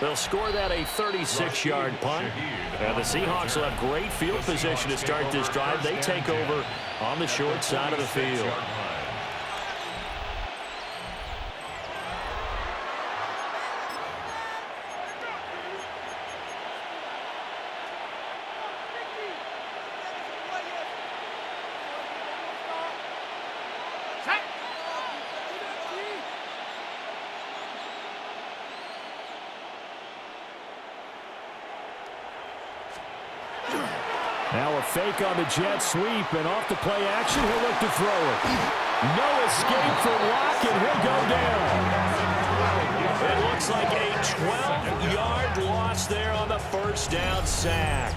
They'll score that a 36-yard punt. And the Seahawks will have great field position to start this drive. They take over on the short side of the field. Now a fake on the jet sweep, and off the play action, he'll look to throw it. No escape from Locke, and he'll go down. It looks like a 12-yard loss there on the 1st down sack.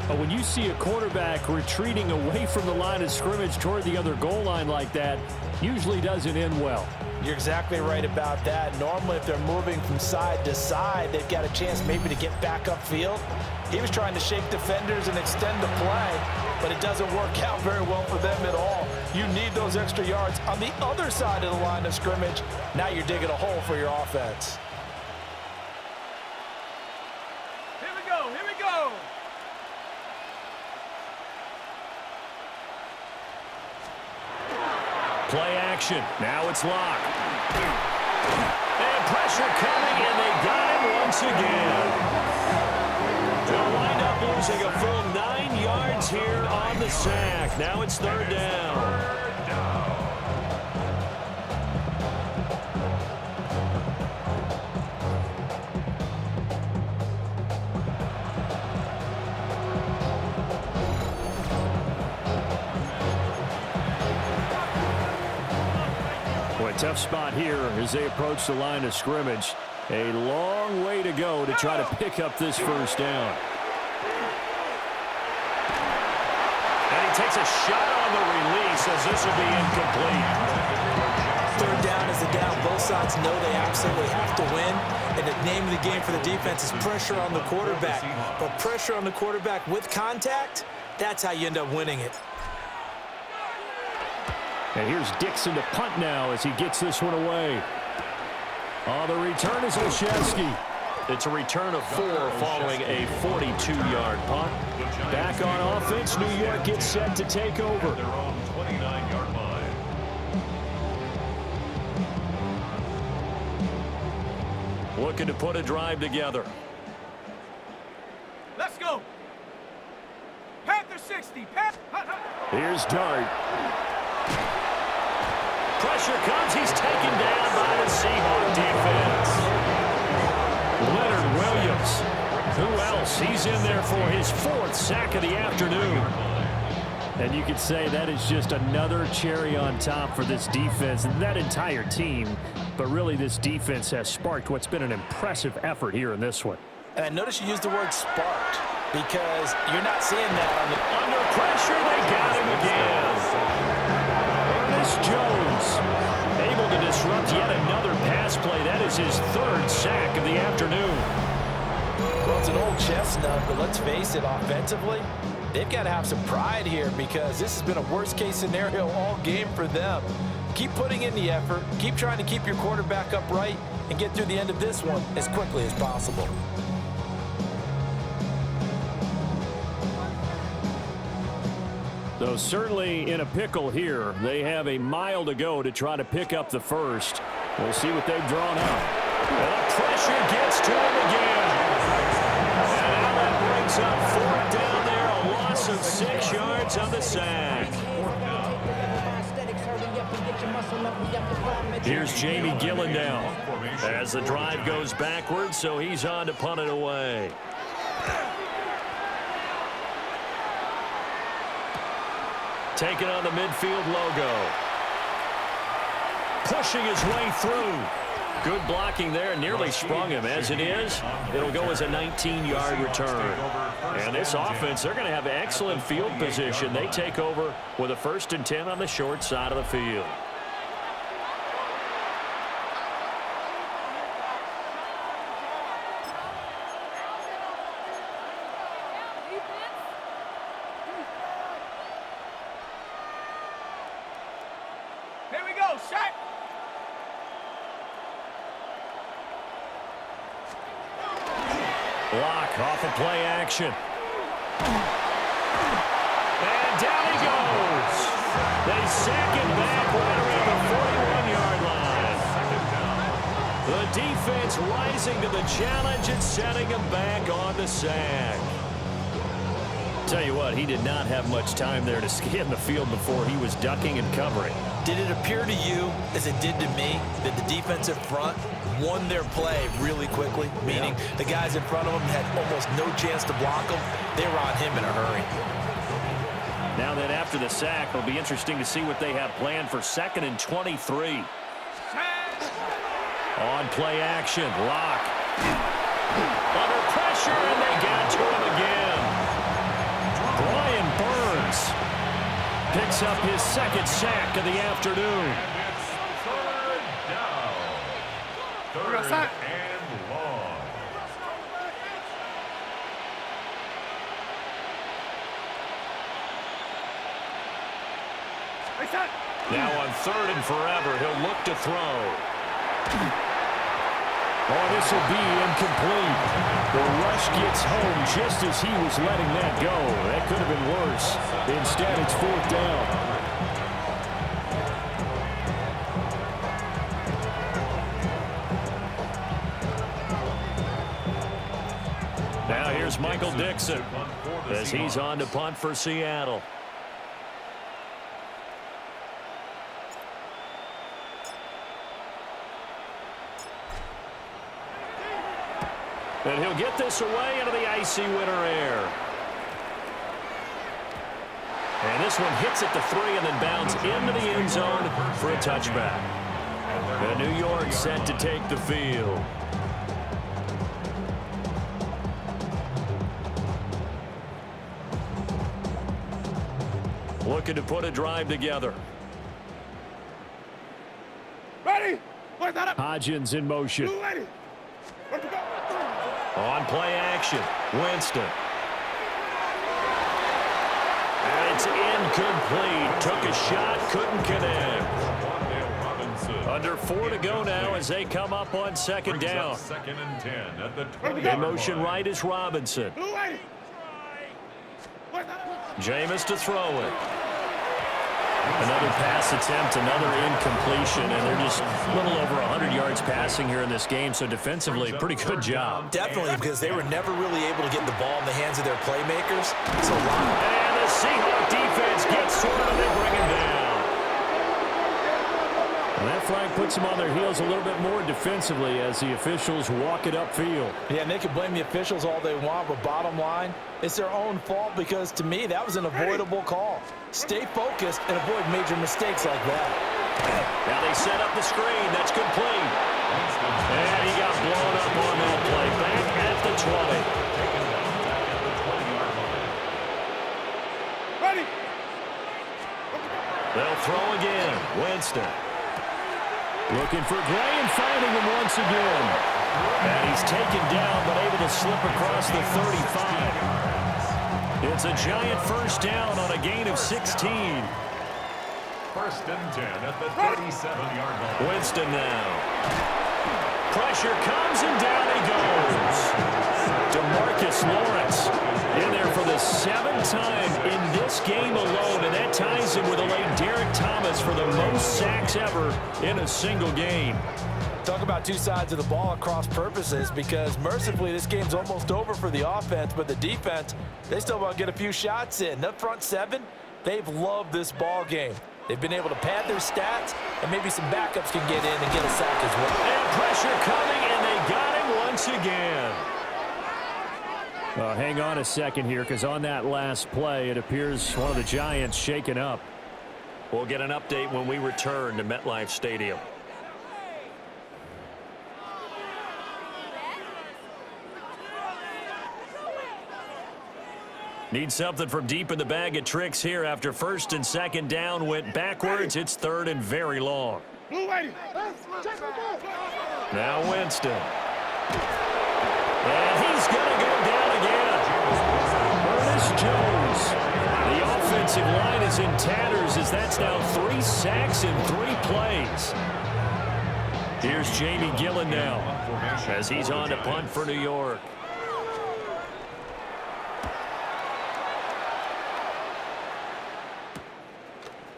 But when you see a quarterback retreating away from the line of scrimmage toward the other goal line like that, usually doesn't end well. You're exactly right about that. Normally, if they're moving from side to side, they've got a chance maybe to get back upfield. He was trying to shake defenders and extend the play, but it doesn't work out very well for them at all. You need those extra yards on the other side of the line of scrimmage. Now you're digging a hole for your offense. Here we go. Here we go. Play action. Now it's Locke. And pressure coming, and they got him once again. They'll wind up losing a full 9 yards here on the sack. Now it's 3rd down. Boy, tough spot here as they approach the line of scrimmage. A long way to go to try to pick up this 1st down. And he takes a shot on the release as this will be incomplete. 3rd down is the down. Both sides know they absolutely have to win. And the name of the game for the defense is pressure on the quarterback. But pressure on the quarterback with contact, that's how you end up winning it. And here's Dixon to punt now as he gets this one away. The return is Olszewski. It's a return of 4 following a 42-yard punt. Back on offense, New York gets set to take over. Their own 29-yard line. Looking to put a drive together. Let's go. Panther 60. Here's Dart. Pressure comes. He's taken down by the Seahawks defense. Leonard Williams. Who else? He's in there for his 4th sack of the afternoon. And you could say that is just another cherry on top for this defense and that entire team. But really, this defense has sparked what's been an impressive effort here in this one. And I noticed you used the word sparked because you're not seeing that on the... Under pressure, they got him again. Ernest Jones able to disrupt yet another pass play. That is his third sack of the afternoon. Well, it's an old chestnut, but let's face it, offensively, they've got to have some pride here because this has been a worst-case scenario all game for them. Keep putting in the effort. Keep trying to keep your quarterback upright and get through the end of this one as quickly as possible. So certainly in a pickle here. They have a mile to go to try to pick up the first. We'll see what they've drawn up. And the pressure gets to him again. And now that brings up fourth down there. A loss of 6 yards on the sack. Here's Jamie Gillendown as the drive goes backwards, so he's on to punt it away. Taking on the midfield logo. Pushing his way through. Good blocking there. Nearly sprung him. As it is, it'll go as a 19-yard return. And this offense, they're going to have excellent field position. They take over with a 1st and 10 on the short side of the field. Here we go, shot. Block off of play action. And down he goes. They sack him back right around the 41-yard line. The defense rising to the challenge and setting him back on the sack. Tell you what, he did not have much time there to scan the field before he was ducking and covering. Did it appear to you, as it did to me, that the defensive front won their play really quickly? Meaning the guys in front of them had almost no chance to block him. They were on him in a hurry. Now that after the sack, it'll be interesting to see what they have planned for 2nd and 23. On play action, lock. Under pressure, and they got to him again. Brian Burns picks up his 2nd sack of the afternoon. Third and long. Now on 3rd and forever, he'll look to throw. Oh, this will be incomplete. The rush gets home just as he was letting that go. That could have been worse. Instead, it's 4th down. Now here's Michael Dixon as he's on to punt for Seattle. And he'll get this away into the icy winter air. And this one hits at the 3 and then bounds into the end zone for a touchback. And New York set to take the field. Looking to put a drive together. Ready? Hodgins in motion. Ready? On play action, Winston. And it's incomplete. Took a shot, couldn't connect. Under 4 to go now as they come up on 2nd down. 2nd and 10 at the 20-yard In motion right is Robinson. Jameis to throw it. Another pass attempt, another incompletion, and they're just a little over 100 yards passing here in this game, so defensively, pretty good job. Definitely, because they were never really able to get the ball in the hands of their playmakers. So and the Seahawks defense gets to it, and they bring him down. And that flag puts them on their heels a little bit more defensively as the officials walk it upfield. Yeah, and they can blame the officials all they want, but bottom line, it's their own fault because, to me, that was an avoidable call. Stay focused and avoid major mistakes like that. Now they set up the screen. That's complete. And he got blown up on that play. Back at the 20. Ready. They'll throw again. Winston. Looking for Gray and finding him once again. And he's taken down but able to slip across the 35. It's a giant first down on a gain of 16. First and 10 at the 37-yard line. Winston now. Pressure comes and down he goes. DeMarcus Lawrence in there for the 7th time in this game alone, and that ties him with a late Derek Thomas for the most sacks ever in a single game. Talk about two sides of the ball at cross purposes, because mercifully this game's almost over for the offense, but the defense, they still want to get a few shots in. That front seven, they've loved this ball game. They've been able to pad their stats, and maybe some backups can get in and get a sack as well. And pressure coming, and they got him once again. Hang on a second here, because on that last play, it appears one of the Giants shaken up. We'll get an update when we return to MetLife Stadium. Need something from deep in the bag of tricks here after first and second down went backwards. It's third and very long. Now Winston. And he's going to go down again. Ernest Jones. The offensive line is in tatters as that's now 3 sacks in 3 plays. Here's Jamie Gillen now as he's on to punt for New York.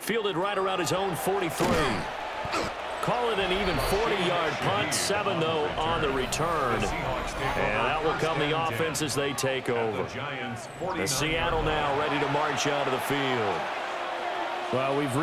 Fielded right around his own 43. Call it an even 40-yard punt. 7, though, on the return. And out will come the offense as they take over. The Seattle now ready to march out of the field. Well, we've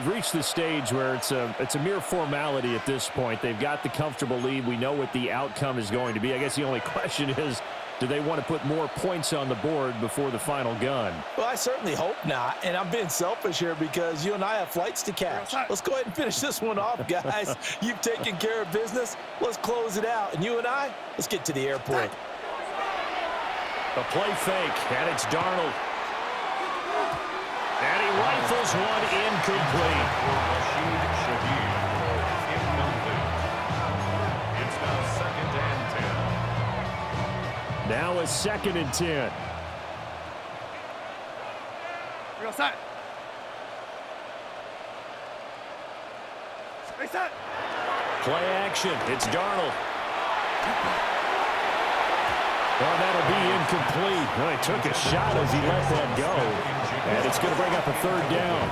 reached the stage where it's a mere formality at this point. They've got the comfortable lead. We know what the outcome is going to be. I guess the only question is, do they want to put more points on the board before the final gun? Well, I certainly hope not, and I'm being selfish here because you and I have flights to catch. Let's go ahead and finish this one off, guys. You've taken care of business. Let's close it out, and you and I, let's get to the airport. A play fake, and it's Darnold. And he rifles one incomplete. It's now 2nd and 10. Now a 2nd and 10. Real set. Reset. Play action. It's Darnold. Well, that'll be incomplete. Well, he took a shot as he let that go. And it's going to bring up a 3rd down.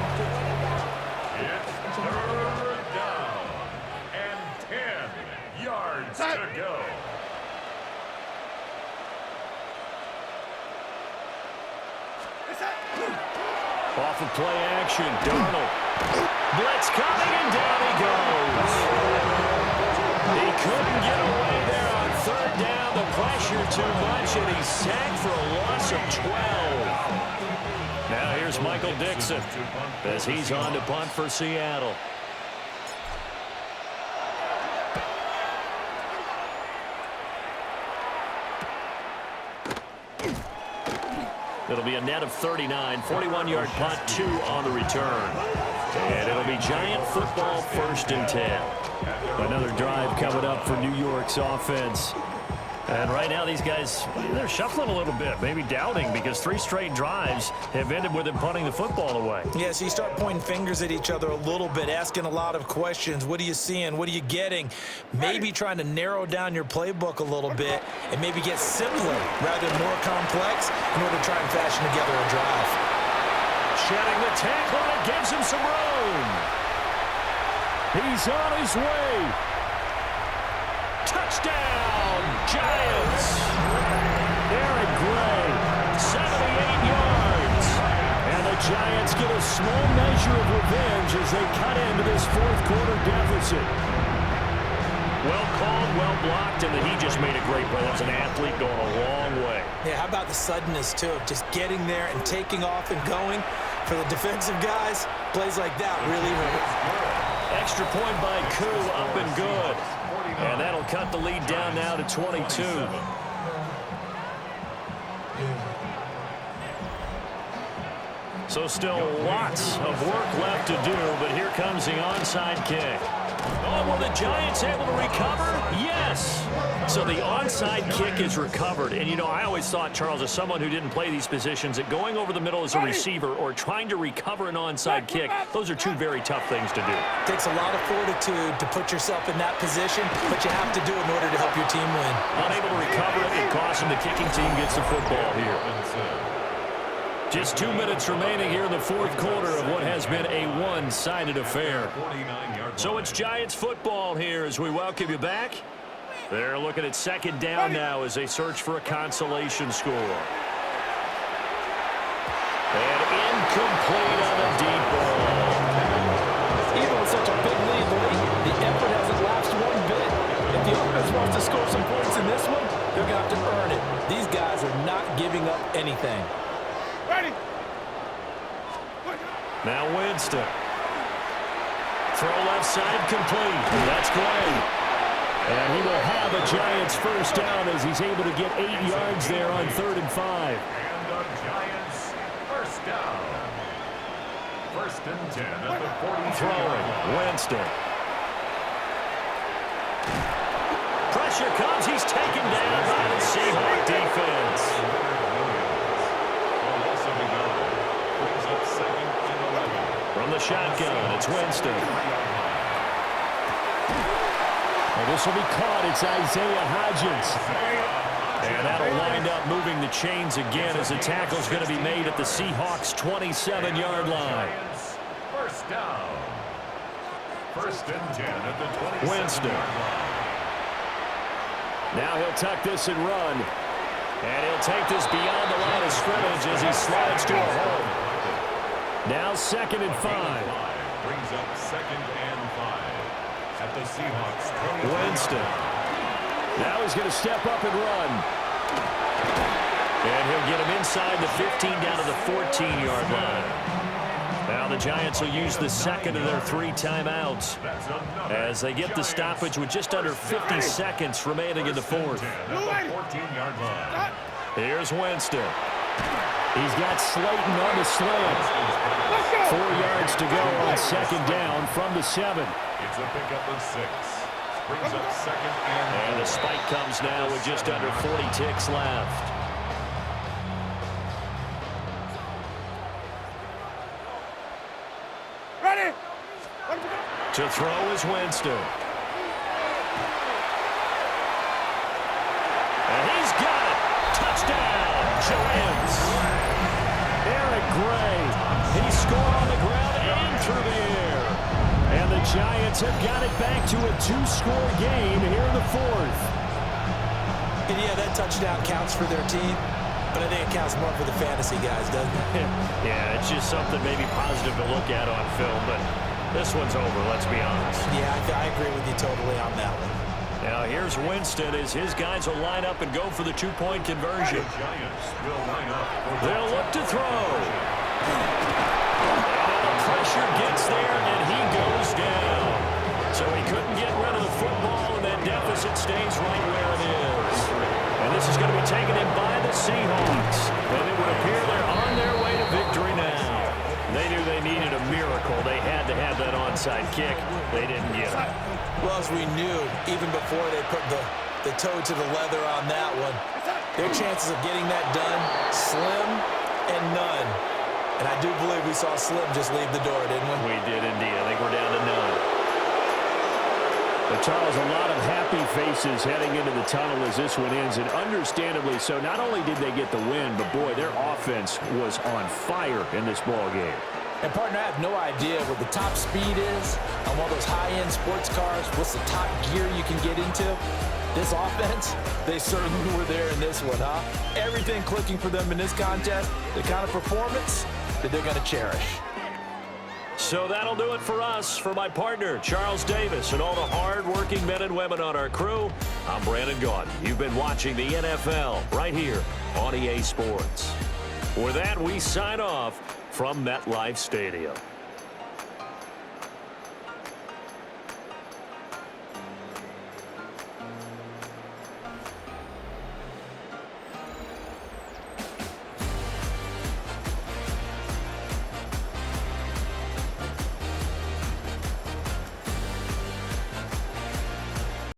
It's 3rd down and 10 yards to go. Off of play action, Darnold. Blitz coming, and down he goes. He couldn't get away there on 3rd down. The pressure too much, and he's sacked for a loss of 12. Now here's Michael Dixon as he's on to punt for Seattle. It'll be a net of 39, 41-yard punt, 2 on the return. And it'll be Giant football, 1st and 10. Another drive coming up for New York's offense. And right now these guys, they're shuffling a little bit, maybe doubting, because 3 straight drives have ended with them punting the football away. Yeah, so you start pointing fingers at each other a little bit, asking a lot of questions. What are you seeing? What are you getting? Maybe trying to narrow down your playbook a little bit and maybe get simpler rather than more complex in order to try and fashion together a drive. Shedding the tackle, and it gives him some room. He's on his way. Touchdown, Giants. Aaron Gray, 78 yards. And the Giants get a small measure of revenge as they cut into this fourth quarter deficit. Well called, well blocked, and then he just made a great play. That's an athlete going a long way. Yeah, how about the suddenness, too, of just getting there and taking off and going? For the defensive guys, plays like that really hurt. Extra point by Koo, up and good. And that'll cut the lead down now to 22. So still lots of work left to do, but here comes the onside kick. Oh, were the Giants able to recover? Yes! So the onside kick is recovered. And, you know, I always thought, Charles, as someone who didn't play these positions, that going over the middle as a receiver or trying to recover an onside kick, those are two very tough things to do. It takes a lot of fortitude to put yourself in that position, but you have to do it in order to help your team win. Unable to recover it, it costs him. The kicking team gets the football here. Just 2 minutes remaining here in the fourth quarter of what has been a one-sided affair. So it's Giants football here as we welcome you back. They're looking at second down now as they search for a consolation score. And incomplete on the deep ball. Even with such a big lead late, the effort hasn't lapsed one bit. If the offense wants to score some points in this one, they're going to have to earn it. These guys are not giving up anything. Ready. Now Winston. Throw left side complete. That's great. And he will have a Giants first down as he's able to get 8 yards there on 3rd and 5. And the Giants first down. 1st and 10 at the 40. Throwing. Winston. Pressure comes. He's taken down by the Seahawks defense. From the shotgun, it's Winston. Well, this will be caught. It's Isaiah Hodgins. And that'll wind up moving the chains again as the tackle's going to be made at the Seahawks' 27-yard line. First down. 1st and 10 at the 27. Winston. Now he'll tuck this and run. And he'll take this beyond the line of scrimmage as he slides to a hole. Now 2nd and 5. Brings up 2nd and 5 at the Seahawks. Winston. Now he's going to step up and run. And he'll get him inside the 15 down to the 14-yard line. Now the Giants will use the second of their 3 timeouts as they get the stoppage with just under 50 seconds remaining in the 4th. Here's Winston. He's got Slayton on the slant. 4 yards to go on 2nd down from the 7. It's a pickup of 6. Brings up 2nd and the spike comes now with just under 40 ticks left. Ready. To throw is Winston. And he's got it. Touchdown, Giants. Eric Gray. He scored on the ground and through the air. And the Giants have got it back to a 2-score game here in the 4th. And yeah, that touchdown counts for their team, but I think it counts more for the fantasy guys, doesn't it? Yeah, it's just something maybe positive to look at on film, but this one's over, let's be honest. Yeah, I agree with you totally on that one. Now here's Winston as his guys will line up and go for the 2-point conversion. They'll look to throw. And the pressure gets there, and he goes down. So he couldn't get rid of the football, and that deficit stays right where it is. And this is going to be taken in by the Seahawks. And it would appear they're on their way to victory now. They knew they needed a miracle. They had to have that onside kick. They didn't get it. Well, as we knew, even before they put the toe to the leather on that one, their chances of getting that done, slim and none. And I do believe we saw Slim just leave the door, didn't we? We did indeed. I think we're down to none. But Charles, a lot of happy faces heading into the tunnel as this one ends, and understandably so. Not only did they get the win, but boy, their offense was on fire in this ball game. And partner, I have no idea what the top speed is on one of those high-end sports cars. What's the top gear you can get into? This offense, they certainly were there in this one, huh? Everything clicking for them in this contest, the kind of performance, that they're going to cherish. So that'll do it for us. For my partner, Charles Davis, and all the hard-working men and women on our crew, I'm Brandon Gaudin. You've been watching the NFL right here on EA Sports. With that, we sign off from MetLife Stadium.